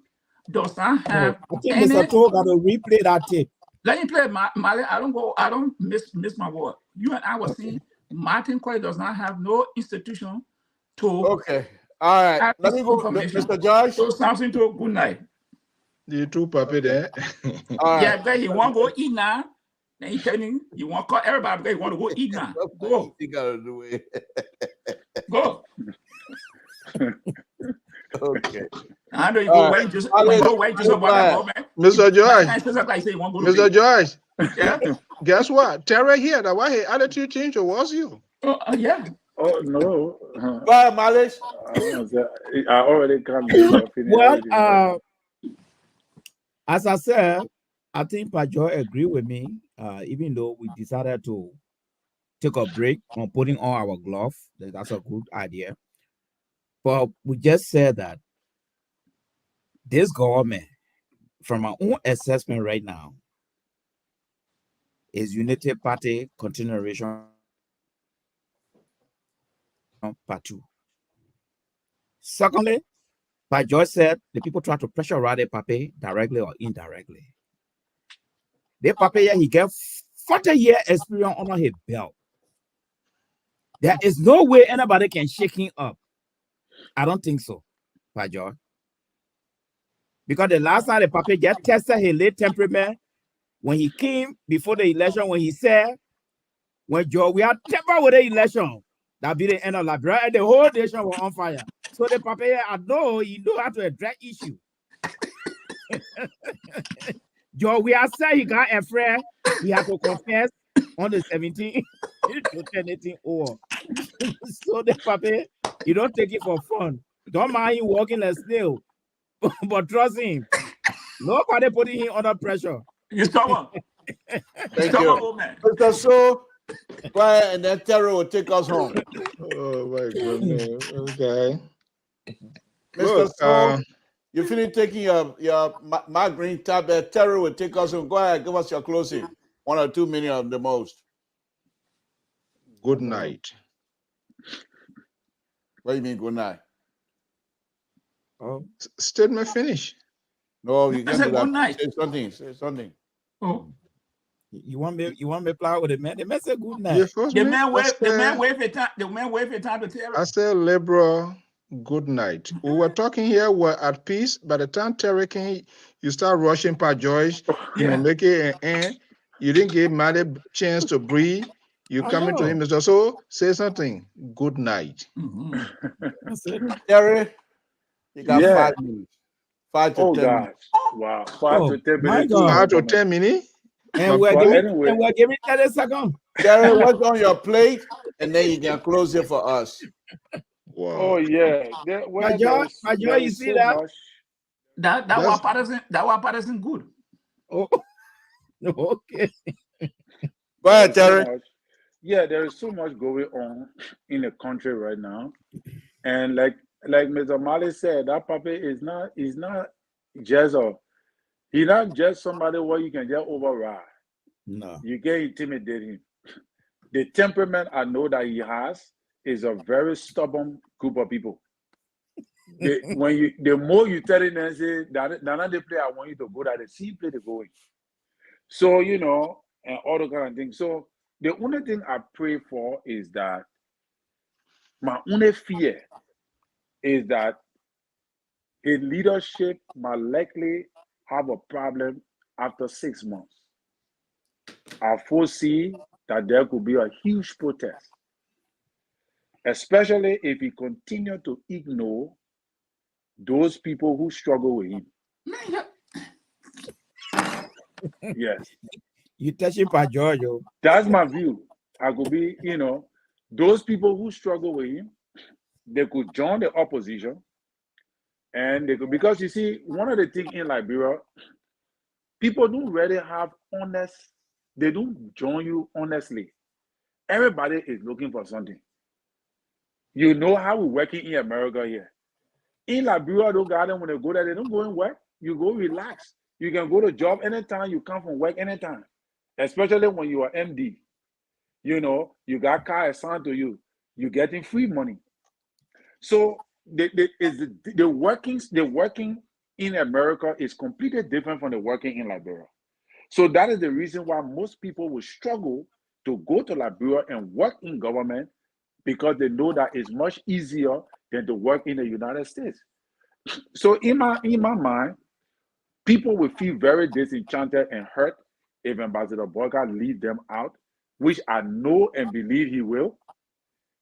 does not have. I think Mr. Toll got to replay that tape. Let me play my I don't miss my word. You and I were saying Martin Qualley does not have no institution to. Okay. All right. Let me go, Mr. George. So Samson to good night. You too, Papi, there. All Yeah, right. but he want to go eat now. Then he telling you want to call everybody because he want to go eat now. Go. You gotta do it. Go. Okay. I know you go wait just man. Mr. George. Mr. Mr. George. Yeah. Guess what? Terry here, that why his attitude changed towards you. Yeah. Oh no. Go ahead, Malish. I already come. Well, as I said, I think Pajo agreed with me, even though we decided to take a break on putting on our glove. That's a good idea. But we just said that this government, from our own assessment right now, is Unity Party continuation part 2. Secondly, Pajo said the people try to pressure Rade Pape directly or indirectly. The Pape here, he get 40-year experience under his belt. There is no way anybody can shake him up. I don't think so, Pajo. Because the last time the Pape just tested his late temperament when he came before the election, when he said, when Joe, we are tempered with the election, that be the end of Liberia, and the whole nation was on fire. So the Pape here, I know he know how to address issue. Joe, we are saying he got a friend, he had to confess on the 17th to 10-18 over. So the Pape, you don't take it for fun. Don't mind him walking like snail. But trust him, nobody putting him under pressure. You stop him. Thank you. Mr. So, go ahead, and then Terry will take us home. Oh my goodness. Okay. Mr. So, you finish taking your migraine tablet. Terry will take us home. Go ahead, give us your closing. 1 or 2 minutes of the most. Good night. What do you mean, good night? Statement finish. No, you can't do that. Good night. Say something. Oh. You want me to play with it, man? The man said good night. The man wave a time to Terry. I said liberal good night. We were talking here, we're at peace. By the time Terry came, you start rushing past Joyce, make it an end. You didn't give Maddie a chance to breathe. You coming to him, Mr. So say something. Good night. That's it. Terry, you got 5 minutes. 5 to 10 minutes. Wow. 5 to 10 minutes. 5 to 10 minutes. And we're giving 30 seconds. Terry, what's on your plate? And then you can close it for us. Wow. Oh, yeah. Pajo, you see that? That was partisan good. Oh, okay. But There's so Terry, much- yeah, there is so much going on in the country right now, and like Mr. Mali said, that puppy is not just he's not just somebody where you can just override. No. You can intimidate him. The temperament I know that he has is a very stubborn group of people. The more you tell him and say that not the play I want you to go, that the same play they going. So and all the kind of things. So the only thing I pray for is that my only fear is that his leadership might likely have a problem after 6 months. I foresee that there could be a huge protest, especially if he continues to ignore those people who struggle with him. Yes. You touching by Giorgio. That's my view. I could be, those people who struggle with him, they could join the opposition. And they could, because you see, one of the things in Liberia, people don't really have they don't join you honestly. Everybody is looking for something. You know how we're working in America here. In Liberia, those guys, when they go there, they don't go and work. You go relax. You can go to job anytime, you come from work anytime. Especially when you are MD. You got car assigned to you. You're getting free money. So the working in America is completely different from the working in Liberia. So that is the reason why most people will struggle to go to Liberia and work in government, because they know that it's much easier than to work in the United States. So in my mind, people will feel very disenchanted and hurt if Ambassador Boycott leaves them out, which I know and believe he will,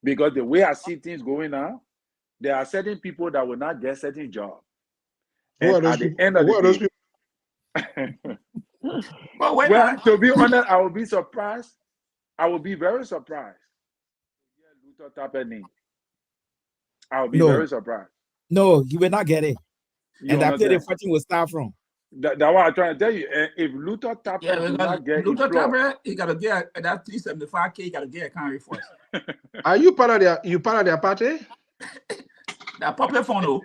because the way I see things going now, there are certain people that will not get certain jobs. Who are those people? But wait, well, to be honest, I will be surprised. I will be very surprised. Luther Tapeni. I will be very surprised. No, you will not get it. You and that's where the understand? fighting will start from. That's what I'm trying to tell you. If Luther Tapeni do not get Luther employed, Tapeni, he gotta get that 375K. He gotta get a country first. Are you part of their party? That popular phone.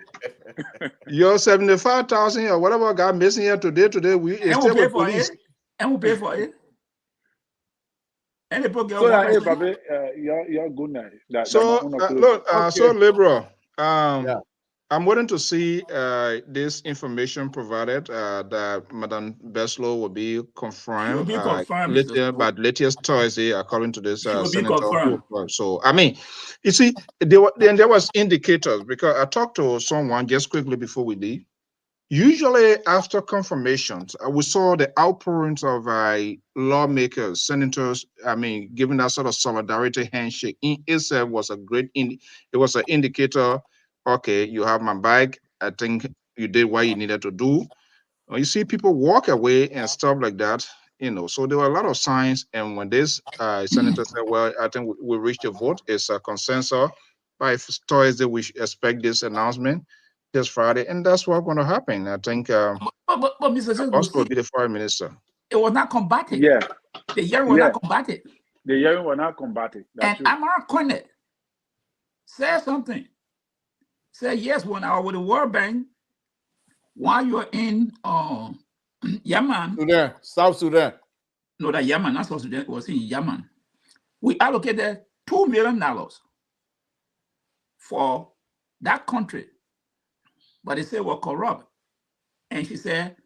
Your 75,000 or whatever got missing here today, we will pay for it. And we pay for it. And they put so that, hey, Bobby, you're good night. So look, so liberal. I'm waiting to see this information provided that Madam Beslow will be confirmed, latest Thursday, according to this senator. So I mean, you see, there was indicators, because I talked to someone just quickly before we leave. Usually after confirmations, we saw the outpourings of lawmakers, senators. I mean, giving that sort of solidarity handshake in itself was a great it was an indicator. Okay, you have my back. I think you did what you needed to do. You see people walk away and stuff like that, So there were a lot of signs. And when this senator said, well, I think we reached a vote, it's a consensus. By Thursday, we should expect this announcement this Friday. And that's what's going to happen. I think but Mr. Oscar will be the foreign minister. It was not combated. Yeah. The hearing was not combated. The hearing was not combated. That's and Amara Cornet said something. Said yes, when I was with the World Bank, while you're in Yemen. Sudan, South Sudan. No, that Yemen, not South Sudan, it was in Yemen. We allocated $2 million for that country. But they said we're corrupt. And she said,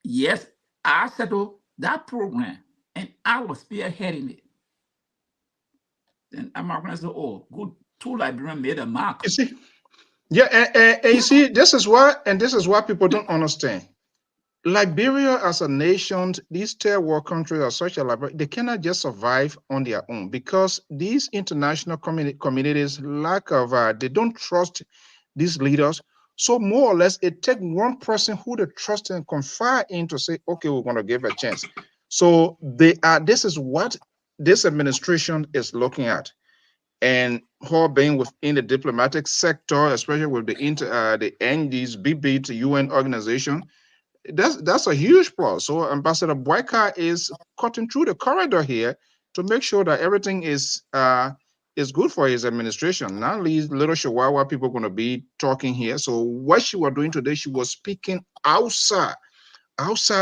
yes, I settled that program and I was spearheading it. Then American said, oh, good, 2 Liberians made a mark. You see? Yeah, and you see, this is what people don't understand. Liberia as a nation, these third world countries are such a Liberia, they cannot just survive on their own, because these international communities lack of they don't trust these leaders. So more or less, it takes one person who they trust and confide in to say, okay, we're going to give a chance. So this is what this administration is looking at. And her being within the diplomatic sector, especially with the ND's BB to UN organization, that's a huge plus. So Ambassador Boyka is cutting through the corridor here to make sure that everything is good for his administration. Not least little Chihuahua people going to be talking here. So what she was doing today, she was speaking outside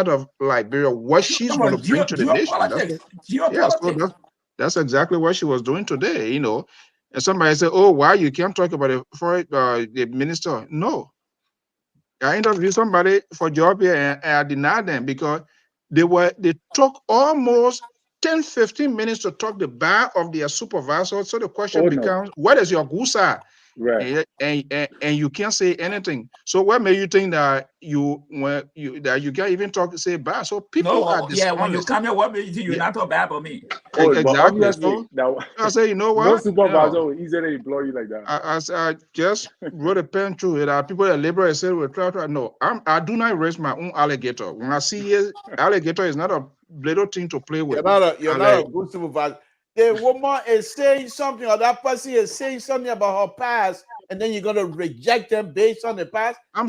of Liberia, what she's going to bring to the nation. So that's exactly what she was doing today, you know. And somebody said, "Oh, why you can't talk about it for the minister?" No, I interviewed somebody for job here and I denied them because they took almost 10-15 minutes to talk the bar of their supervisor. So the question becomes, what is your gusa? Right. And you can't say anything. So what made you think that you can't even talk say bad? So people are dishonest. When you come here, what made you think you're not talk bad about me? Exactly. So I say, you know what? No supervisor will easily employ you like that. I just wrote a pen through it. People at Liberia said, "We'll try to." No, I do not raise my own alligator. When I see alligator is not a little thing to play with. You're not a good supervisor. The woman is saying something, or that person is saying something about her past, and then you're gonna reject them based on the past. I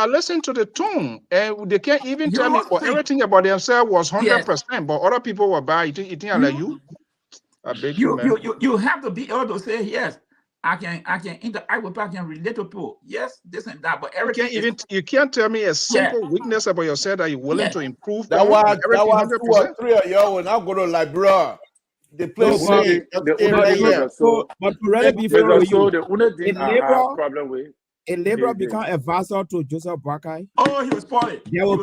listen to the tone, and they can't even tell me everything about themselves was 100%, but other people were bad. You think like you? I beg you, man. You have to be able to say yes. I can interact with people, I can relate to people. Yes, this and that, but everything you can't tell me a simple weakness about yourself that you're willing to improve. That was 2 or 3 of y'all will now go to Liberia. The place but the only thing I have problem with. A Liberia become advisor to Joseph Boakai. Oh, he was spoiled. There will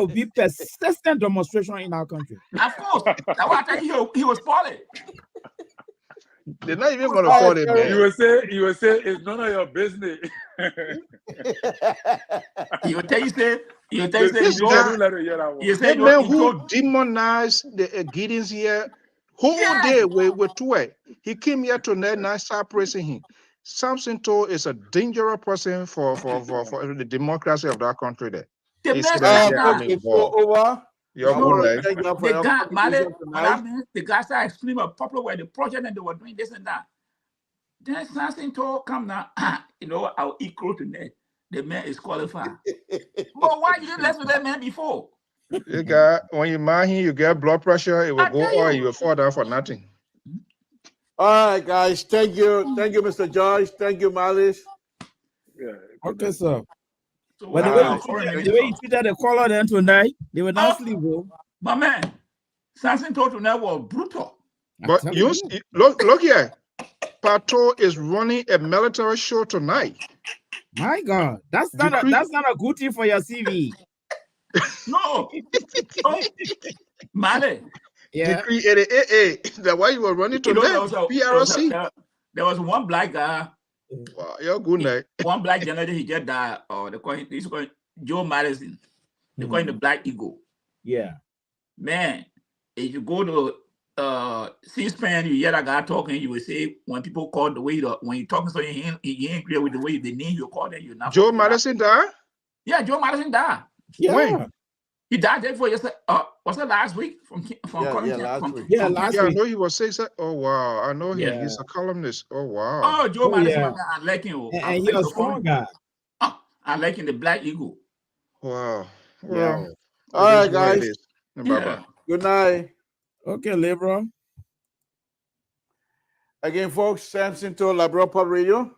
be persistent demonstration in our country. Of course. That's why I think he was spoiled. They're not even going to afford it, man. You will say it's none of your business. You man who demonized the Gideons here whole day with Tuwe. He came here tonight and I start praising him. Samson told is a dangerous person for the democracy of that country there. The guy started explaining a popular way the project and they were doing this and that. Then Samson told, "Come now, I'll equal to that. The man is qualified." But why you didn't listen to that man before? You got, when you mind him, you get blood pressure, it will go on, you will fall down for nothing. All right, guys. Thank you, Mr. George. Thank you, Malice. Yeah. Okay, sir. So but the way you treated the caller then tonight, they were not sleep, bro. My man, Samson told tonight was brutal. But you look here. Pato is running a military show tonight. My God, that's not a good thing for your CV. No. Male. Yeah. Decree 88. That's why you were running to PRC. There was one black guy. Wow, you're good night. One black general, he just died. He's called Joe Madison. They call him the Black Eagle. Yeah. Man, if you go to C-SPAN, you hear that guy talking, you will say when people call the way when you're talking, so he ain't clear with the way the name you call them, you're not. Joe Madison died? Yeah, Joe Madison died. Yeah. When? He died there for yesterday. Was that last week? Last week. Yeah, I know he was saying that. Oh wow, I know him. He's a columnist. Oh wow. Oh, Joe Madison, I like him. And he's a strong guy. I like him, the Black Eagle. Wow. Well, all right, guys. Bye-bye. Good night. Okay, Libra. Again, folks, Samson to Liberia Public Radio.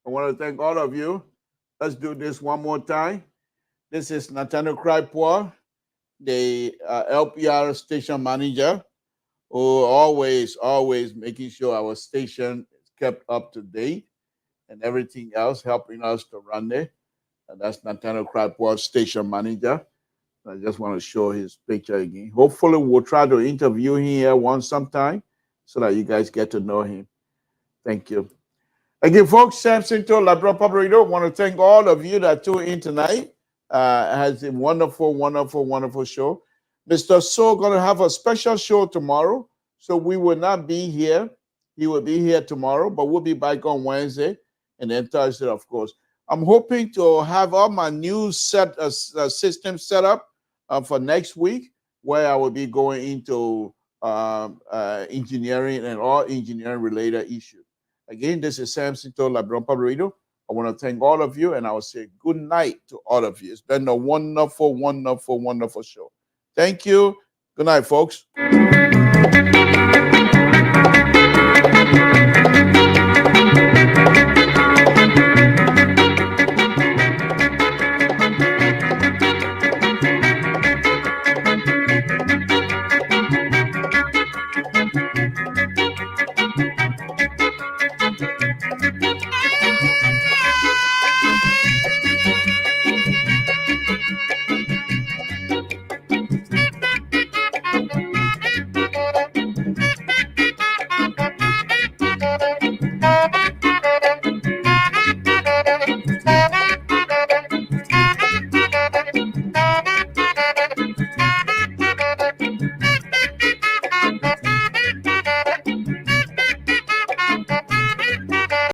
I want to thank all of you. Let's do this one more time. This is Nathaniel Crypoor, the LPR station manager, who always making sure our station is kept up to date and everything else, helping us to run it. And that's Nathaniel Crypoor, station manager. I just want to show his picture again. Hopefully, we'll try to interview him here sometime so that you guys get to know him. Thank you. Again, folks, Samson to Liberia Public Radio. I want to thank all of you that tuned in tonight. Has a wonderful, wonderful, wonderful show. Mr. So going to have a special show tomorrow, so we will not be here. He will be here tomorrow, but we'll be back on Wednesday and then Thursday, of course. I'm hoping to have all my new system set up for next week, where I will be going into engineering and all engineering related issues. Again, this is Samson to Liberian Public Radio. I want to thank all of you, and I will say good night to all of you. It's been a wonderful, wonderful, wonderful show. Thank you. Good night, folks.